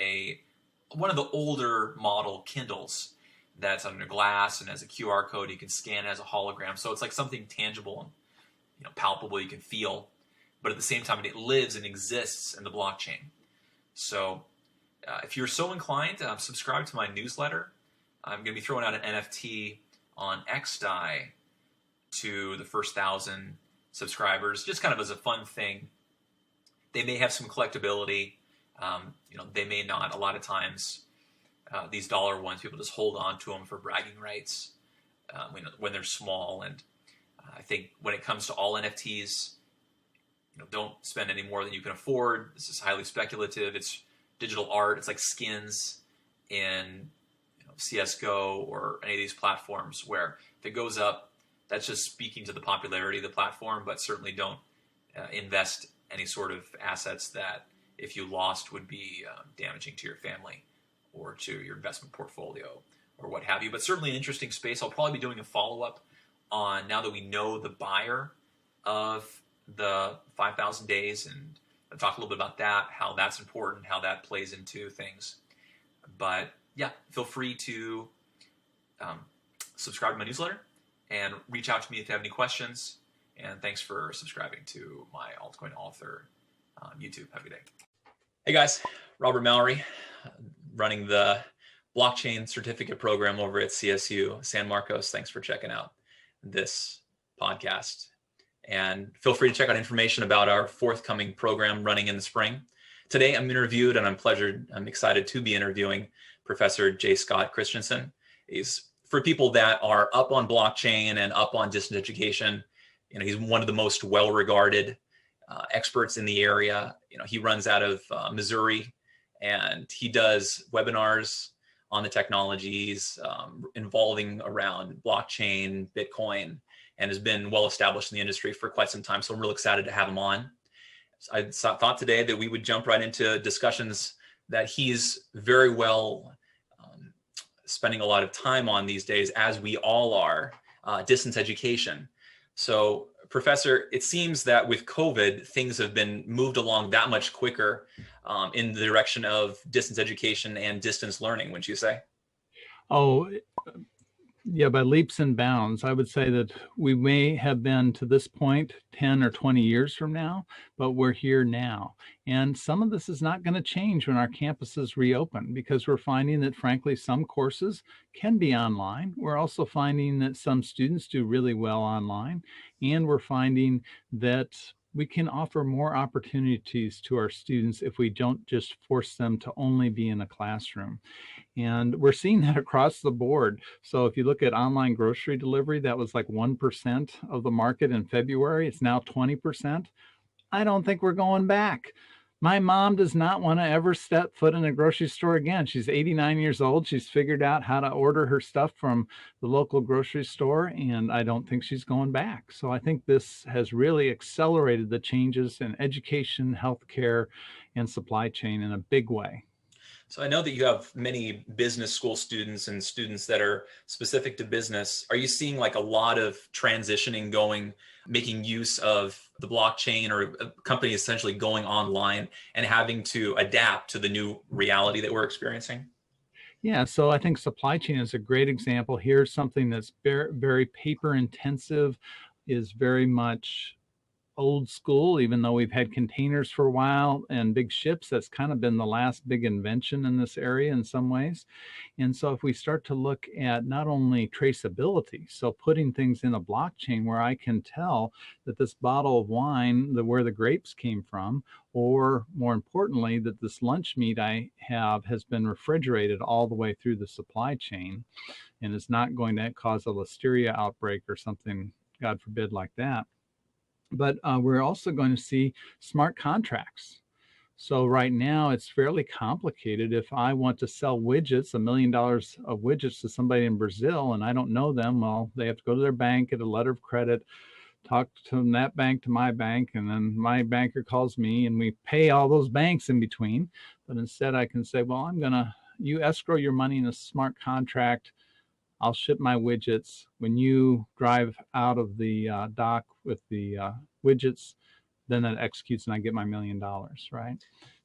one of the older model Kindles that's under glass and has a QR code you can scan as a hologram. So it's like something tangible and palpable you can feel, but at the same time it lives and exists in the blockchain. So if you're so inclined, subscribe to my newsletter. I'm going to be throwing out an NFT on XDAI to the first 1,000 subscribers, just kind of as a fun thing. They may have some collectability. They may not. A lot of times, these dollar ones, people just hold on to them for bragging rights when they're small. And I think when it comes to all NFTs, don't spend any more than you can afford. This is highly speculative. It's digital art. It's like skins in CSGO or any of these platforms where if it goes up, that's just speaking to the popularity of the platform, but certainly don't invest any sort of assets that if you lost would be damaging to your family or to your investment portfolio or what have you. But certainly an interesting space. I'll probably be doing a follow-up on, now that we know the buyer of the 5,000 days, and I'll talk a little bit about that, how that's important, how that plays into things. But yeah, feel free to subscribe to my newsletter and reach out to me if you have any questions. And thanks for subscribing to my Altcoin Author YouTube. Have a good day. Hey guys, Robert Mallory, running the blockchain certificate program over at CSU San Marcos. Thanks for checking out this podcast. And feel free to check out information about our forthcoming program running in the spring. Today I'm interviewed, and I'm excited to be interviewing Professor J. Scott Christensen. For people that are up on blockchain and up on distance education, he's one of the most well-regarded experts in the area. He runs out of Missouri, and he does webinars on the technologies involving around blockchain, Bitcoin, and has been well established in the industry for quite some time. So I'm real excited to have him on. I thought today that we would jump right into discussions that he's very well spending a lot of time on these days, as we all are, distance education. So, Professor, it seems that with COVID, things have been moved along that much quicker in the direction of distance education and distance learning, wouldn't you say? Oh, yeah, by leaps and bounds. I would say that we may have been to this point 10 or 20 years from now, but we're here now. And some of this is not going to change when our campuses reopen, because we're finding that, frankly, some courses can be online. We're also finding that some students do really well online, and we're finding that we can offer more opportunities to our students if we don't just force them to only be in a classroom. And we're seeing that across the board. So if you look at online grocery delivery, that was like 1% of the market in February. It's now 20%. I don't think we're going back. My mom does not want to ever step foot in a grocery store again. She's 89 years old. She's figured out how to order her stuff from the local grocery store, and I don't think she's going back. So I think this has really accelerated the changes in education, healthcare, and supply chain in a big way. So I know that you have many business school students and students that are specific to business. Are you seeing like a lot of transitioning making use of the blockchain, or a company essentially going online and having to adapt to the new reality that we're experiencing? Yeah, so I think supply chain is a great example. Here's something that's very, very paper intensive, is very much old school, even though we've had containers for a while and big ships. That's kind of been the last big invention in this area in some ways. And so if we start to look at not only traceability, so putting things in a blockchain where I can tell that this bottle of wine, where the grapes came from, or more importantly, that this lunch meat I have has been refrigerated all the way through the supply chain and is not going to cause a listeria outbreak or something, God forbid, like that. But we're also going to see smart contracts. So right now it's fairly complicated. If I want to sell widgets, $1 million of widgets to somebody in Brazil, and I don't know them, well, they have to go to their bank, get a letter of credit, talk to that bank to my bank, and then my banker calls me, and we pay all those banks in between. But instead I can say, well, you escrow your money in a smart contract. I'll ship my widgets. When you drive out of the dock with the widgets, then that executes and I get my $1 million, right?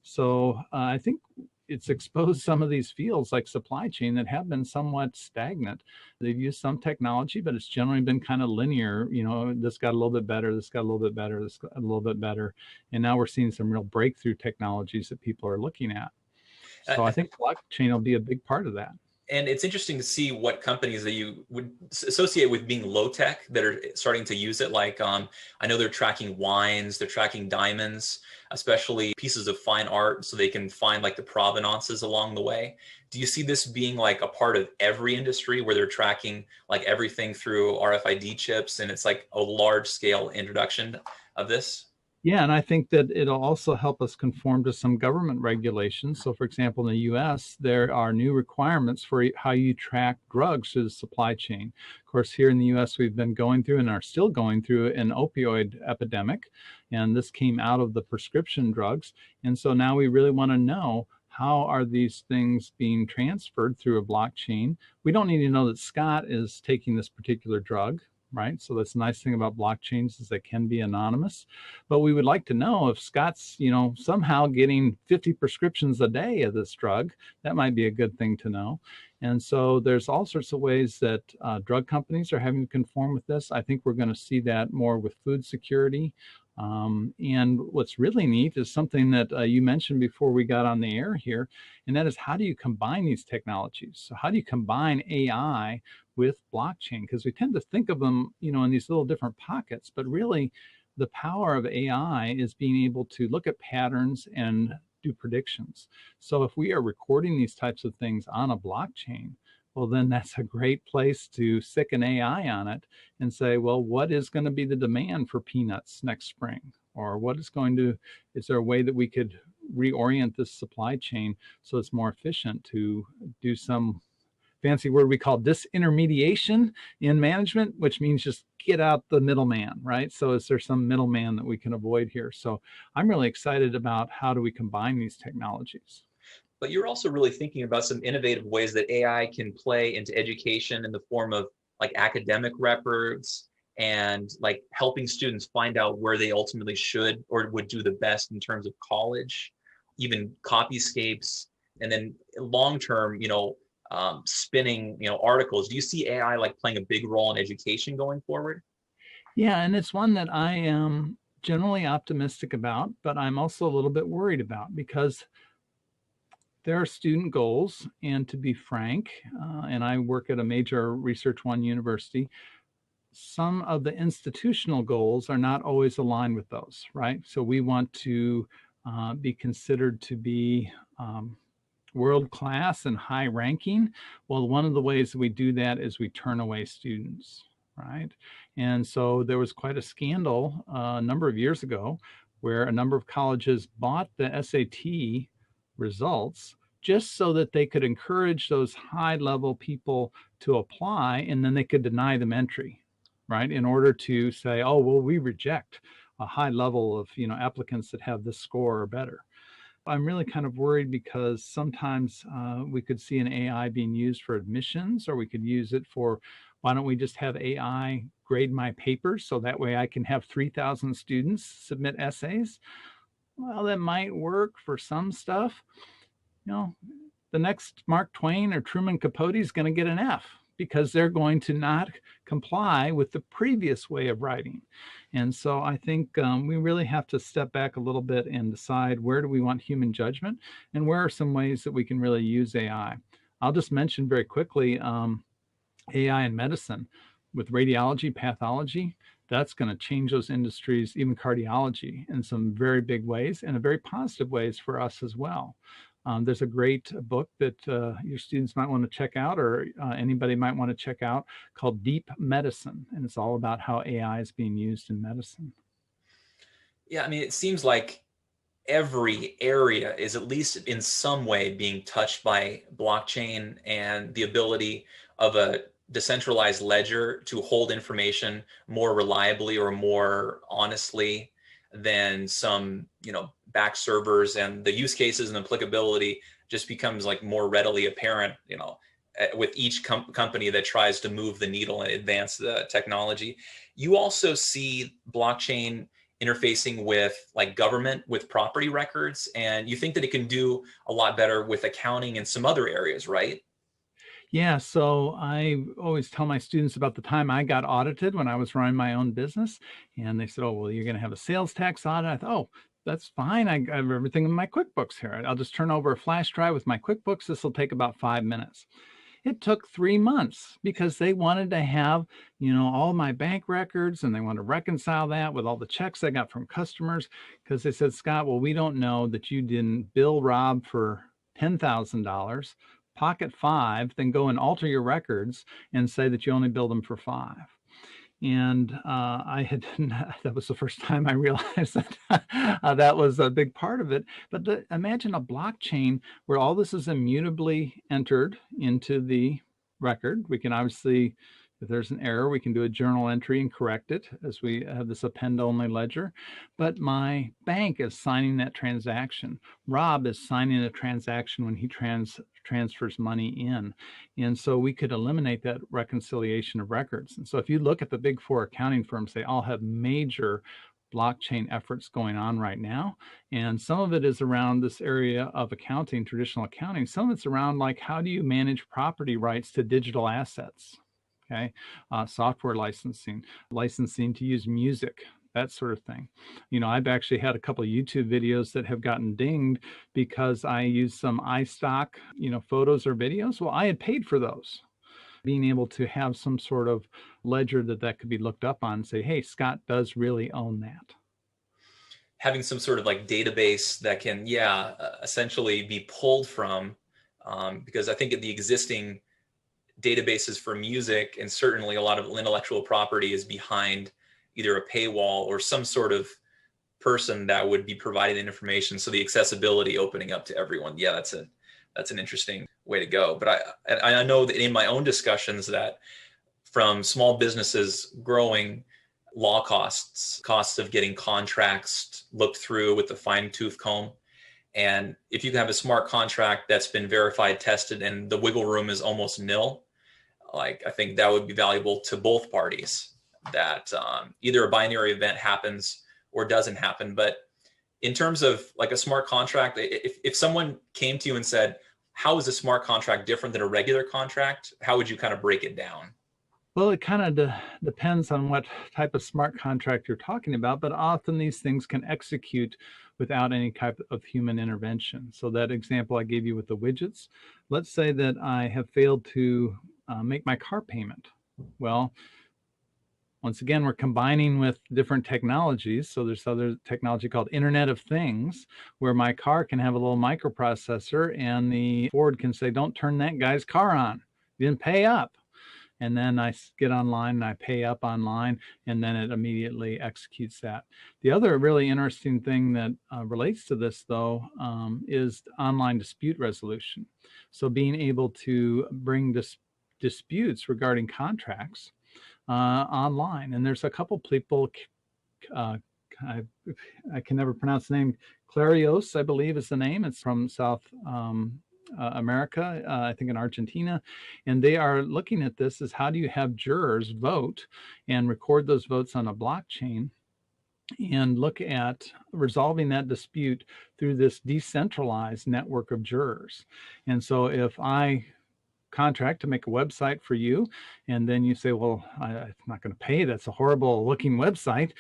So I think it's exposed some of these fields like supply chain that have been somewhat stagnant. They've used some technology, but it's generally been kind of linear. This got a little bit better, this got a little bit better, this got a little bit better. And now we're seeing some real breakthrough technologies that people are looking at. So I think blockchain will be a big part of that. And it's interesting to see what companies that you would associate with being low tech that are starting to use it. Like, I know they're tracking wines, they're tracking diamonds, especially pieces of fine art, so they can find like the provenances along the way. Do you see this being like a part of every industry where they're tracking like everything through RFID chips, and it's like a large scale introduction of this? Yeah, and I think that it'll also help us conform to some government regulations. So, for example, in the US, there are new requirements for how you track drugs through the supply chain. Of course, here in the US, we've been going through and are still going through an opioid epidemic, and this came out of the prescription drugs. And so now we really want to know, how are these things being transferred through a blockchain? We don't need to know that Scott is taking this particular drug, right? So that's the nice thing about blockchains, is they can be anonymous. But we would like to know if Scott's, somehow getting 50 prescriptions a day of this drug. That might be a good thing to know. And so there's all sorts of ways that drug companies are having to conform with this. I think we're going to see that more with food security. And what's really neat is something that you mentioned before we got on the air here, and that is, how do you combine these technologies? So how do you combine AI with blockchain? Because we tend to think of them, in these little different pockets, but really the power of AI is being able to look at patterns and do predictions. So if we are recording these types of things on a blockchain, well, then that's a great place to stick an AI on it and say, well, what is going to be the demand for peanuts next spring? Or is there a way that we could reorient this supply chain so it's more efficient to do some fancy word we call disintermediation in management, which means just get out the middleman, right? So is there some middleman that we can avoid here? So I'm really excited about how do we combine these technologies. But you're also really thinking about some innovative ways that AI can play into education in the form of like academic records and like helping students find out where they ultimately should or would do the best in terms of college, even copyscapes, and then long-term, spinning, articles. Do you see AI like playing a big role in education going forward? Yeah, and it's one that I am generally optimistic about, but I'm also a little bit worried about, because there are student goals, and to be frank, and I work at a major Research One university, some of the institutional goals are not always aligned with those, right? So we want to be considered to be world class and high ranking. Well, one of the ways that we do that is we turn away students, right? And so there was quite a scandal a number of years ago where a number of colleges bought the SAT results just so that they could encourage those high level people to apply, and then they could deny them entry, right? In order to say, oh, well, we reject a high level of applicants that have this score or better. I'm really kind of worried because sometimes we could see an AI being used for admissions, or we could use it for, why don't we just have AI grade my papers so that way I can have 3,000 students submit essays? Well, that might work for some stuff. The next Mark Twain or Truman Capote is going to get an F because they're going to not comply with the previous way of writing. And so I think we really have to step back a little bit and decide, where do we want human judgment, and where are some ways that we can really use AI. I'll just mention very quickly AI in medicine with radiology, pathology. That's going to change those industries, even cardiology, in some very big ways, and in very positive ways for us as well. There's a great book that your students might want to check out, or anybody might want to check out, called Deep Medicine. And it's all about how AI is being used in medicine. Yeah, I mean, it seems like every area is at least in some way being touched by blockchain and the ability of a decentralized ledger to hold information more reliably or more honestly than some, back servers, and the use cases and applicability just becomes like more readily apparent, with each company that tries to move the needle and advance the technology. You also see blockchain interfacing with like government, with property records, and you think that it can do a lot better with accounting and some other areas, right? Yeah, so I always tell my students about the time I got audited when I was running my own business. And they said, oh, well, you're going to have a sales tax audit. I thought, oh, that's fine. I have everything in my QuickBooks here. I'll just turn over a flash drive with my QuickBooks. This will take about 5 minutes. It took 3 months because they wanted to have, all my bank records, and they wanted to reconcile that with all the checks I got from customers, because they said, Scott, well, we don't know that you didn't bill Rob for $10,000, pocket five, then go and alter your records and say that you only billed them for five. And that was the first time I realized that that was a big part of it. But imagine a blockchain where all this is immutably entered into the record. We can obviously, if there's an error, we can do a journal entry and correct it, as we have this append-only ledger. But my bank is signing that transaction. Rob is signing a transaction when he transfers money in. And so we could eliminate that reconciliation of records. And so if you look at the big four accounting firms, they all have major blockchain efforts going on right now. And some of it is around this area of accounting, traditional accounting. Some of it's around like, how do you manage property rights to digital assets? Okay, software licensing to use music, that sort of thing. I've actually had a couple of YouTube videos that have gotten dinged because I used some iStock, photos or videos. Well, I had paid for those. Being able to have some sort of ledger that could be looked up on and say, hey, Scott does really own that. Having some sort of like database that can, essentially be pulled from, because I think the existing databases for music, and certainly a lot of intellectual property, is behind either a paywall or some sort of person that would be providing the information. So the accessibility opening up to everyone. Yeah, that's an interesting way to go. But I know that in my own discussions that from small businesses growing, law costs of getting contracts looked through with a fine tooth comb. And if you have a smart contract that's been verified, tested, and the wiggle room is almost nil, like I think that would be valuable to both parties, that either a binary event happens or doesn't happen. But in terms of like a smart contract, if someone came to you and said, how is a smart contract different than a regular contract? How would you kind of break it down? Well, it kind of depends on what type of smart contract you're talking about, but often these things can execute without any type of human intervention. So that example I gave you with the widgets, let's say that I have failed to make my car payment. Well, once again, we're combining with different technologies. So there's other technology called Internet of Things, where my car can have a little microprocessor, and the Ford can say, don't turn that guy's car on. You didn't pay up. And then I get online and I pay up online, and then it immediately executes that. The other really interesting thing that relates to this, though, is online dispute resolution. So being able to bring disputes regarding contracts online. And there's a couple people, I can never pronounce the name, Clarios, I believe is the name. It's from South America, I think in Argentina, and they are looking at this as how do you have jurors vote and record those votes on a blockchain and look at resolving that dispute through this decentralized network of jurors. And so if I contract to make a website for you, and then you say, well, I'm not going to pay, that's a horrible looking website,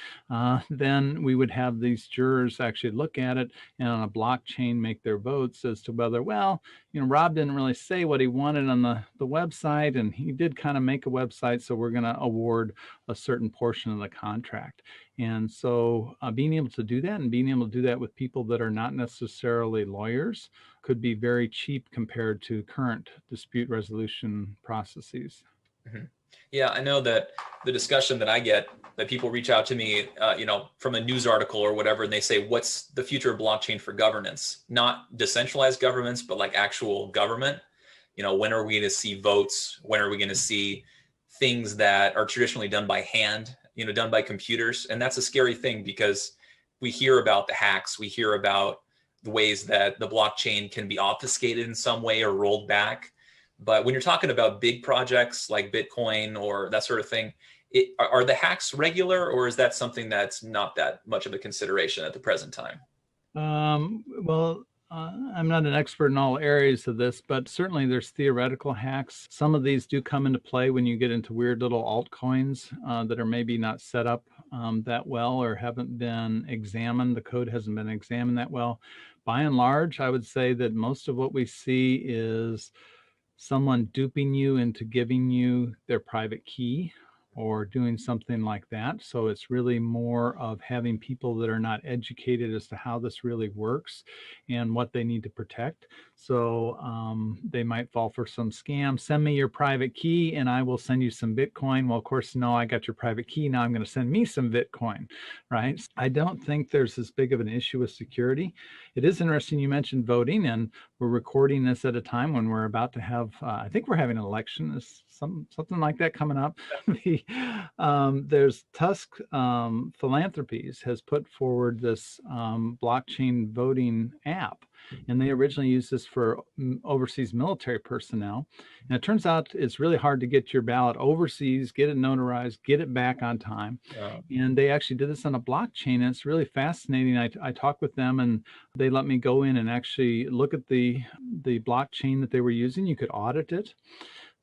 then we would have these jurors actually look at it and on a blockchain make their votes as to whether, well, Rob didn't really say what he wanted on the website, and he did kind of make a website, so we're going to award a certain portion of the contract. And so being able to do that, and being able to do that with people that are not necessarily lawyers, could be very cheap compared to current dispute resolution processes. Mm-hmm. Yeah, I know that the discussion that I get, that people reach out to me, from a news article or whatever, and they say, "What's the future of blockchain for governance? Not decentralized governments, but like actual government. When are we going to see votes? When are we going to see things that are traditionally done by hand, done by computers?" And that's a scary thing because we hear about the hacks, we hear about the ways that the blockchain can be obfuscated in some way or rolled back. But when you're talking about big projects like Bitcoin or that sort of thing, are the hacks regular, or is that something that's not that much of a consideration at the present time? Well, I'm not an expert in all areas of this, but certainly there's theoretical hacks. Some of these do come into play when you get into weird little altcoins that are maybe not set up that well or haven't been examined. The code hasn't been examined that well. By and large, I would say that most of what we see is someone duping you into giving you their private key or doing something like that. So it's really more of having people that are not educated as to how this really works and what they need to protect. So they might fall for some scam. Send me your private key and I will send you some Bitcoin. Well, of course, no, I got your private key. Now I'm going to send me some Bitcoin, right? I don't think there's as big of an issue with security. It is interesting you mentioned voting, and we're recording this at a time when we're about to have, I think we're having an election, something like that coming up. There's Tusk Philanthropies has put forward this blockchain voting app. And they originally used this for overseas military personnel. And it turns out it's really hard to get your ballot overseas, get it notarized, get it back on time. And they actually did this on a blockchain. And it's really fascinating. I talked with them and they let me go in and actually look at the blockchain that they were using. You could audit it.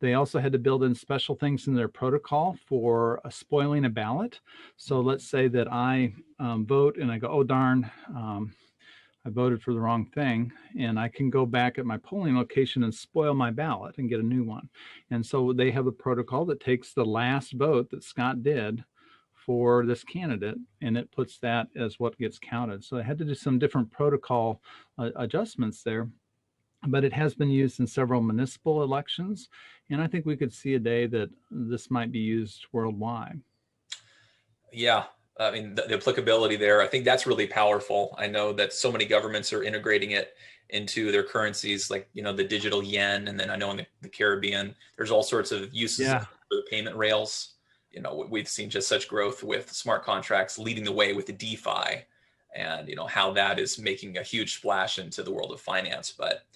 They also had to build in special things in their protocol for spoiling a ballot. So let's say that I vote and I go, oh, darn, I voted for the wrong thing, and I can go back at my polling location and spoil my ballot and get a new one. And so they have a protocol that takes the last vote that Scott did for this candidate, and it puts that as what gets counted. So I had to do some different protocol adjustments there, but it has been used in several municipal elections, and I think we could see a day that this might be used worldwide. Yeah, I mean, the applicability there, I think that's really powerful. I know that so many governments are integrating it into their currencies, like, the digital yen. And then I know in the Caribbean, there's all sorts of uses for the payment rails. We've seen just such growth with smart contracts leading the way with the DeFi and, how that is making a huge splash into the world of finance. But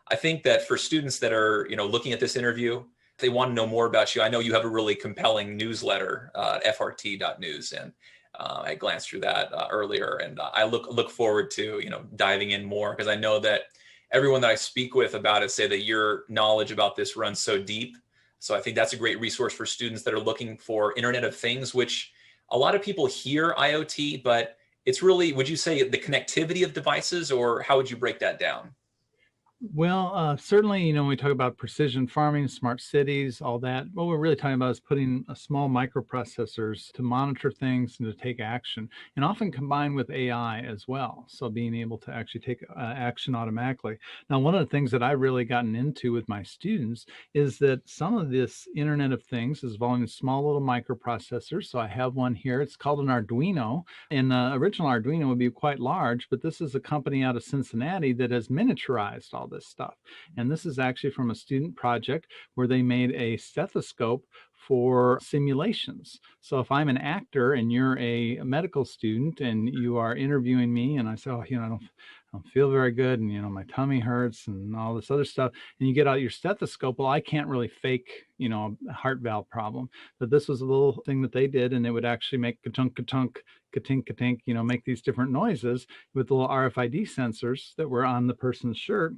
I think that for students that are, looking at this interview, if they want to know more about you, I know you have a really compelling newsletter, frt.news, and I glanced through that earlier, and I look forward to diving in more, because I know that everyone that I speak with about it say that your knowledge about this runs so deep. So I think that's a great resource for students that are looking for Internet of Things, which a lot of people hear IoT, but it's really, would you say, the connectivity of devices, or how would you break that down? Well, certainly, we talk about precision farming, smart cities, all that. What we're really talking about is putting small microprocessors to monitor things and to take action, and often combined with AI as well. So being able to actually take action automatically. Now, one of the things that I've really gotten into with my students is that some of this Internet of Things is involving small little microprocessors. So I have one here. It's called an Arduino, and the original Arduino would be quite large, but this is a company out of Cincinnati that has miniaturized all this stuff. And this is actually from a student project where they made a stethoscope for simulations. So if I'm an actor and you're a medical student and you are interviewing me and I say, oh, I don't feel very good, and my tummy hurts and all this other stuff, and you get out your stethoscope, well, I can't really fake a heart valve problem. But this was a little thing that they did, and it would actually make ka-tunk, ka-tunk, ka-tink, ka-tink, make these different noises with little RFID sensors that were on the person's shirt.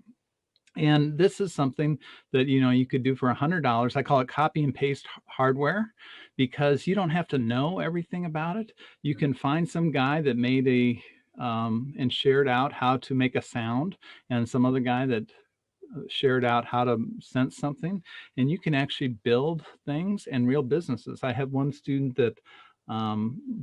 And this is something that you could do for $100. I call it copy and paste hardware, because you don't have to know everything about it. You can find some guy that made and shared out how to make a sound, and some other guy that shared out how to sense something, and you can actually build things and real businesses. I have one student that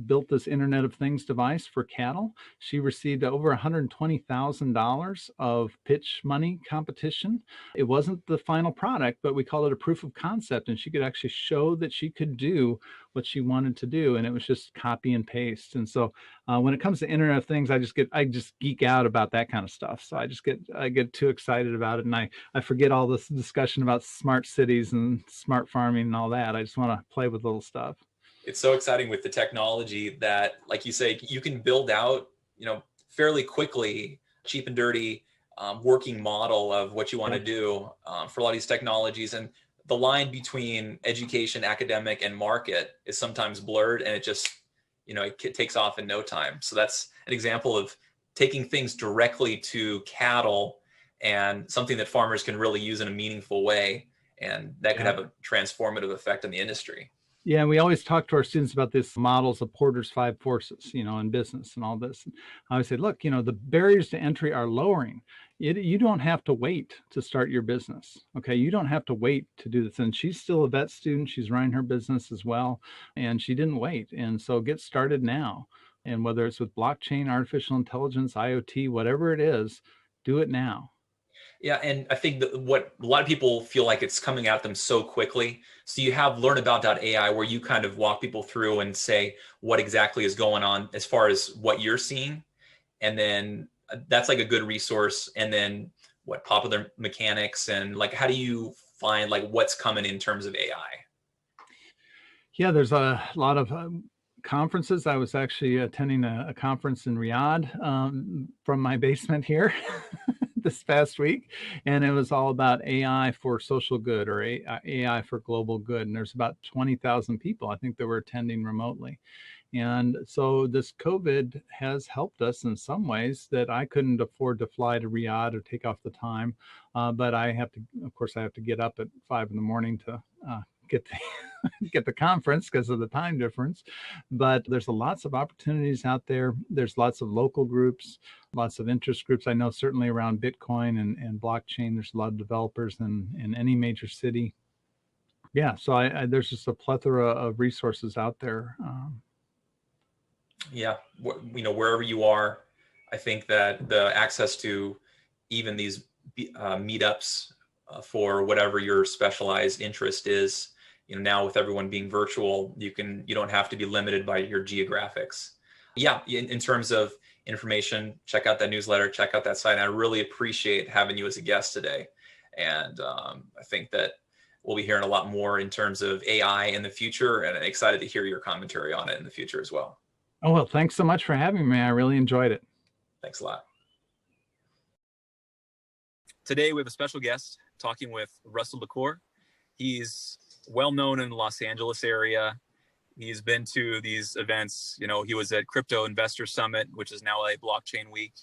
built this Internet of Things device for cattle. She received over $120,000 of pitch money competition. It wasn't the final product, but we called it a proof of concept, and she could actually show that she could do what she wanted to do, and it was just copy and paste. And so when it comes to Internet of Things, I just geek out about that kind of stuff. So I get too excited about it, and I forget all this discussion about smart cities and smart farming and all that. I just want to play with little stuff. It's so exciting with the technology that, like you say, you can build out, fairly quickly, cheap and dirty working model of what you want to do for a lot of these technologies. And the line between education, academic, and market is sometimes blurred, and it just, it takes off in no time. So that's an example of taking things directly to cattle and something that farmers can really use in a meaningful way. And that could have a transformative effect on the industry. Yeah, and we always talk to our students about this models of Porter's 5 forces, in business and all this. And I always say, look, the barriers to entry are lowering. You don't have to wait to start your business. Okay, you don't have to wait to do this. And she's still a vet student. She's running her business as well, and she didn't wait. And so get started now. And whether it's with blockchain, artificial intelligence, IoT, whatever it is, do it now. Yeah, and I think that what a lot of people feel like it's coming at them so quickly. So you have learnabout.ai where you kind of walk people through and say what exactly is going on as far as what you're seeing. And then that's like a good resource. And then what popular mechanics and like, how do you find like what's coming in terms of AI? Yeah, there's a lot of conferences. I was actually attending a conference in Riyadh from my basement here this past week, and it was all about AI for social good or AI for global good. And there's about 20,000 people, I think, that were attending remotely. And so this COVID has helped us in some ways that I couldn't afford to fly to Riyadh or take off the time. But I have to get up at 5 a.m. to get the conference because of the time difference. But there's lots of opportunities out there. There's lots of local groups, lots of interest groups. I know certainly around Bitcoin and blockchain, there's a lot of developers in any major city. Yeah, so there's just a plethora of resources out there. Yeah, wherever you are, I think that the access to even these meetups for whatever your specialized interest is, now with everyone being virtual, you don't have to be limited by your geographics. Yeah, in terms of information, check out that newsletter, check out that site. And I really appreciate having you as a guest today. And I think that we'll be hearing a lot more in terms of AI in the future, and I'm excited to hear your commentary on it in the future as well. Oh, well, thanks so much for having me. I really enjoyed it. Thanks a lot. Today we have a special guest talking with Russell LaCour. He's well known in the Los Angeles area. He's been to these events. He was at Crypto Investor Summit, which is now a Blockchain Week.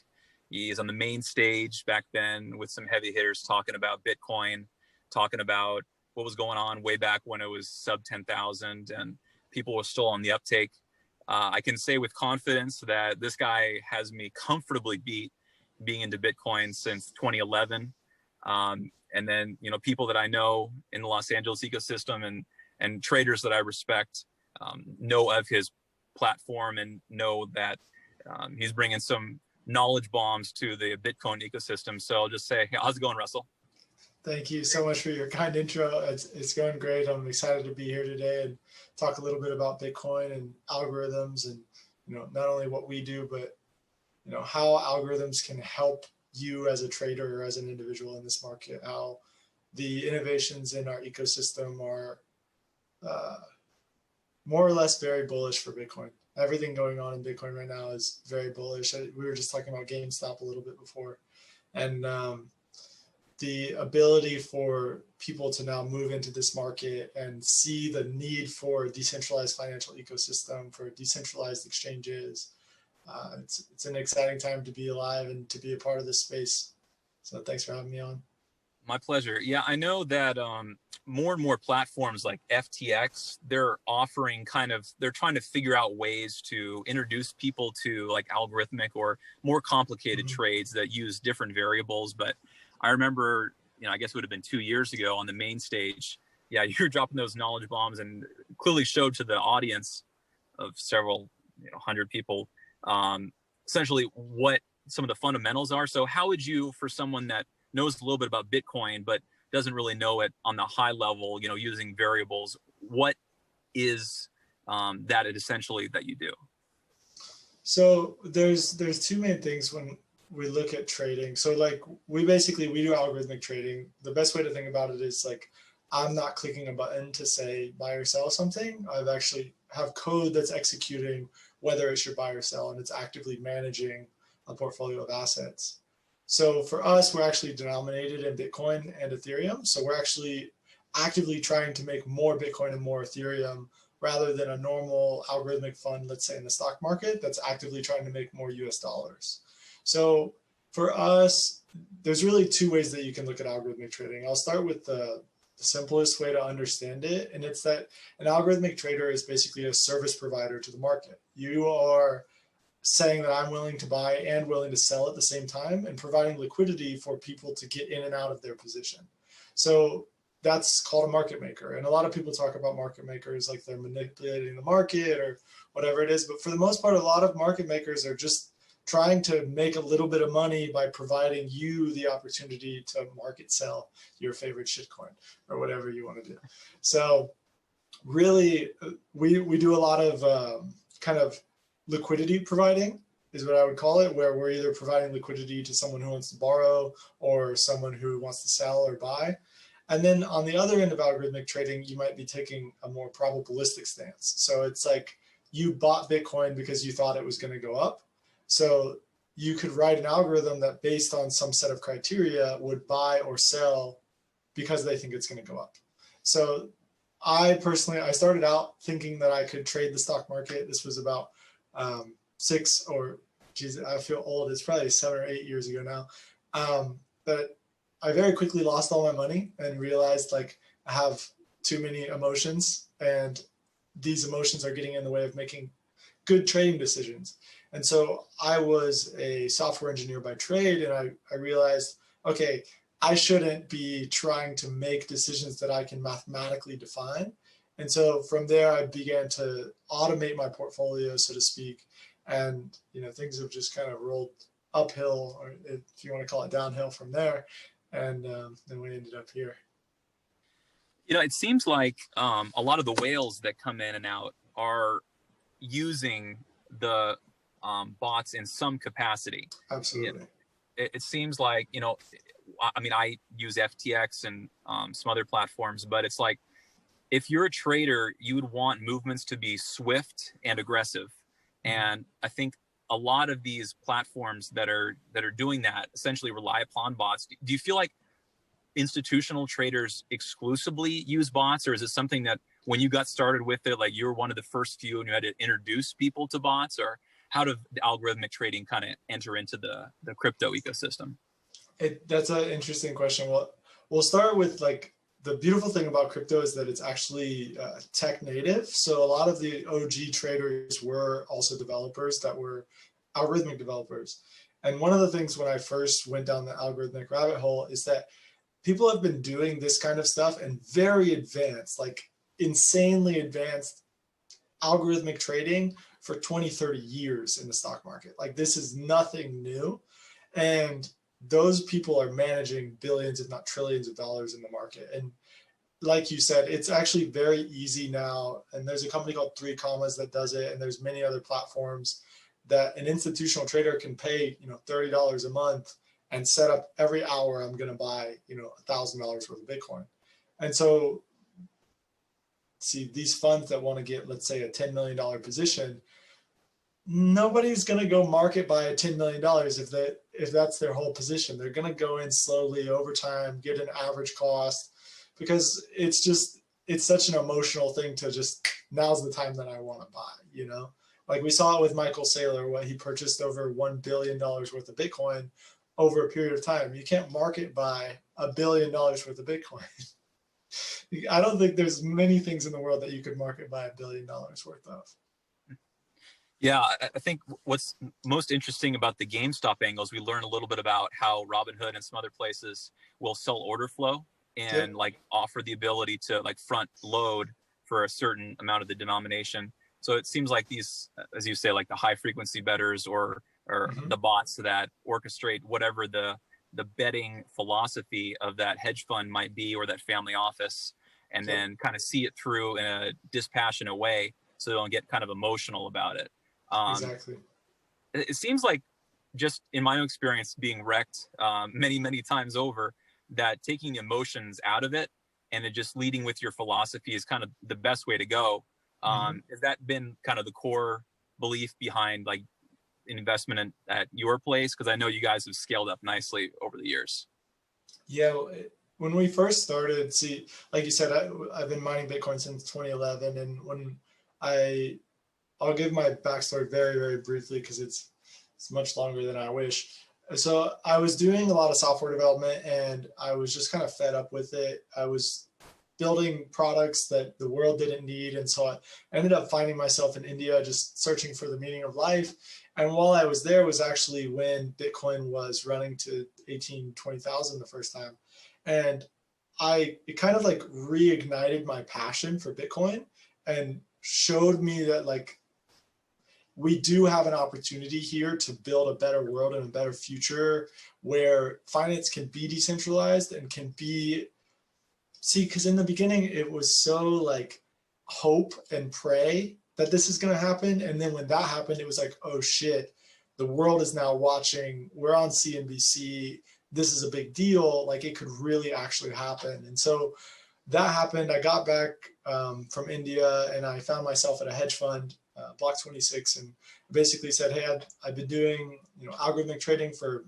He's on the main stage back then with some heavy hitters talking about Bitcoin, talking about what was going on way back when it was sub 10,000 and people were still on the uptake. I can say with confidence that this guy has me comfortably beat being into Bitcoin since 2011. And then, people that I know in the Los Angeles ecosystem and traders that I respect know of his platform and know that he's bringing some knowledge bombs to the Bitcoin ecosystem. So I'll just say, how's it going, Russell? Thank you so much for your kind intro. It's going great. I'm excited to be here today and talk a little bit about Bitcoin and algorithms and, not only what we do, but, how algorithms can help you as a trader or as an individual in this market, how the innovations in our ecosystem are more or less very bullish for Bitcoin. Everything going on in Bitcoin right now is very bullish. We were just talking about GameStop a little bit before. And the ability for people to now move into this market and see the need for a decentralized financial ecosystem, for decentralized exchanges. It's an exciting time to be alive and to be a part of this space. So thanks for having me on. My pleasure. Yeah, I know that more and more platforms like FTX, they're trying to figure out ways to introduce people to like algorithmic or more complicated trades that use different variables. But I remember, I guess it would have been 2 years ago on the main stage. Yeah, you were dropping those knowledge bombs and clearly showed to the audience several hundred people, essentially what some of the fundamentals are. So how would you, for someone that knows a little bit about Bitcoin but doesn't really know it on the high level, using variables, what is that it essentially that you do? So there's two main things when we look at trading. So like we do algorithmic trading. The best way to think about it is like, I'm not clicking a button to say buy or sell something. I've actually have code that's executing whether it should buy or sell, and it's actively managing a portfolio of assets. So for us, we're actually denominated in Bitcoin and Ethereum. So we're actually actively trying to make more Bitcoin and more Ethereum rather than a normal algorithmic fund, let's say in the stock market, that's actively trying to make more US dollars. So for us, there's really two ways that you can look at algorithmic trading. I'll start with the simplest way to understand it, and it's that an algorithmic trader is basically a service provider to the market. You are saying that I'm willing to buy and willing to sell at the same time and providing liquidity for people to get in and out of their position. So that's called a market maker. And a lot of people talk about market makers like they're manipulating the market or whatever it is. But for the most part, a lot of market makers are just trying to make a little bit of money by providing you the opportunity to market sell your favorite shitcoin or whatever you want to do. So really, we do a lot of kind of liquidity providing is what I would call it, where we're either providing liquidity to someone who wants to borrow or someone who wants to sell or buy. And then on the other end of algorithmic trading, you might be taking a more probabilistic stance. So it's like you bought Bitcoin because you thought it was going to go up. So you could write an algorithm that based on some set of criteria would buy or sell because they think it's going to go up. So I started out thinking that I could trade the stock market. This was about I feel old. It's probably 7 or 8 years ago now. But I very quickly lost all my money and realized like I have too many emotions and these emotions are getting in the way of making good trading decisions. And so I was a software engineer by trade, and I realized, okay, I shouldn't be trying to make decisions that I can mathematically define. And so from there, I began to automate my portfolio, so to speak. And, things have just kind of rolled uphill, or if you want to call it downhill from there. And then we ended up here. It seems like a lot of the whales that come in and out are using the bots in some capacity. Absolutely. It seems like, I use FTX and some other platforms, but it's like, if you're a trader, you would want movements to be swift and aggressive. And I think a lot of these platforms that are doing that essentially rely upon bots. Do you feel like institutional traders exclusively use bots, or is it something that when you got started with it, like you were one of the first few and you had to introduce people to bots, or how did algorithmic trading kind of enter into the crypto ecosystem? That's an interesting question. Well, we'll start with like the beautiful thing about crypto is that it's actually tech native. So a lot of the OG traders were also developers that were algorithmic developers. And one of the things when I first went down the algorithmic rabbit hole is that people have been doing this kind of stuff and very advanced, like insanely advanced algorithmic trading for 20, 30 years in the stock market. Like this is nothing new. And those people are managing billions, if not trillions of dollars in the market. And like you said, it's actually very easy now. And there's a company called 3 Commas that does it. And there's many other platforms that an institutional trader can pay, $30 a month and set up every hour I'm going to buy, $1,000 worth of Bitcoin. And so see these funds that want to get, let's say, a $10 million position, nobody's going to go market buy a $10 million if that's their whole position. They're going to go in slowly over time, get an average cost, because it's such an emotional thing to just, now's the time that I want to buy, Like we saw it with Michael Saylor, what he purchased over $1 billion worth of Bitcoin over a period of time. You can't market buy $1 billion worth of Bitcoin. I don't think there's many things in the world that you could market buy $1 billion worth of. Yeah, I think what's most interesting about the GameStop angles, we learn a little bit about how Robinhood and some other places will sell order flow and like offer the ability to like front load for a certain amount of the denomination. So it seems like these, as you say, like the high frequency bettors or Mhm. the bots that orchestrate whatever the betting philosophy of that hedge fund might be, or that family office, and Yep. then kind of see it through in a dispassionate way, so they don't get kind of emotional about it. Exactly. It seems like, just in my own experience being wrecked many times over, that taking the emotions out of it and then just leading with your philosophy is kind of the best way to go. Mhm. Has that been kind of the core belief behind like investment at your place? Because I know you guys have scaled up nicely over the years. Yeah, when we first started, see, like you said, I've been mining Bitcoin since 2011, and when I, I'll give my backstory very briefly because it's much longer than I wish. So I was doing a lot of software development, and I was just kind of fed up with it. I was building products that the world didn't need, and so I ended up finding myself in India, just searching for the meaning of life. And while I was there was actually when Bitcoin was running to 18-20,000 the first time. And it kind of like reignited my passion for Bitcoin and showed me that like we do have an opportunity here to build a better world and a better future where finance can be decentralized and can be, see, because in the beginning it was so like hope and pray that this is going to happen, and then when that happened it was like, oh shit, the world is now watching, we're on CNBC, this is a big deal, like it could really actually happen. And so that happened. I got back from India and I found myself at a hedge fund, Block 26, and basically said, hey, I've been doing algorithmic trading for,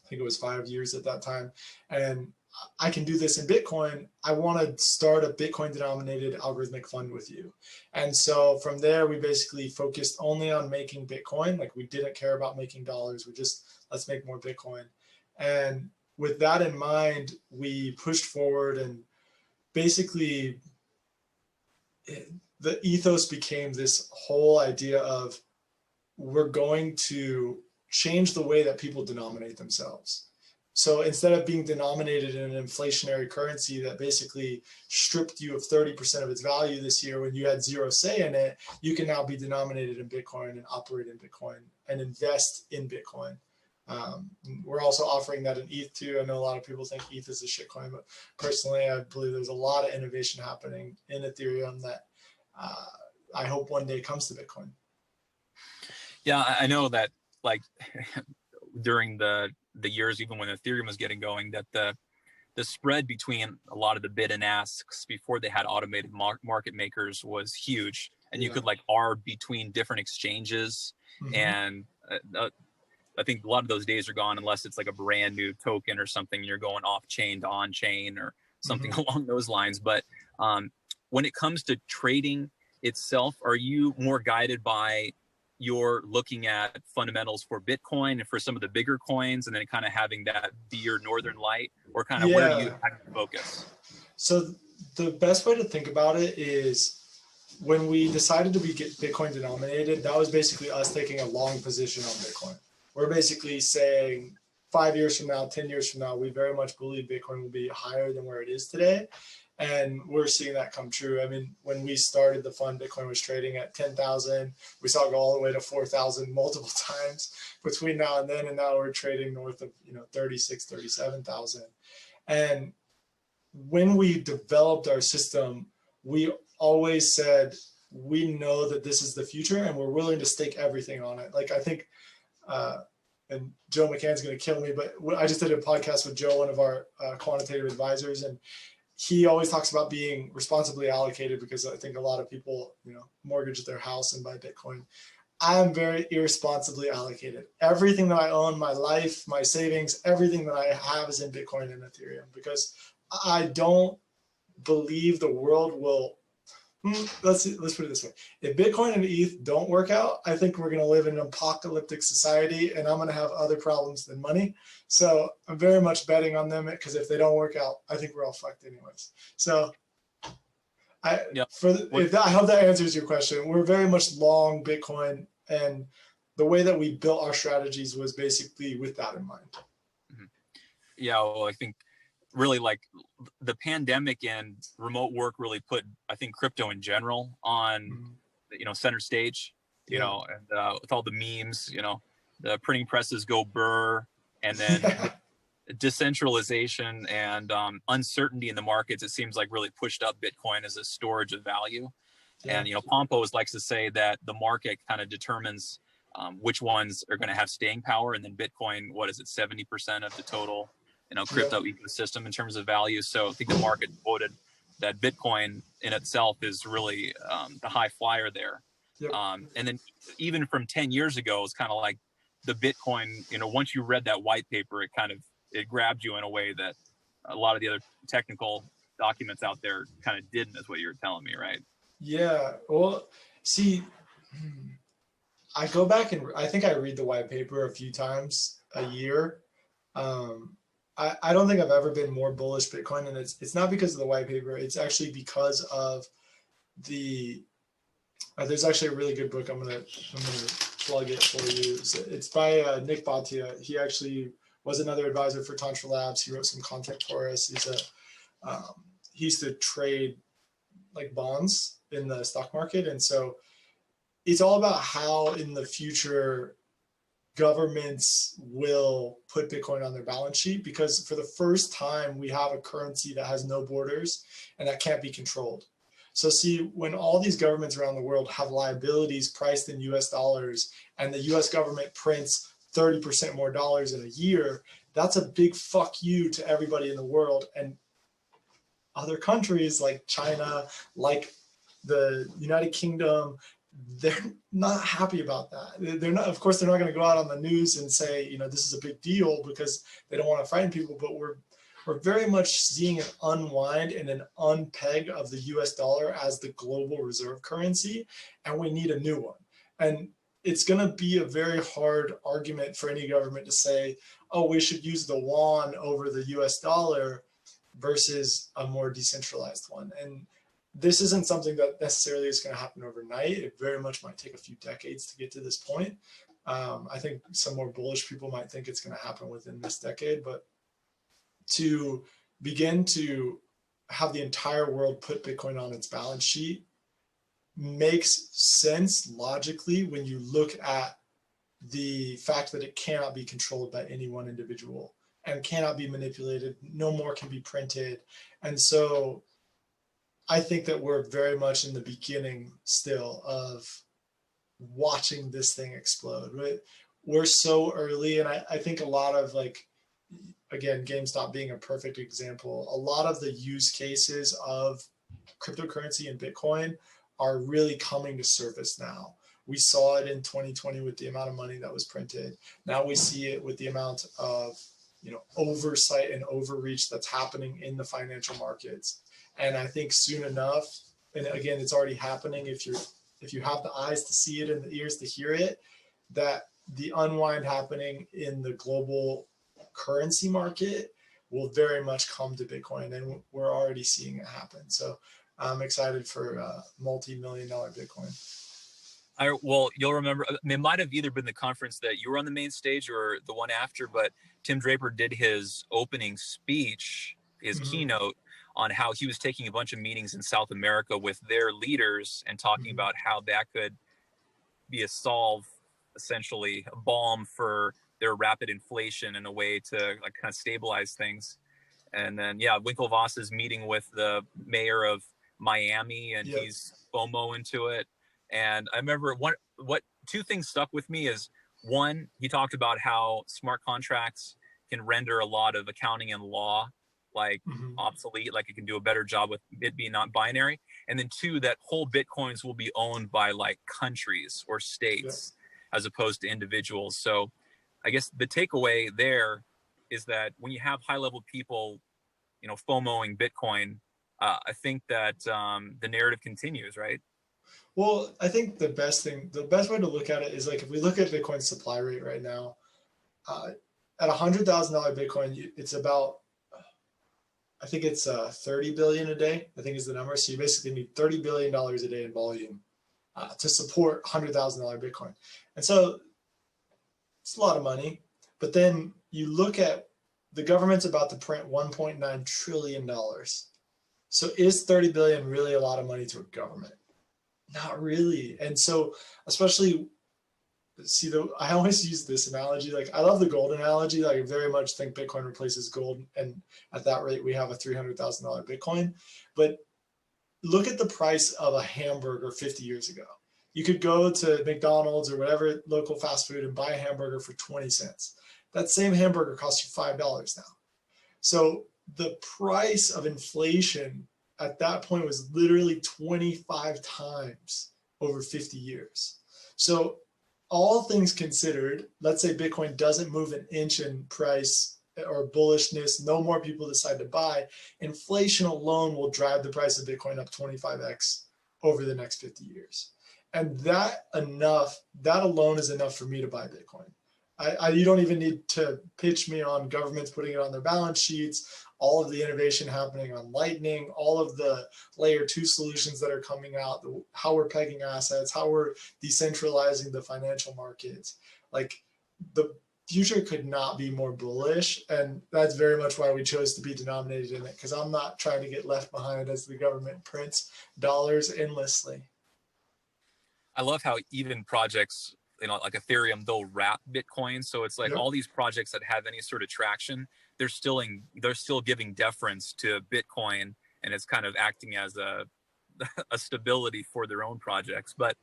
I think it was 5 years at that time, and I can do this in Bitcoin. I want to start a Bitcoin denominated algorithmic fund with you. And so from there, we basically focused only on making Bitcoin. Like we didn't care about making dollars. We just, let's make more Bitcoin. And with that in mind, we pushed forward, and basically the ethos became this whole idea of we're going to change the way that people denominate themselves. So instead of being denominated in an inflationary currency that basically stripped you of 30% of its value this year when you had zero say in it, you can now be denominated in Bitcoin and operate in Bitcoin and invest in Bitcoin. We're also offering that in ETH too. I know a lot of people think ETH is a shitcoin, but personally, I believe there's a lot of innovation happening in Ethereum that I hope one day comes to Bitcoin. Yeah, I know that like during the years, even when Ethereum was getting going, that the spread between a lot of the bid and asks before they had automated market makers was huge, and you could like arb between different exchanges. Mm-hmm. And I think a lot of those days are gone unless it's like a brand new token or something. You're going off chain to on chain or something along those lines. But when it comes to trading itself, are you more guided by you're looking at fundamentals for Bitcoin and for some of the bigger coins, and then kind of having that be your northern light, or kind of where do you have to focus? So the best way to think about it is when we decided to be Bitcoin denominated, that was basically us taking a long position on Bitcoin. We're basically saying 5 years from now, 10 years from now, we very much believe Bitcoin will be higher than where it is today. And we're seeing that come true. I mean, when we started the fund, Bitcoin was trading at 10,000. We saw it go all the way to 4,000 multiple times between now and then. And now we're trading north of 36, 37,000. And when we developed our system, we always said, we know that this is the future and we're willing to stake everything on it. Like I think, and Joe McCann's going to kill me, but I just did a podcast with Joe, one of our quantitative advisors, and he always talks about being responsibly allocated, because I think a lot of people, mortgage their house and buy Bitcoin. I'm very irresponsibly allocated. Everything that I own, my life, my savings, everything that I have is in Bitcoin and Ethereum, because I don't believe the world will. Let's put it this way. If Bitcoin and ETH don't work out, I think we're going to live in an apocalyptic society, and I'm going to have other problems than money. So I'm very much betting on them, because if they don't work out, I think we're all fucked anyways. So I hope that answers your question. We're very much long Bitcoin, and the way that we built our strategies was basically with that in mind. Yeah, well, I think really like the pandemic and remote work really put, I think, crypto in general on center stage, and with all the memes, the printing presses go burr, and then decentralization and uncertainty in the markets, it seems like really pushed up Bitcoin as a storage of value. And, Pompo likes to say that the market kind of determines which ones are going to have staying power. And then Bitcoin, what is it, 70% of the total, crypto ecosystem in terms of value. So I think the market quoted that Bitcoin in itself is really the high flyer there. And then even from 10 years ago, it's kind of like the Bitcoin, once you read that white paper, it grabbed you in a way that a lot of the other technical documents out there kind of didn't, is what you were telling me, right? Yeah. Well, see, I go back and I think I read the white paper a few times a year. I don't think I've ever been more bullish Bitcoin, and it's not because of the white paper. It's actually because of there's actually a really good book. I'm gonna plug it for you. It's by Nick Bhatia. He actually was another advisor for Tantra Labs. He wrote some content for us. He used to trade like bonds in the stock market, and so it's all about how in the future governments will put Bitcoin on their balance sheet, because for the first time we have a currency that has no borders and that can't be controlled. So see, when all these governments around the world have liabilities priced in US dollars and the US government prints 30% more dollars in a year, that's a big fuck you to everybody in the world. And other countries like China, like the United Kingdom, they're not happy about that. They're not, of course, they're not going to go out on the news and say, this is a big deal, because they don't want to frighten people. But we're very much seeing an unwind and an unpeg of the US dollar as the global reserve currency, and we need a new one. And it's going to be a very hard argument for any government to say, oh, we should use the yuan over the US dollar versus a more decentralized one. And this isn't something that necessarily is going to happen overnight. It very much might take a few decades to get to this point. I think some more bullish people might think it's going to happen within this decade, but to begin to have the entire world put Bitcoin on its balance sheet makes sense logically when you look at the fact that it cannot be controlled by any one individual and cannot be manipulated. No more can be printed. And so I think that we're very much in the beginning still of watching this thing explode. Right? We're so early, and I think a lot of, like, again, GameStop being a perfect example, a lot of the use cases of cryptocurrency and Bitcoin are really coming to surface now. We saw it in 2020 with the amount of money that was printed. Now we see it with the amount of oversight and overreach that's happening in the financial markets. And I think soon enough, and again, it's already happening if you have the eyes to see it and the ears to hear it, that the unwind happening in the global currency market will very much come to Bitcoin, and we're already seeing it happen. So I'm excited for multi-million-dollar Bitcoin. Well, you'll remember, it might have either been the conference that you were on the main stage or the one after, but Tim Draper did his opening speech, his keynote, on how he was taking a bunch of meetings in South America with their leaders and talking about how that could be a solve, essentially a balm for their rapid inflation in a way to like kind of stabilize things. And then, Winklevoss is meeting with the mayor of Miami, and he's FOMO into it. And I remember what two things stuck with me is, one, he talked about how smart contracts can render a lot of accounting and law obsolete, like it can do a better job with it being not binary. And then two, that whole Bitcoins will be owned by like countries or states as opposed to individuals. So I guess the takeaway there is that when you have high level people, FOMOing Bitcoin, I think that the narrative continues, right? Well, I think the best way to look at it is, like, if we look at Bitcoin's supply rate right now, at $100,000 Bitcoin, it's about, I think it's 30 billion a day, I think is the number. So you basically need $30 billion a day in volume to support $100,000 Bitcoin. And so it's a lot of money. But then you look at the government's about to print $1.9 trillion. So is 30 billion really a lot of money to a government? Not really. And so, especially, see, I always use this analogy. Like, I love the gold analogy. Like, I very much think Bitcoin replaces gold, and at that rate, we have a $300,000 Bitcoin. But look at the price of a hamburger 50 years ago. You could go to McDonald's or whatever local fast food and buy a hamburger for 20 cents. That same hamburger costs you $5 now. So the price of inflation at that point was literally 25 times over 50 years. So all things considered, let's say Bitcoin doesn't move an inch in price or bullishness, no more people decide to buy, inflation alone will drive the price of Bitcoin up 25x over the next 50 years. And that alone is enough for me to buy Bitcoin. You don't even need to pitch me on governments putting it on their balance sheets, all of the innovation happening on Lightning, all of the layer 2 solutions that are coming out, how we're pegging assets, how we're decentralizing the financial markets. Like, the future could not be more bullish. And that's very much why we chose to be denominated in it, because I'm not trying to get left behind as the government prints dollars endlessly. I love how even projects, like Ethereum, they'll wrap Bitcoin. So it's like Yep. all these projects that have any sort of traction, they're still giving deference to Bitcoin, and it's kind of acting as a stability for their own projects. But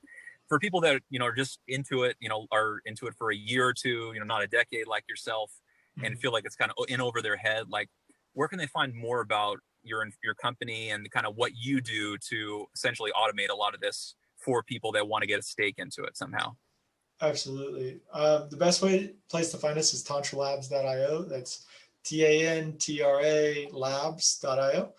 for people that are just into it, are into it for a year or two, not a decade like yourself, and feel like it's kind of in over their head, like, where can they find more about your company and kind of what you do to essentially automate a lot of this for people that want to get a stake into it somehow? Absolutely. The best place to find us is tantralabs.io. That's TANTRA labs.io.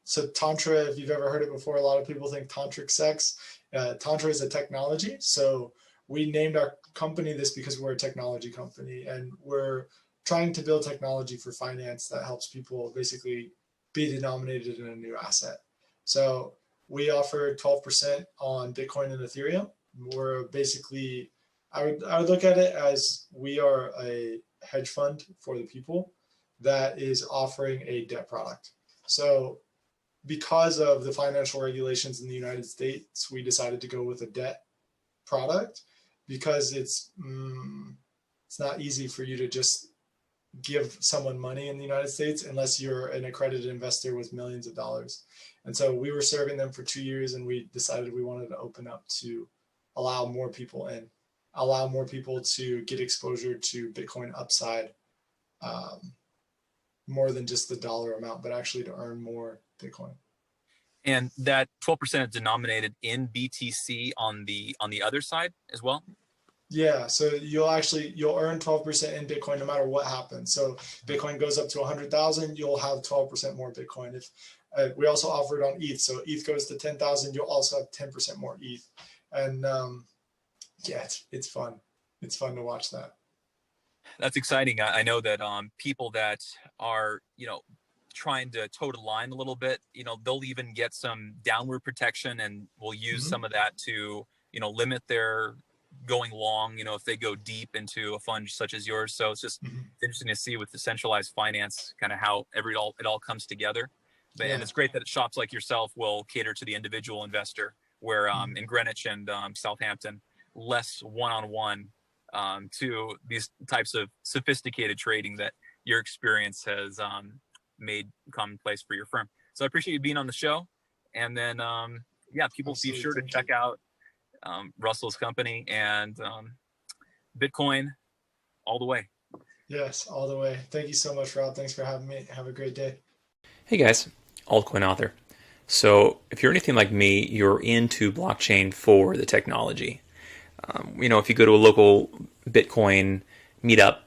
So Tantra, if you've ever heard it before, a lot of people think tantric sex. Tantra is a technology. So we named our company this because we're a technology company, and we're trying to build technology for finance that helps people basically be denominated in a new asset. So we offer 12% on Bitcoin and Ethereum. We're basically, I would look at it as we are a hedge fund for the people that is offering a debt product. So because of the financial regulations in the United States, we decided to go with a debt product, because it's not easy for you to just give someone money in the United States unless you're an accredited investor with millions of dollars. And so we were serving them for 2 years, and we decided we wanted to open up to allow more people in, allow more people to get exposure to Bitcoin upside, more than just the dollar amount, but actually to earn more Bitcoin. And that 12% is denominated in BTC on the other side as well? Yeah, so you'll earn 12% in Bitcoin no matter what happens. So Bitcoin goes up to 100,000, you'll have 12% more Bitcoin. If we also offer it on ETH, so ETH goes to 10,000, you'll also have 10% more ETH. And yeah, it's fun. It's fun to watch that. That's exciting. I know that people that are trying to toe the line a little bit, they'll even get some downward protection, and will use some of that to limit their going long, if they go deep into a fund such as yours. So it's just interesting to see with decentralized finance kind of how it all comes together. But and it's great that shops like yourself will cater to the individual investor, where in Greenwich and Southampton, less one-on-one to these types of sophisticated trading that your experience has made commonplace for your firm. So I appreciate you being on the show. And then, people Absolutely. be sure to check out Russell's company and Bitcoin all the way. Yes, all the way. Thank you so much, Rob. Thanks for having me. Have a great day. Hey guys, Altcoin author. So if you're anything like me, you're into blockchain for the technology. If you go to a local Bitcoin meetup,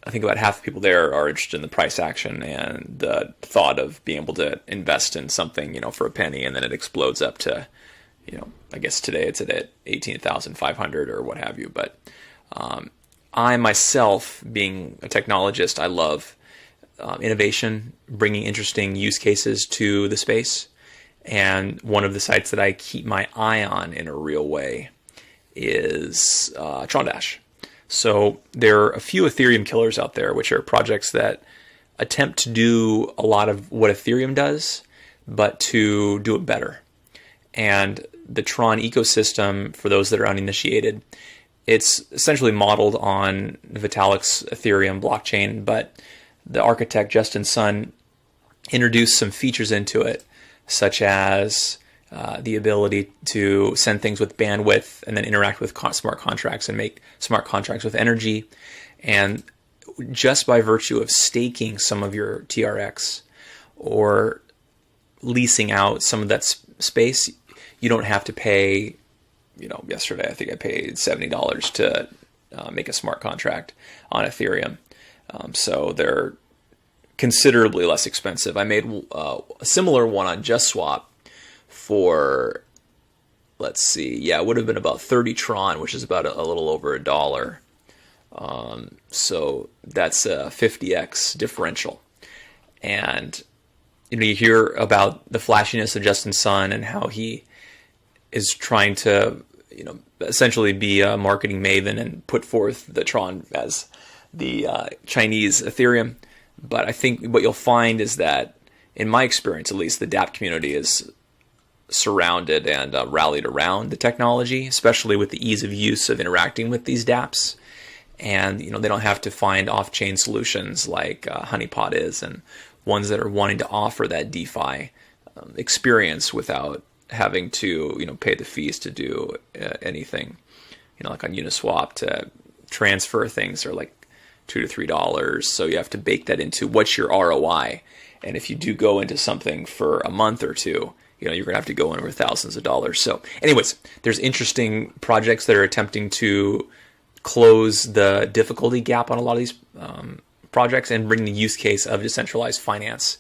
I think about half the people there are interested in the price action and the thought of being able to invest in something, for a penny, and then it explodes up to, I guess today it's at 18,500 or what have you. But I myself, being a technologist, I love innovation, bringing interesting use cases to the space. And one of the sites that I keep my eye on in a real way is Trondash. So there are a few Ethereum killers out there, which are projects that attempt to do a lot of what Ethereum does, but to do it better. And the Tron ecosystem, for those that are uninitiated, it's essentially modeled on Vitalik's Ethereum blockchain, but the architect Justin Sun introduced some features into it, such as the ability to send things with bandwidth and then interact with smart contracts and make smart contracts with energy. And just by virtue of staking some of your TRX or leasing out some of that space, you don't have to pay, yesterday I think I paid $70 to make a smart contract on Ethereum. So they're considerably less expensive. I made a similar one on JustSwap for, let's see, it would have been about 30 Tron, which is about a little over $1. So that's a 50x differential. And you hear about the flashiness of Justin Sun and how he is trying to, essentially be a marketing maven and put forth the Tron as the Chinese Ethereum. But I think what you'll find is that, in my experience at least, the dApp community is surrounded and rallied around the technology, especially with the ease of use of interacting with these dApps. And they don't have to find off-chain solutions like Honeypot is, and ones that are wanting to offer that DeFi experience without having to pay the fees to do anything. Like on Uniswap, to transfer things are like $2 to $3, so you have to bake that into what's your ROI. And if you do go into something for a month or two, you're gonna have to go in over thousands of dollars. So anyways, there's interesting projects that are attempting to close the difficulty gap on a lot of these projects and bring the use case of decentralized finance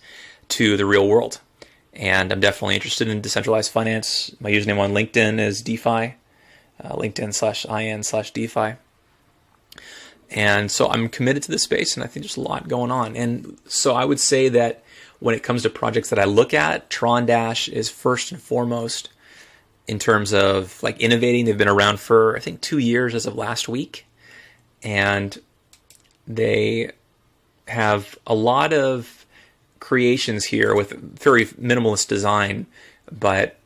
to the real world. And I'm definitely interested in decentralized finance. My username on LinkedIn is DeFi, LinkedIn/IN/DeFi. And so I'm committed to this space, and I think there's a lot going on. And so I would say that when it comes to projects that I look at, Tron Dash is first and foremost in terms of like innovating. They've been around for, I think, 2 years as of last week. And they have a lot of creations here with very minimalist design, but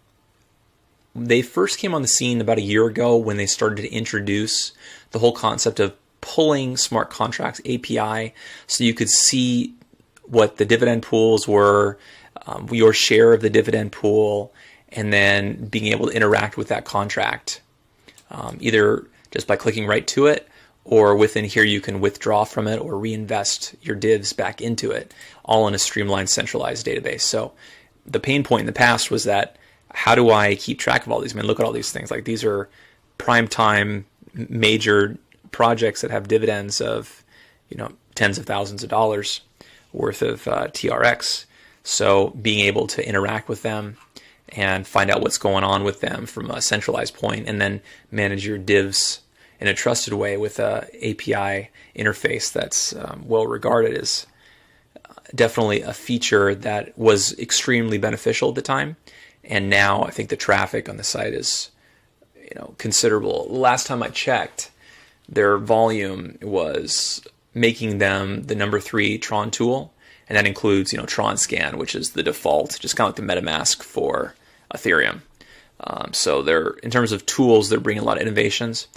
they first came on the scene about a year ago when they started to introduce the whole concept of pulling smart contracts API, so you could see what the dividend pools were, your share of the dividend pool, and then being able to interact with that contract, either just by clicking right to it, or within here you can withdraw from it or reinvest your divs back into it, all in a streamlined, centralized database. So the pain point in the past was that, how do I keep track of all these? Look at all these things. Like, these are prime time major projects that have dividends of, tens of thousands of dollars worth of TRX. So being able to interact with them and find out what's going on with them from a centralized point, and then manage your divs in a trusted way with a API interface that's well regarded, is definitely a feature that was extremely beneficial at the time. And now I think the traffic on the site is, considerable. Last time I checked, their volume was making them the number 3 Tron tool, and that includes, Tron Scan, which is the default, just kind of like the MetaMask for Ethereum. So they're, in terms of tools, they're bringing a lot of innovations.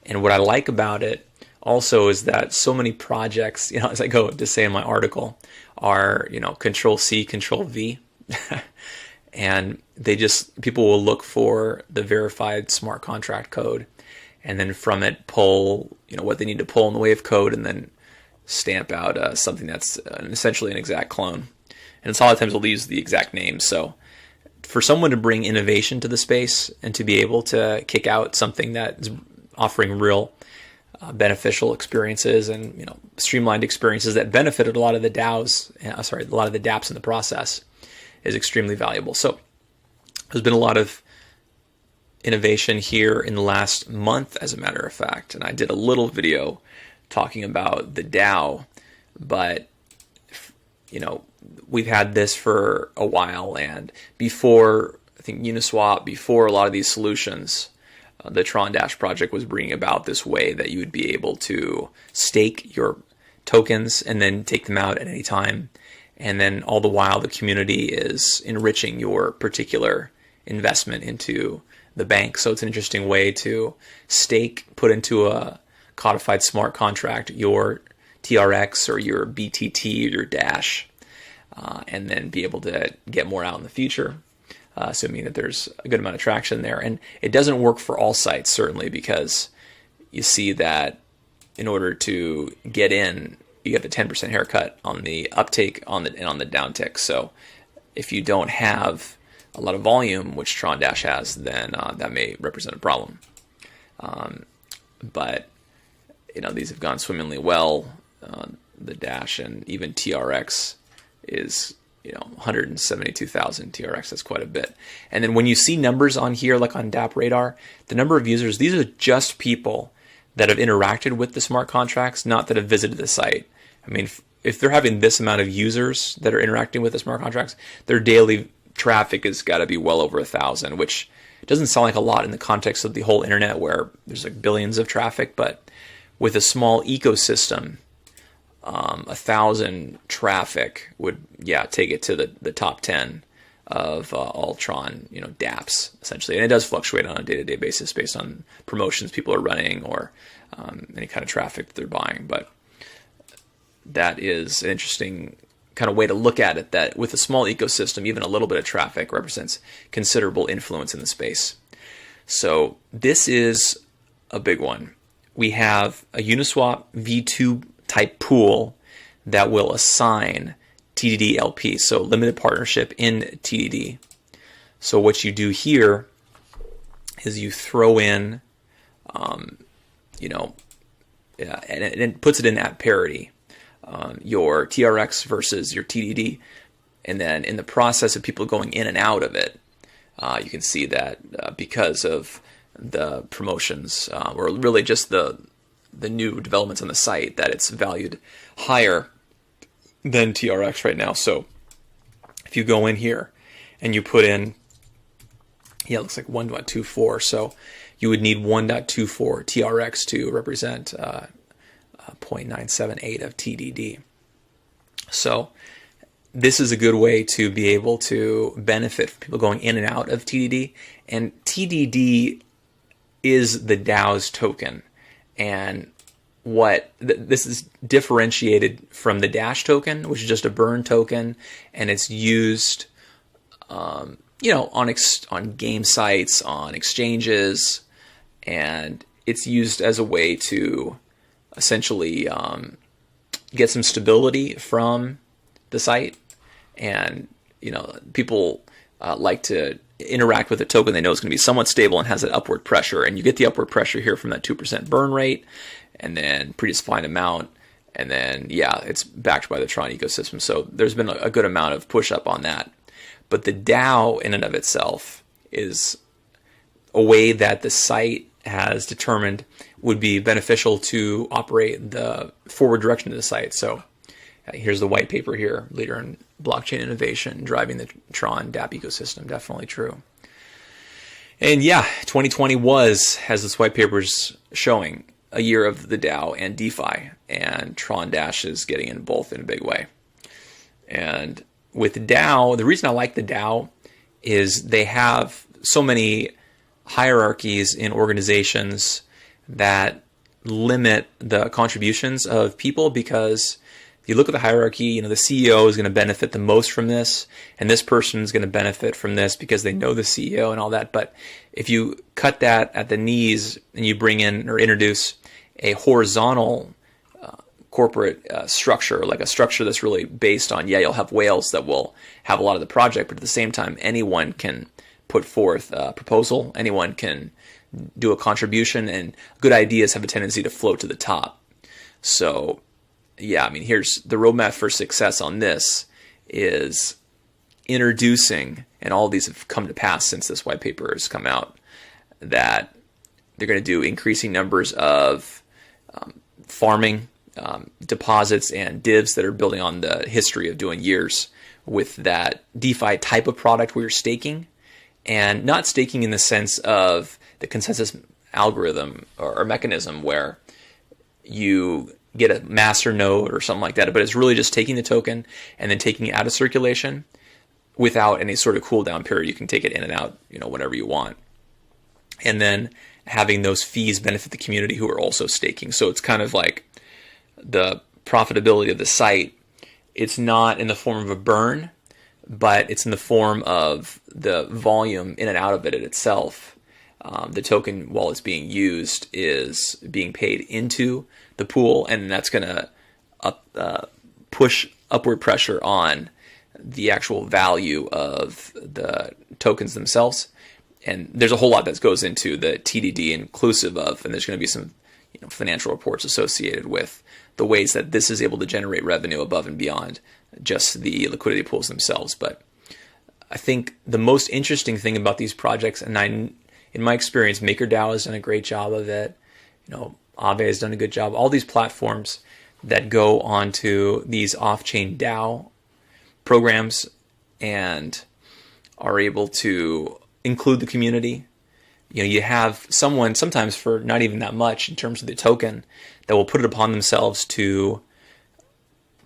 And what I like about it also is that so many projects, as I go to say in my article, are, Control C, Control V. And people will look for the verified smart contract code, and then from it pull, what they need to pull in the way of code, and then stamp out something that's essentially an exact clone. And it's a lot of times they'll use the exact name. So for someone to bring innovation to the space and to be able to kick out something that is offering real beneficial experiences and streamlined experiences that benefited a lot of the DAOs, a lot of the dApps in the process, is extremely valuable. So there's been a lot of innovation here in the last month, as a matter of fact. And I did a little video talking about the DAO, but we've had this for a while. And before, I think Uniswap, before a lot of these solutions, the Tron Dash project was bringing about this way that you would be able to stake your tokens and then take them out at any time. And then all the while, the community is enriching your particular investment into the bank. So it's an interesting way to stake, put into a codified smart contract your TRX or your BTT or your Dash, and then be able to get more out in the future, assuming that there's a good amount of traction there. And it doesn't work for all sites, certainly, because you see that in order to get in, you get the 10% haircut on the uptake and on the downtick. So if you don't have a lot of volume, which Tron Dash has, then that may represent a problem. But these have gone swimmingly well. The Dash and even TRX is 172,000 TRX. That's quite a bit. And then when you see numbers on here, like on DApp Radar, the number of users, these are just people that have interacted with the smart contracts, not that have visited the site. I mean, if they're having this amount of users that are interacting with the smart contracts, their daily traffic has got to be well over 1,000, which doesn't sound like a lot in the context of the whole internet where there's like billions of traffic. But with a small ecosystem, 1,000 traffic would, take it to the top 10 of all Tron, dApps, essentially. And it does fluctuate on a day-to-day basis based on promotions people are running or any kind of traffic that they're buying. But that is an interesting kind of way to look at it, that with a small ecosystem, even a little bit of traffic represents considerable influence in the space. So this is a big one. We have a Uniswap V2 type pool that will assign TDD LP, so limited partnership in TDD. So what you do here is you throw in, and it puts it in at parity, your TRX versus your TDD. And then in the process of people going in and out of it, you can see that because of the promotions, or really just the new developments on the site, that it's valued higher than TRX right now. So if you go in here and you put in, it looks like 1.24. So you would need 1.24 TRX to represent 0.978 of TDD. So this is a good way to be able to benefit from people going in and out of TDD. And TDD is the DAO's token. And this is differentiated from the Dash token, which is just a burn token, and it's used, on game sites, on exchanges, and it's used as a way to essentially get some stability from the site. And people like to interact with a token they know is going to be somewhat stable and has that upward pressure, and you get the upward pressure here from that 2% burn rate, and then predefined amount, and then it's backed by the Tron ecosystem. So there's been a good amount of push up on that. But the DAO in and of itself is a way that the site has determined would be beneficial to operate the forward direction of the site. So here's the white paper here, leader in blockchain innovation, driving the Tron dApp ecosystem. Definitely true. And 2020 was, as this white paper is showing, a year of the DAO and DeFi, and Tron Dash is getting in both in a big way. And with DAO, the reason I like the DAO is they have so many hierarchies in organizations that limit the contributions of people, because if you look at the hierarchy, the CEO is going to benefit the most from this, and this person is going to benefit from this because they know the CEO and all that. But if you cut that at the knees and you bring in or introduce a horizontal corporate structure, like a structure that's really based on, you'll have whales that will have a lot of the project, but at the same time, anyone can put forth a proposal, anyone can do a contribution, and good ideas have a tendency to float to the top. So here's the roadmap for success on this is introducing, and all these have come to pass since this white paper has come out, that they're going to do increasing numbers of farming deposits and divs that are building on the history of doing years with that DeFi type of product where you're staking, and not staking in the sense of the consensus algorithm or mechanism where you get a master node or something like that, but it's really just taking the token and then taking it out of circulation. without any sort of cooldown period. You can take it in and out, whenever you want. And then having those fees benefit the community who are also staking. So it's kind of like the profitability of the site. It's not in the form of a burn, but it's in the form of the volume in and out of it itself. The token, while it's being used, is being paid into the pool, and that's going to push upward pressure on the actual value of the tokens themselves. And there's a whole lot that goes into the TDD inclusive of, and there's going to be some financial reports associated with the ways that this is able to generate revenue above and beyond just the liquidity pools themselves. But I think the most interesting thing about these projects, and in my experience, MakerDAO has done a great job of it. Aave has done a good job. All these platforms that go onto these off-chain DAO programs and are able to include the community. You have someone sometimes for not even that much in terms of the token that will put it upon themselves to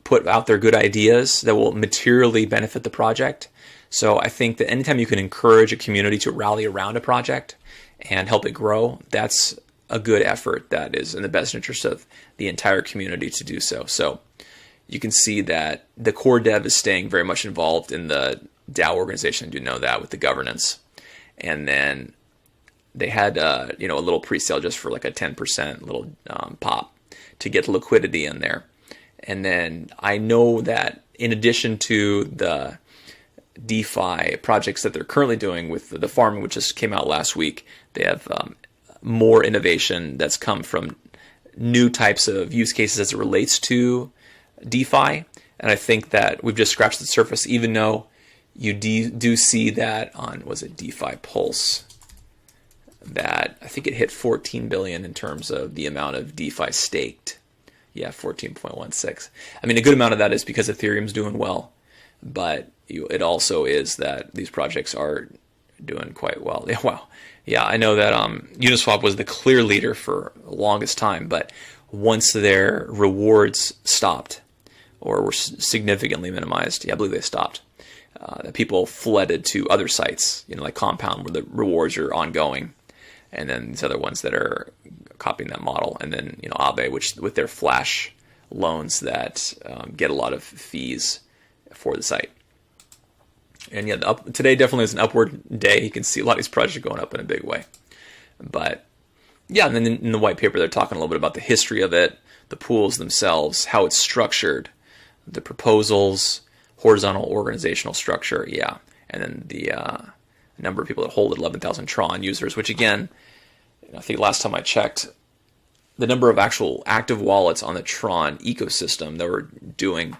put out their good ideas that will materially benefit the project. So I think that anytime you can encourage a community to rally around a project and help it grow, that's a good effort that is in the best interest of the entire community to do so. So you can see that the core dev is staying very much involved in the DAO organization. You know that with the governance. And then they had a little pre-sale just for like a 10% little pop to get the liquidity in there. And then I know that in addition to the DeFi projects that they're currently doing with the farming, which just came out last week, they have more innovation that's come from new types of use cases as it relates to DeFi. And I think that we've just scratched the surface, even though you do see that on, was it DeFi Pulse, that I think it hit 14 billion in terms of the amount of DeFi staked. Yeah, 14.16. I mean, a good amount of that is because Ethereum's doing well, but it also is that these projects are doing quite well. Yeah, wow. Yeah, I know that Uniswap was the clear leader for the longest time, but once their rewards stopped or were significantly minimized, I believe they stopped, that people flooded to other sites, like Compound, where the rewards are ongoing, and then these other ones that are copying that model, and then Aave, which with their flash loans that get a lot of fees for the site. And yeah, today definitely is an upward day. You can see a lot of these projects going up in a big way. But yeah, and then in the white paper, they're talking a little bit about the history of it, the pools themselves, how it's structured, the proposals, horizontal organizational structure, yeah. And then the number of people that hold 11,000 Tron users, which again, I think last time I checked, the number of actual active wallets on the Tron ecosystem that were doing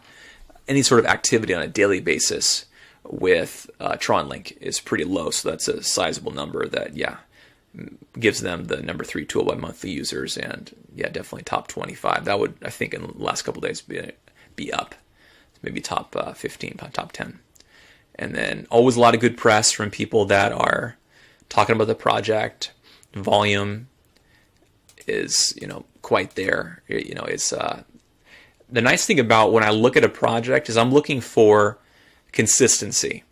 any sort of activity on a daily basis with Tron Link is pretty low. So that's a sizable number that, gives them the number 3 tool by monthly users, and definitely top 25. That would, I think, in the last couple of days be up, maybe top 15, top 10. And then always a lot of good press from people that are talking about the project. Volume is, quite there. It's the nice thing about when I look at a project is I'm looking for consistency.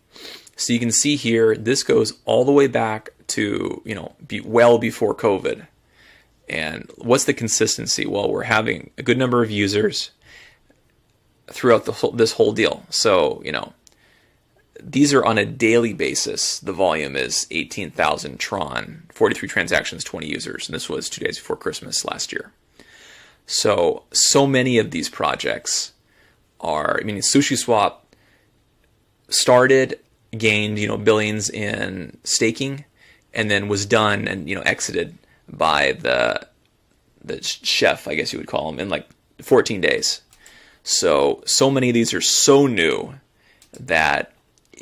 So you can see here, this goes all the way back to, well before COVID. And what's the consistency? Well, we're having a good number of users throughout this whole deal. So, these are on a daily basis. The volume is 18,000 Tron, 43 transactions, 20 users. And this was 2 days before Christmas last year. So many of these projects are, SushiSwap started, gained, billions in staking, and then was done and, exited by the chef, I guess you would call him, in like 14 days. So many of these are so new that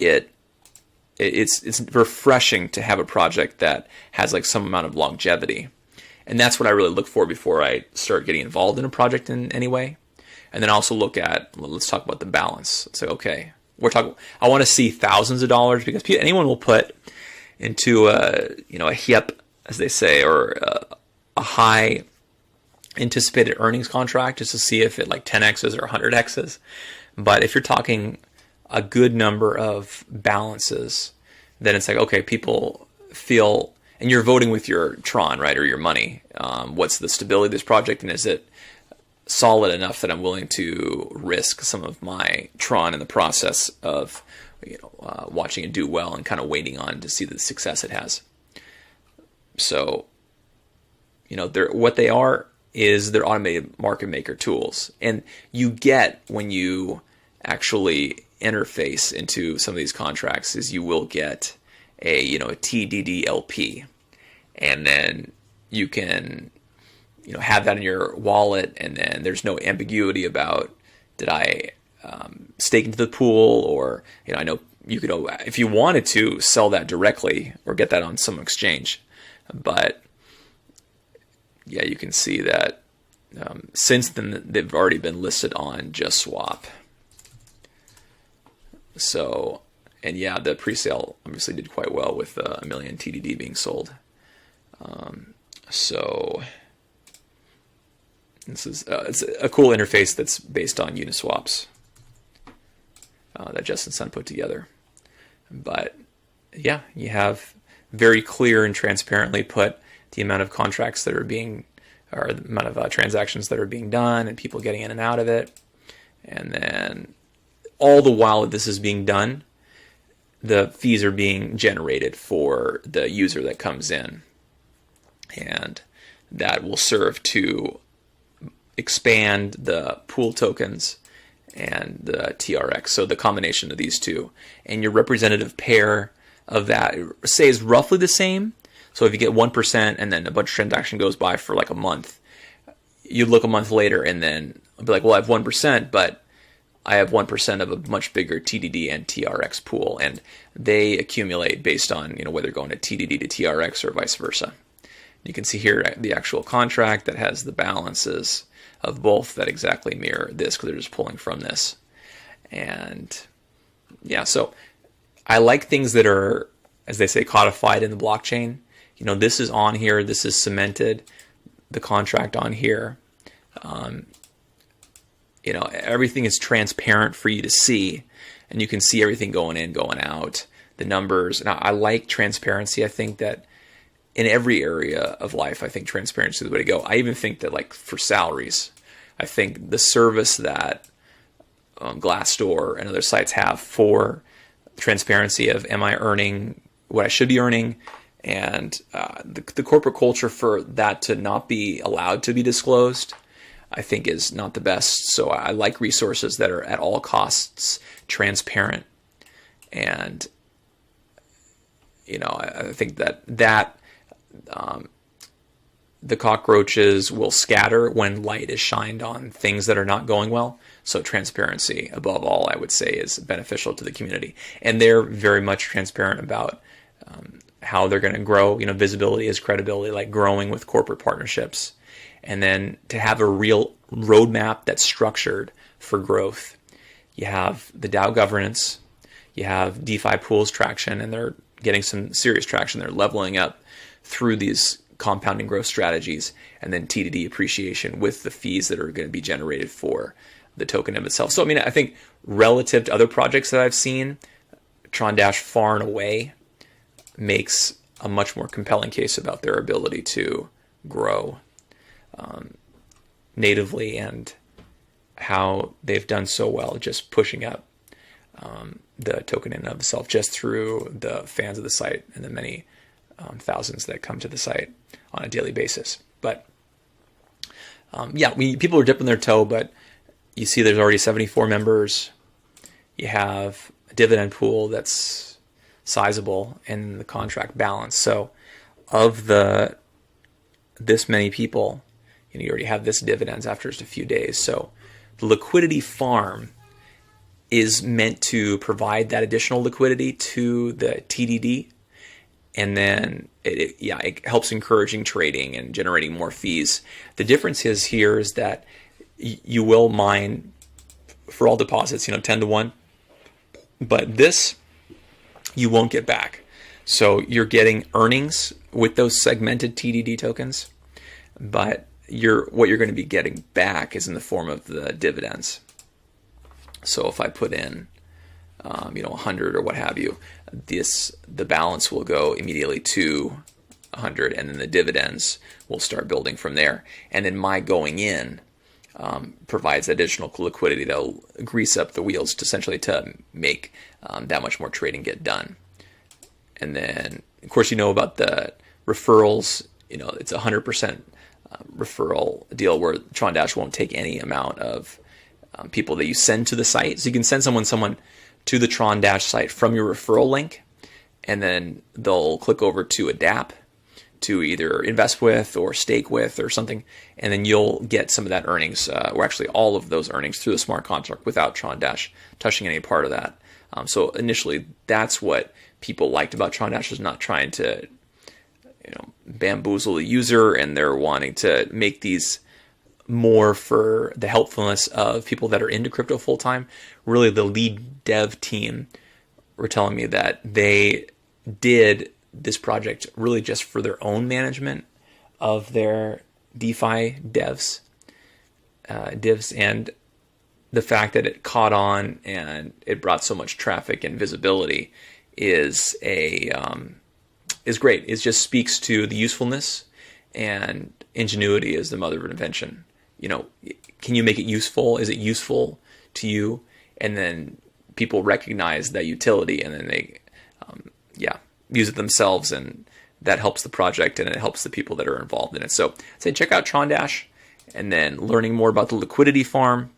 it's refreshing to have a project that has like some amount of longevity. And that's what I really look for before I start getting involved in a project in any way. And then also look at, let's talk about the balance. It's like, okay, I want to see thousands of dollars, because anyone will put into a HIP, as they say, or a high anticipated earnings contract just to see if it like 10x's or 100x's. But if you're talking a good number of balances, then it's like, okay, people feel, and you're voting with your Tron, right, or your money. What's the stability of this project, and is it solid enough that I'm willing to risk some of my Tron in the process of, watching it do well and kind of waiting on to see the success it has. So, what they are is they're automated market maker tools, and you get, when you actually interface into some of these contracts, is you will get a TDD LP, and then you can have that in your wallet, and then there's no ambiguity about, did I stake into the pool, or I know you could, if you wanted to, sell that directly or get that on some exchange, but yeah, you can see that since then they've already been listed on JustSwap. So, and yeah, the pre-sale obviously did quite well with 1 million TDD being sold. So this is it's a cool interface that's based on Uniswaps that Justin Sun put together. But yeah, you have very clear and transparently put the amount of contracts that are being, or the amount of transactions that are being done, and people getting in and out of it. And then all the while that this is being done, the fees are being generated for the user that comes in. And that will serve to expand the pool tokens and the TRX. So the combination of these two. And your representative pair of that stays roughly the same. So if you get 1% and then a bunch of transaction goes by for like a month, you look a month later and then be like, well, I have 1%, but I have 1% of a much bigger TDD and TRX pool, and they accumulate based on whether going to TDD to TRX or vice versa. You can see here the actual contract that has the balances of both that exactly mirror this, because they're just pulling from this. And yeah, so I like things that are, as they say, codified in the blockchain. This is on here, this is cemented, the contract on here. Everything is transparent for you to see, and you can see everything going in, going out, the numbers. Now, I like transparency. I think that in every area of life, I think transparency is the way to go. I even think that, like, for salaries, I think the service that Glassdoor and other sites have for transparency of, am I earning what I should be earning, and the corporate culture for that to not be allowed to be disclosed, I think is not the best. So I like resources that are at all costs transparent. And, I think that the cockroaches will scatter when light is shined on things that are not going well. So transparency, above all, I would say, is beneficial to the community. And they're very much transparent about how they're going to grow. Visibility is credibility, like growing with corporate partnerships. And then to have a real roadmap that's structured for growth. You have the DAO governance, you have DeFi pools traction, and they're getting some serious traction. They're leveling up through these compounding growth strategies, and then TDD appreciation with the fees that are going to be generated for the token of itself. So, I think relative to other projects that I've seen, Tron Dash far and away makes a much more compelling case about their ability to grow natively, and how they've done so well just pushing up the token in and of itself just through the fans of the site and the many thousands that come to the site on a daily basis. But people are dipping their toe, but you see there's already 74 members. You have a dividend pool that's sizable in the contract balance. So of this many people, you already have this dividends after just a few days. So the liquidity farm is meant to provide that additional liquidity to the TDD, and then it helps encouraging trading and generating more fees. The difference is that you will mine for all deposits, 10 to 1, but this you won't get back. So you're getting earnings with those segmented TDD tokens, but what you're going to be getting back is in the form of the dividends. So if I put in 100 or what have you, the balance will go immediately to 100, and then the dividends will start building from there. And then my going in provides additional liquidity that will grease up the wheels to make that much more trading get done. And then, of course, about the referrals. It's 100% referral deal where Tron Dash won't take any amount of people that you send to the site. So you can send someone to the Tron Dash site from your referral link, and then they'll click over to a DApp to either invest with or stake with or something, and then you'll get some of that earnings, or actually all of those earnings through the smart contract without Tron Dash touching any part of that. So initially, that's what people liked about Tron Dash, is not trying to bamboozle the user, and they're wanting to make these more for the helpfulness of people that are into crypto full time. Really, the lead dev team were telling me that they did this project really just for their own management of their DeFi divs, and the fact that it caught on and it brought so much traffic and visibility is great. It just speaks to the usefulness, and ingenuity is the mother of invention. Can you make it useful? Is it useful to you? And then people recognize that utility, and then they, use it themselves, and that helps the project and it helps the people that are involved in it. So say check out Tron Dash, and then learning more about the liquidity farm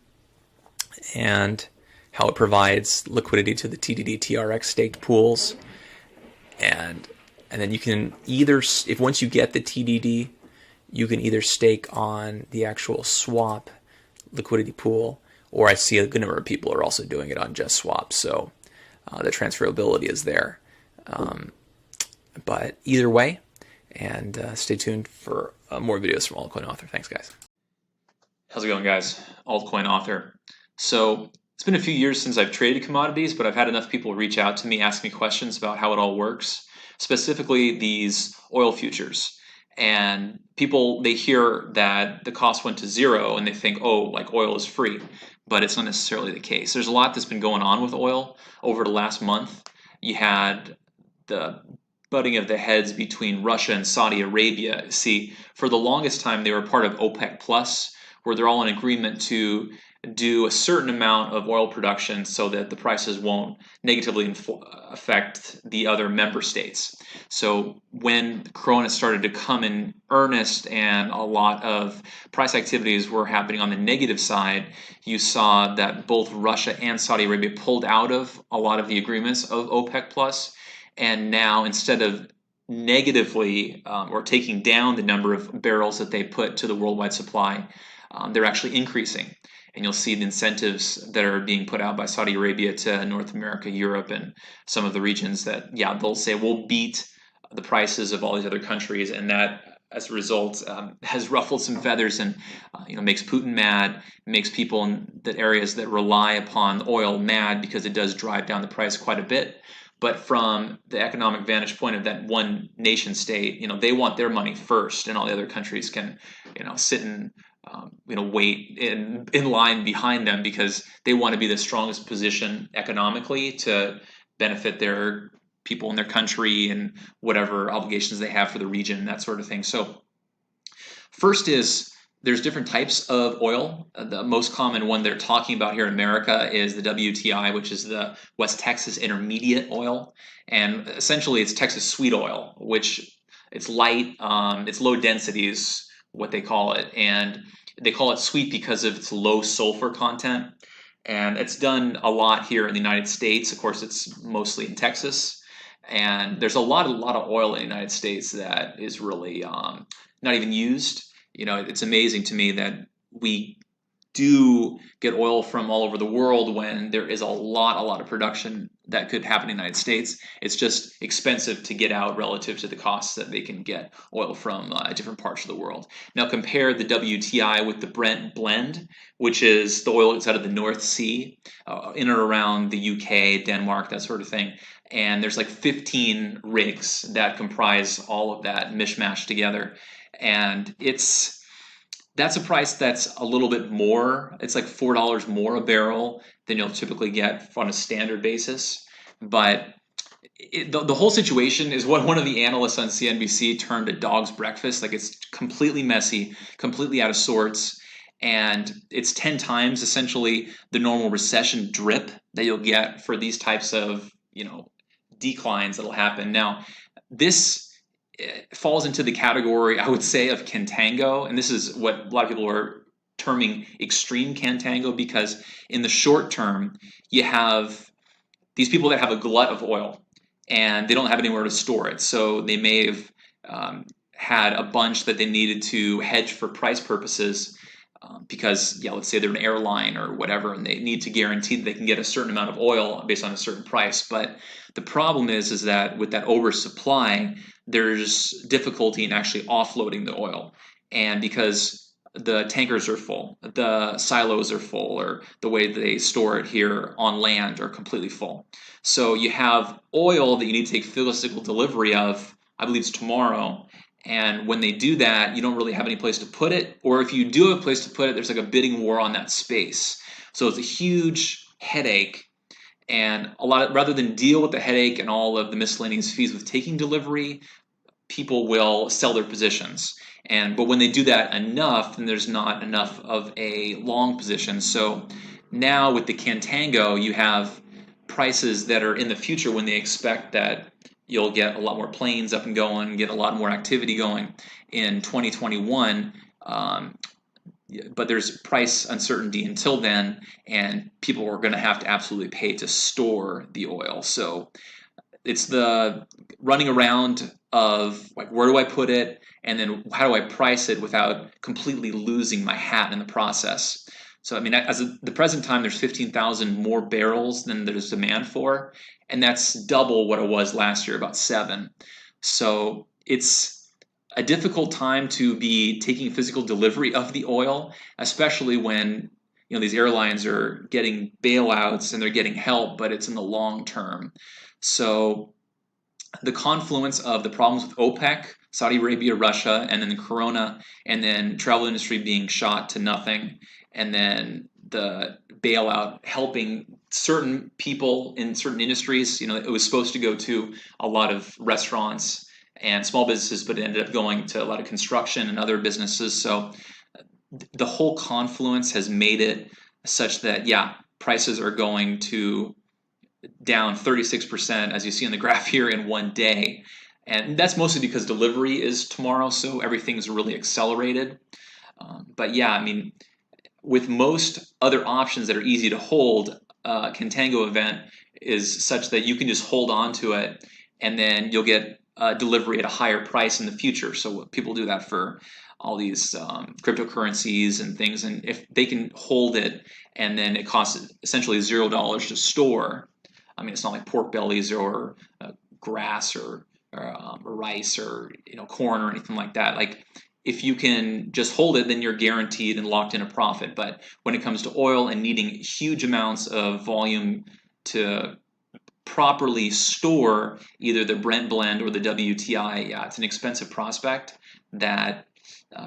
and how it provides liquidity to the TDD TRX staked pools, and then you can once you get the TDD, you can either stake on the actual swap liquidity pool, or I see a good number of people are also doing it on just swap. So the transferability is there. But either way, and stay tuned for more videos from Altcoin Author. Thanks, guys. How's it going, guys? Altcoin Author. So it's been a few years since I've traded commodities, but I've had enough people reach out to me, ask me questions about how it all works, specifically these oil futures. And people, they hear that the cost went to zero and they think, oh, like oil is free, but it's not necessarily the case. There's a lot that's been going on with oil over the last month. You had the butting of the heads between Russia and Saudi Arabia. See, for the longest time, they were part of OPEC Plus, where they're all in agreement to do a certain amount of oil production so that the prices won't negatively affect the other member states. So when Corona started to come in earnest and a lot of price activities were happening on the negative side, you saw that both Russia and Saudi Arabia pulled out of a lot of the agreements of OPEC Plus. And now, instead of negatively or taking down the number of barrels that they put to the worldwide supply, they're actually increasing. And you'll see the incentives that are being put out by Saudi Arabia to North America, Europe, and some of the regions that, they'll say we'll beat the prices of all these other countries. And that, as a result, has ruffled some feathers and makes Putin mad, makes people in the areas that rely upon oil mad, because it does drive down the price quite a bit. But from the economic vantage point of that one nation state, they want their money first, and all the other countries can, sit and wait in line behind them, because they want to be the strongest position economically to benefit their people in their country and whatever obligations they have for the region, that sort of thing. So first is, there's different types of oil. The most common one they're talking about here in America is the WTI, which is the West Texas Intermediate oil. And essentially it's Texas sweet oil, which it's light, it's low density is what they call it. And they call it sweet because of its low sulfur content. And it's done a lot here in the United States. Of course, it's mostly in Texas. And there's a lot of oil in the United States that is really not even used. It's amazing to me that we do get oil from all over the world when there is a lot of production that could happen in the United States. It's just expensive to get out relative to the costs that they can get oil from different parts of the world. Now compare the WTI with the Brent blend, which is the oil that's out of the North Sea, in and around the UK, Denmark, that sort of thing. And there's like 15 rigs that comprise all of that mishmash together. And it's That's a price that's a little bit more. It's like $4 more a barrel than you'll typically get on a standard basis. But the whole situation is what one of the analysts on CNBC termed a dog's breakfast. Like, it's completely messy, completely out of sorts. And it's 10 times essentially the normal recession drip that you'll get for these types of, declines that'll happen. Now, this falls into the category, I would say, of contango. And this is what a lot of people are terming extreme contango, because in the short term, you have these people that have a glut of oil and they don't have anywhere to store it. So they may have had a bunch that they needed to hedge for price purposes, because, let's say they're an airline or whatever, and they need to guarantee that they can get a certain amount of oil based on a certain price. But the problem is that with that oversupply, there's difficulty in actually offloading the oil. And because the tankers are full, the silos are full, or the way they store it here on land are completely full. So you have oil that you need to take physical delivery of, I believe it's tomorrow. And when they do that, you don't really have any place to put it. Or if you do have a place to put it, there's like a bidding war on that space. So it's a huge headache. And rather than deal with the headache and all of the miscellaneous fees with taking delivery, people will sell their positions. But when they do that enough, then there's not enough of a long position. So now with the contango, you have prices that are in the future when they expect that you'll get a lot more planes up and going, get a lot more activity going in 2021. But there's price uncertainty until then, and people are going to have to absolutely pay to store the oil. So it's the running around of, like, where do I put it, and then how do I price it without completely losing my hat in the process. So, I mean, as of the present time, there's 15,000 more barrels than there's demand for, and that's double what it was last year, about 7. So it's a difficult time to be taking physical delivery of the oil, especially when these airlines are getting bailouts and they're getting help, but it's in the long term. So the confluence of the problems with OPEC, Saudi Arabia, Russia, and then the corona, and then travel industry being shot to nothing, and then the bailout helping certain people in certain industries. It was supposed to go to a lot of restaurants and small businesses, but it ended up going to a lot of construction and other businesses. So the whole confluence has made it such that, prices are going to down 36%, as you see on the graph here, in one day. And that's mostly because delivery is tomorrow, so everything's really accelerated. But I mean, with most other options that are easy to hold, contango event is such that you can just hold on to it, and then you'll get delivery at a higher price in the future. So people do that for all these cryptocurrencies and things, and if they can hold it, and then it costs essentially $0 to store. I mean, it's not like pork bellies or grass or rice or corn or anything like that. Like, if you can just hold it, then you're guaranteed and locked in a profit. But when it comes to oil and needing huge amounts of volume to properly store either the Brent blend or the WTI, it's an expensive prospect that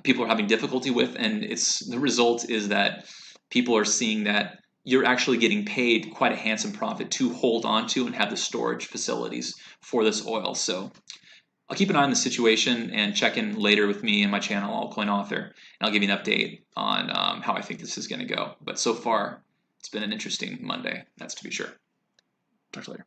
people are having difficulty with. And the result is that people are seeing that you're actually getting paid quite a handsome profit to hold on to and have the storage facilities for this oil. So I'll keep an eye on the situation and check in later with me and my channel, Altcoin Author, and I'll give you an update on how I think this is going to go. But so far, it's been an interesting Monday, that's to be sure. Talk to you later.